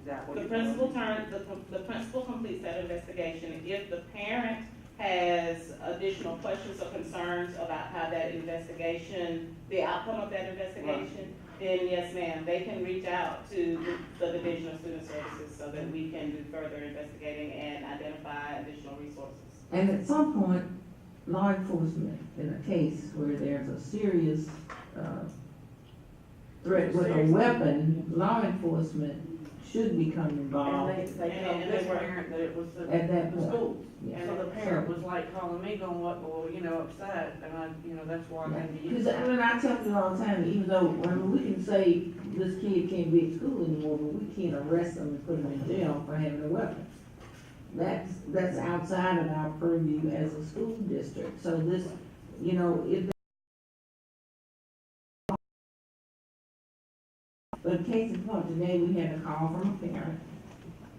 that what The you're principal doing? the principal completes that investigation. If the parent has additional questions or concerns about how that investigation, the outcome of that investigation, then yes, ma'am, they can reach out to the Division of Student Services so that we can do further investigating and identify additional resources. And at some point, law enforcement, in a case where there's a serious threat with a weapon, law enforcement should become involved. And they told this parent that it was At that the point. school. Yeah. And so the parent was like calling me going, what, well, upset, and that's why I came to you. Because, I tell people all the time, even though, we can say this kid can't be at school anymore, but we can't arrest them and put them in jail for having a weapon. That's outside of our purview as a school district. So this, if but case in point, today we had a call from a parent.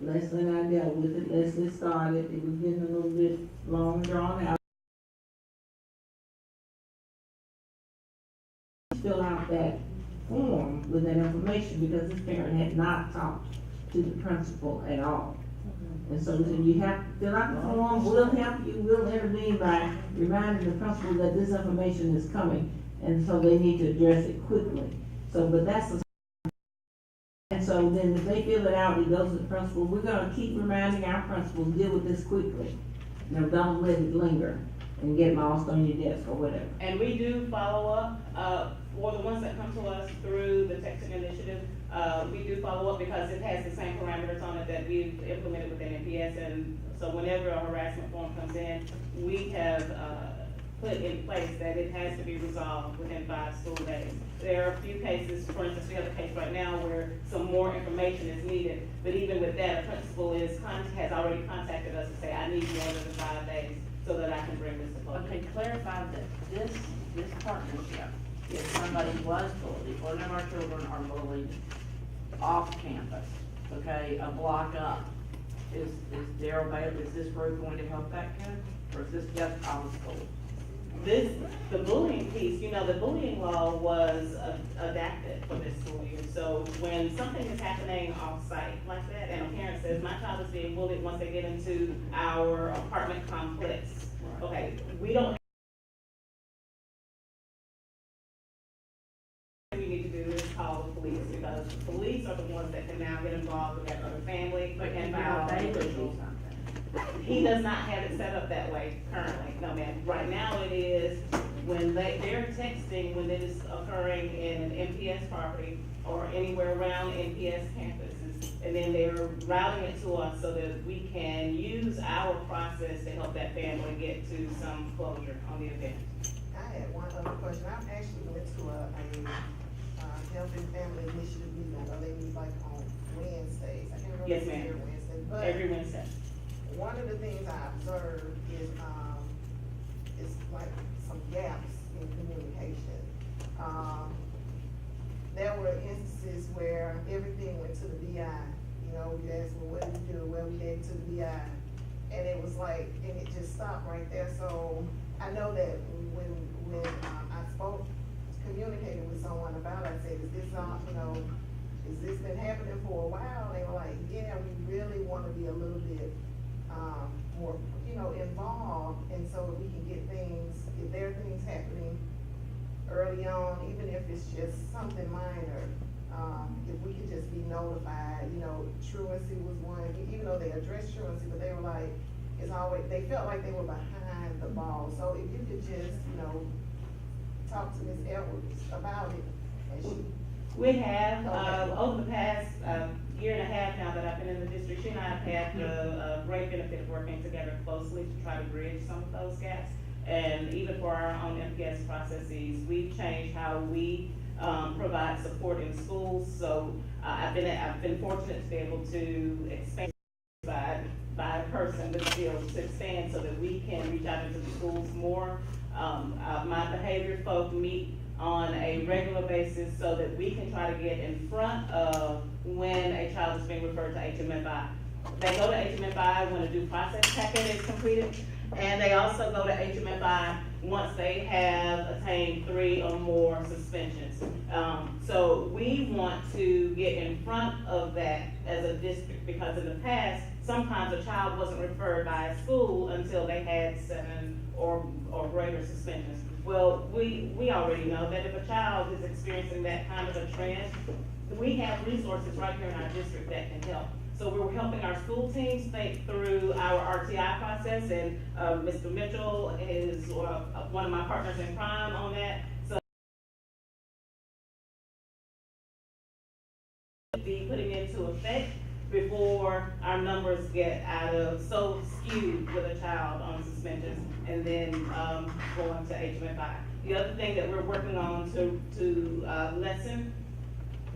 Leslie and I dealt with it. Leslie started. It was getting a little bit long and drawn out. Fill out that form with that information because this parent had not talked to the principal at all. And so we said, you have to fill out the form, we'll help you, we'll intervene by reminding the principal that this information is coming, and so they need to address it quickly. So, but that's the and so then if they fill it out, it goes to the principal, we're gonna keep reminding our principals, deal with this quickly. Don't let it linger and get lost on your desk or whatever. And we do follow up, for the ones that come to us through the texting initiative, we do follow up because it has the same parameters on it that we've implemented within NPS, and so whenever a harassment form comes in, we have, put in place that it has to be resolved within 5 school days. there are a few cases, for instance, we have a case right now where some more information is needed. But even with that, a principal has already contacted us to say, I need more than 5 days so that I can bring this to public. Okay, clarify that this partnership, if somebody was bullied, one of our children are bullied off campus, okay, a block up, is Daryl Bailey, is this group going to help that kid? Or is this just on school? The bullying piece, the bullying law was adapted for this school year. So when something is happening off-site like that, and a parent says, my child is being bullied once they get into our apartment complex, okay, we don't. What we need to do is call the police, because the police are the ones that can now get involved with that other family and file individuals. He does not have it set up that way currently, no ma'am. Right now it is when they're texting when it is occurring in an MPS property or anywhere around MPS campuses, and then they're routing it to us so that we can use our process to help that family get to some closure on the event. I had one other question. I actually went to a Health and Family Initiative meeting. I know they meet like on Wednesdays. I can't remember. Yes, if it's ma'am. every Wednesday, but Every Wednesday. one of the things I observed is like some gaps in communication. There were instances where everything went to the BI. We asked, well, what did we do? Well, we gave it to the BI. And it was like, and it just stopped right there. So I know that when I communicated with someone about it, I said, is this has this been happening for a while? And they were like, yeah, we really want to be a little bit more, involved, and so that we can get things, if there are things happening early on, even if it's just something minor, if we could just be notified. Truancy was one, even though they addressed truancy, but they were like, they felt like they were behind the ball. So if you could just, talk to Ms. Edwards about it, and We have, over the past year and a half now that I've been in the district, she and I have had the great benefit of working together closely to try to bridge some of those gaps. And even for our own MPS processes, we've changed how we provide support in schools. So I've been fortunate to be able to expand by person the skills to expand so that we can reach out into the schools more. My behavior folk meet on a regular basis so that we can try to get in front of when a child is being referred to HMFI. They go to HMFI when a due process packet is completed, and they also go to HMFI once they have attained 3 or more suspensions. So we want to get in front of that as a district, because in the past, sometimes a child wasn't referred by a school until they had 7 or greater suspensions. Well, we already know that if a child is experiencing that kind of a trend, we have resources right here in our district that can help. So we're helping our school teams think through our RTI process, and Mr. Mitchell is one of my partners in crime on that. So be putting into effect before our numbers get so skewed with a child on suspensions and then going to HMFI. The other thing that we're working on to lessen,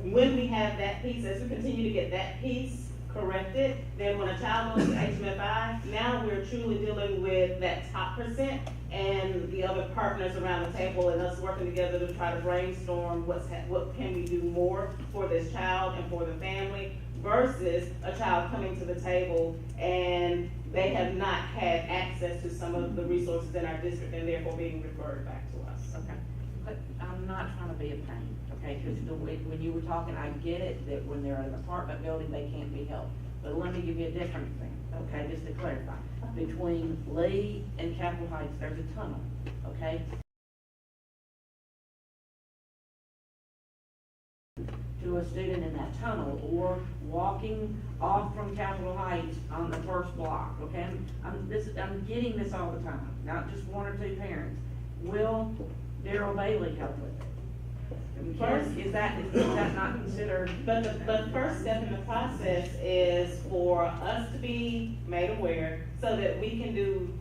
when we have that piece, as we continue to get that piece corrected, then when a child goes to HMFI, now we're truly dealing with that top percent and the other partners around the table and us working together to try to brainstorm what can we do more for this child and for the family, versus a child coming to the table and they have not had access to some of the resources in our district and therefore being referred back to us. Okay, but I'm not trying to be a pain, okay, because when you were talking, I get it, that when they're in an apartment building, they can't be helped. But let me give you a different thing, okay, just to clarify. Between Lee and Capitol Heights, there's a tunnel, okay? To a student in that tunnel, or walking off from Capitol Heights on the first block, okay? I'm getting this all the time, not just one or two parents. Will Daryl Bailey help with it? First, is that not considered? But the first step in the process is for us to be made aware so that we can do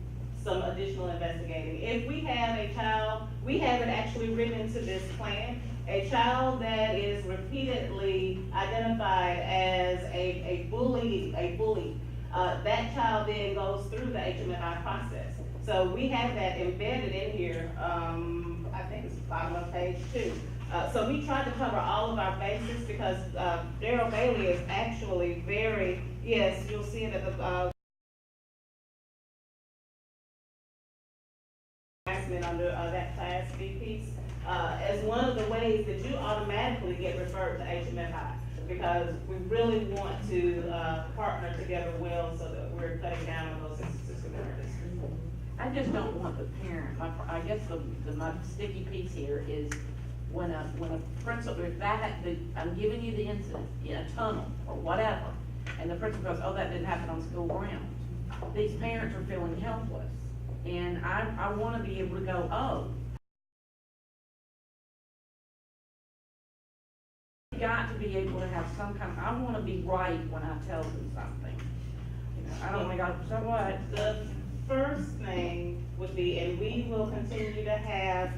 some additional investigating. If we have a child, we have it actually written into this plan, A child that is repeatedly identified as a bully, that child then goes through the HMFI process. So we have that embedded in here, I think it's bottom of page 2. So we tried to cover all of our bases because Darrell Bailey is actually very, yes, you'll see it at the under that Class B piece, as one of the ways that you automatically get referred to HMFI, because we really want to partner together well so that we're cutting down on those instances within our district. I just don't want the parent, I guess my sticky piece here is when a principal, if I'm giving you the incident in a tunnel or whatever, and the principal goes, oh, that didn't happen on school grounds. These parents are feeling helpless. And I want to be able to go, oh, you got to be able to have some kind of, I want to be right when I tell them something. You know, I don't want to go, so what? The first thing would be, and we will continue to have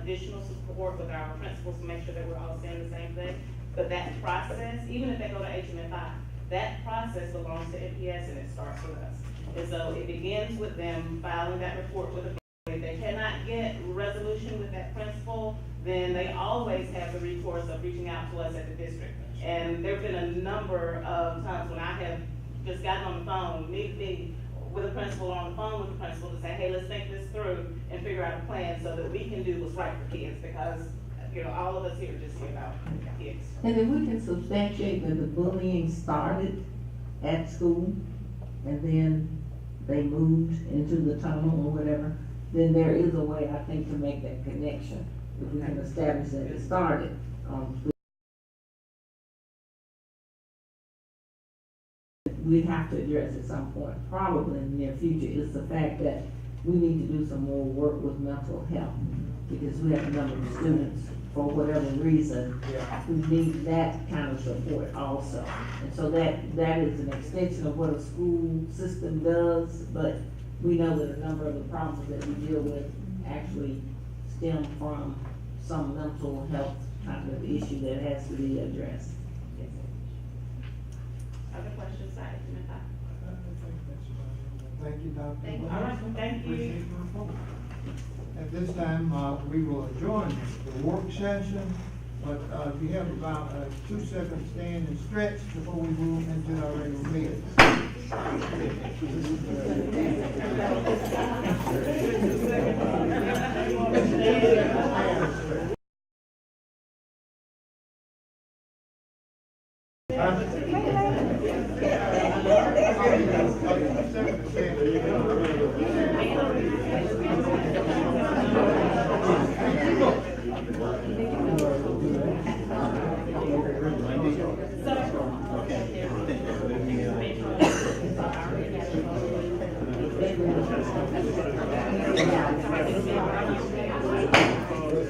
additional support with our principals to make sure that we're all saying the same thing, but that process, even if they go to HMFI, that process belongs to MPS and it starts with us. And so it begins with them filing that report with the BOE. If they cannot get resolution with that principal, then they always have the recourse of reaching out to us at the district. And there've been a number of times when I have just gotten on the phone, me with a principal, on the phone with the principal to say, hey, let's think this through and figure out a plan so that we can do what's right for kids, because all of us here just care about kids. And if we can substantiate that the bullying started at school and then they moved into the tunnel or whatever, then there is a way, I think, to make that connection. If we can establish that it started we have to address at some point, probably in the near future, is the fact that we need to do some more work with mental health, because we have a number of students, for whatever reason, who need that kind of support also. And so that is an extension of what a school system does, but we know that a number of the problems that we deal with actually stem from some mental health kind of issue that has to be addressed. Other questions, HMFI? Thank you, Dr. Thank you. All right, Thank you. appreciate your report. At this time, we will adjourn the work session, but we have about a 2-second stand and stretch before we move into our regular meeting.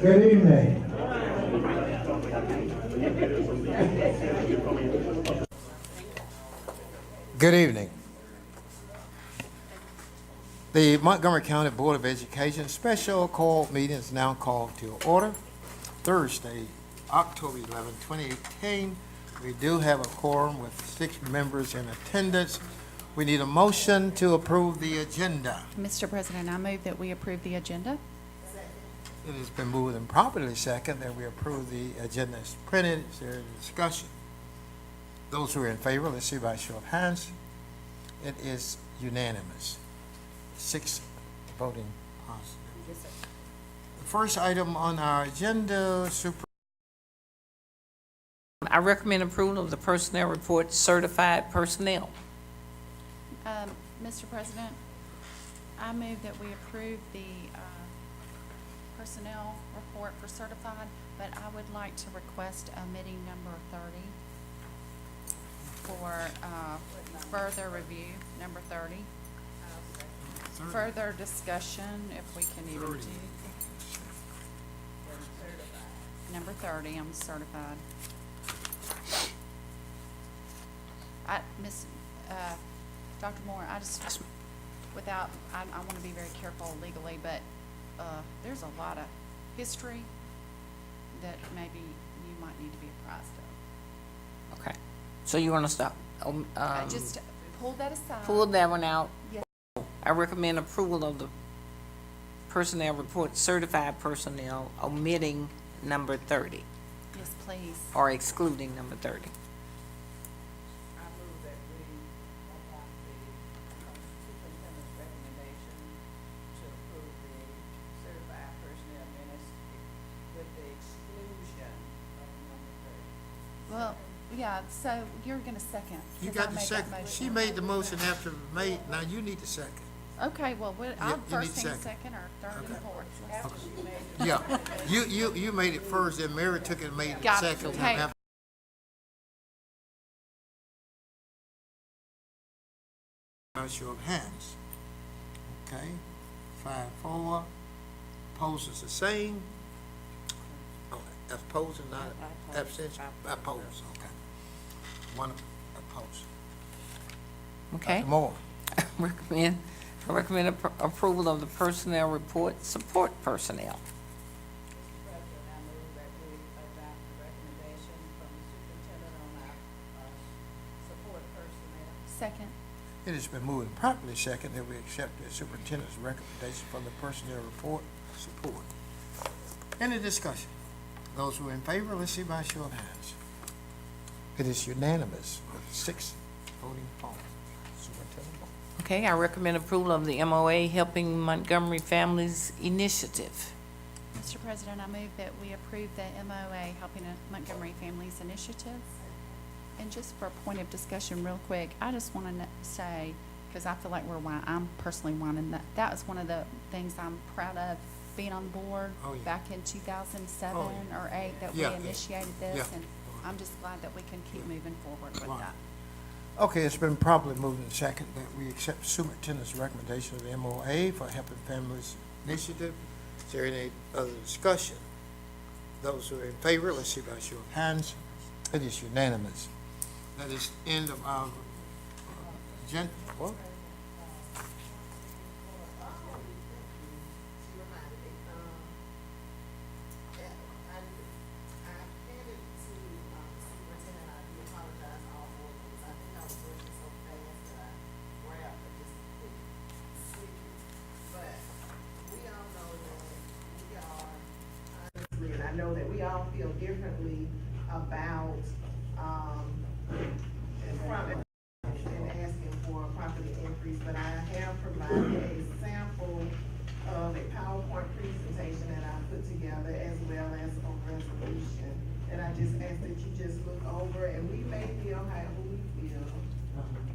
Good evening. Good evening. The Montgomery County Board of Education special call meeting is now called to order. Thursday, October 11, 2018. We do have a quorum with 6 members in attendance. We need a motion to approve the agenda. Mr. President, I move that we approve the agenda. It has been moved and properly second that we approve the agenda as printed. Is there any discussion? Those who are in favor, let's see by show of hands. It is unanimous. 6 voting positive. Yes, sir. The first item on our agenda, I recommend approval of the personnel report, certified personnel. Mr. President, I move that we approve the personnel report for certified, but I would like to request omitting number 30 for further review, number 30. Further discussion, if we can even do. Number 30, I'm certified. Dr. Moore, I want to be very careful legally, but there's a lot of history that maybe you might need to be apprised of. Okay, so you wanna stop, Just pull that aside. pull that one out. Yes. I recommend approval of the personnel report, certified personnel, omitting number 30, Yes, please. or excluding number 30. I move that we adopt the superintendent's recommendation to approve the certified personnel minutes with the exclusion of number 30. Well, yeah, so you're gonna second. You 'cause I got the made that second. motion. She made the motion after made, now you need the second. Okay, well, I'll you need first and second. second or third and Okay. fourth. After she made the Yeah, you made it first, then Mary took it and made it Got it, second. okay. After- By show of hands. Okay, 5-4, opposed is the same. Oh, opposed and not abstention, opposed, okay. One opposed. Okay? More. I recommend approval of the personnel report, support personnel. Mr. President, I move that we adopt the recommendation from the superintendent on our support personnel. Second. It has been moved and properly second that we accept the superintendent's recommendation for the personnel report support. Any discussion? Those who are in favor, let's see by show of hands. It is unanimous with 6 voting for. Superintendent. Okay, I recommend approval of the MOA Helping Montgomery Families Initiative. Mr. President, I move that we approve the MOA Helping Montgomery Families Initiative. And just for a point of discussion real quick, I just want to say, because I feel like I'm personally whining, that was one of the things I'm proud of being on board Oh, yeah. back in 2007 Oh, yeah. or 8 that we Yeah. initiated this. Yeah. And I'm just glad that we can keep moving forward with Right. that. Okay, it's been properly moved and second that we accept superintendent's recommendation of the MOA for Helping Families Initiative. Is there any other discussion? Those who are in favor, let's see by show of hands. It is unanimous. That is the end of our agenda. What? And I know that we all feel differently about, and asking for a property increase, but I have provided a sample of a PowerPoint presentation that I put together as well as a resolution. And I just ask that you just look over, and we may feel however we feel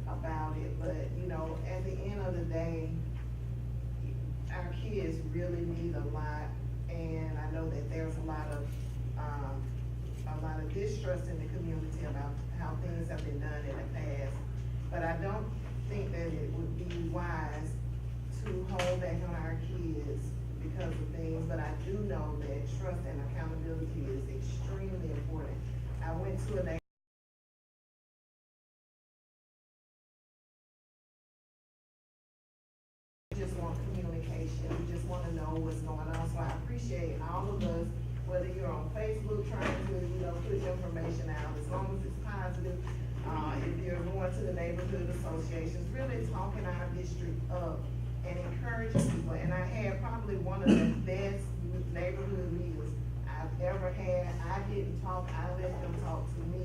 about it, but, you know, at the end of the day, our kids really need a lot, and I know that there's a lot of distrust in the community about how things have been done in the past. But I don't think that it would be wise to hold back on our kids because of things, but I do know that trust and accountability is extremely important. I went to a just want communication. We just want to know what's going on. So I appreciate all of us, whether you're on Facebook trying to, put information out, as long as it's positive. If you're going to the neighborhood associations, really talking our district up and encouraging people. And I had probably one of the best neighborhood meetings I've ever had. I didn't talk, I let them talk to me.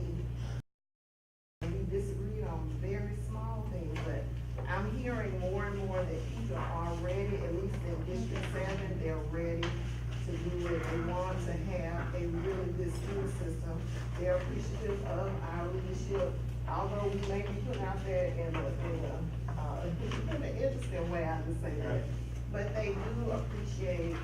We disagreed on very small things, but I'm hearing more and more that people are ready, at least in District 7, they're ready to do it. They want to have a really good school system. They're appreciative of our leadership, although we may be put out there in an interesting way, I would say that. But they do appreciate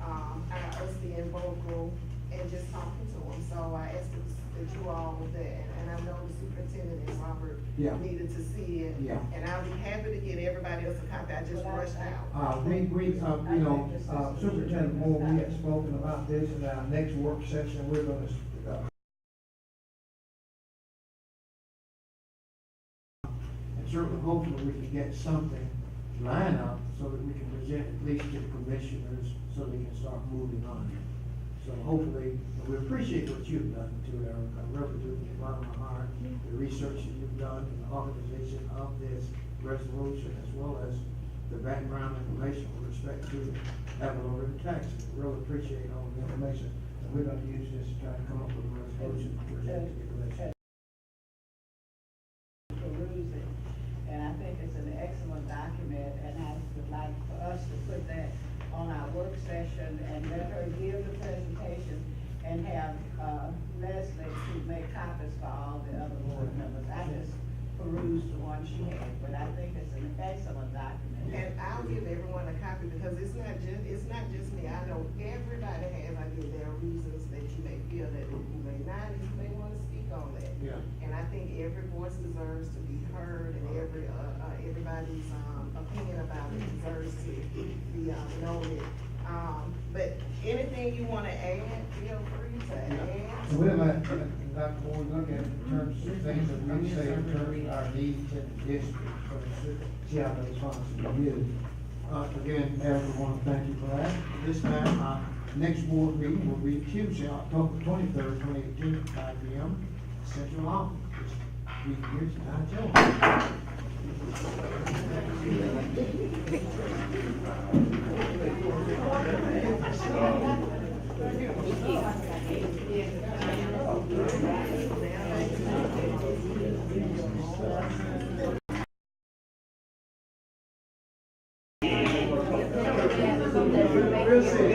us being vocal and just talking to them. So I ask that you all, and I know the superintendent and Robert needed to see it. Yeah. And I'll be happy to get everybody else a copy. I just rushed out. Superintendent Moore, we had spoken about this in our next work session. We're gonna, and certainly hopefully we can get something lined up so that we can present at least to the commissioners so they can start moving on it. So hopefully, we appreciate what you've done too, Erica. I really do, from the bottom of my heart, the research that you've done and the organization of this resolution, as well as the background information with respect to ad valorem taxes. We really appreciate all the information, and we're gonna use this to try to come up with a resolution to present to the commission. Peruse it, and I think it's an excellent document, and I would like for us to put that on our work session and let her give the presentation and have, Leslie to make copies for all the other board members. I just perused the one she had, but I think it's an excellent document. And I'll give everyone a copy because it's not just me. I know everybody has, there are reasons that you may feel that you may not, and you may wanna speak on that. Yeah. And I think every voice deserves to be heard and everybody's, opinion about it deserves to be, noted. But anything you wanna add, feel free to add. So we'll let Dr. Moore look at in terms of things that we say in terms of our needs in the district, so see how the response will be used. Again, Eric, I want to thank you for that. This time, our next board meeting will be Tuesday, October 23rd, 2018, at 5 p.m. Central Office. Just 3 years, not We'll see.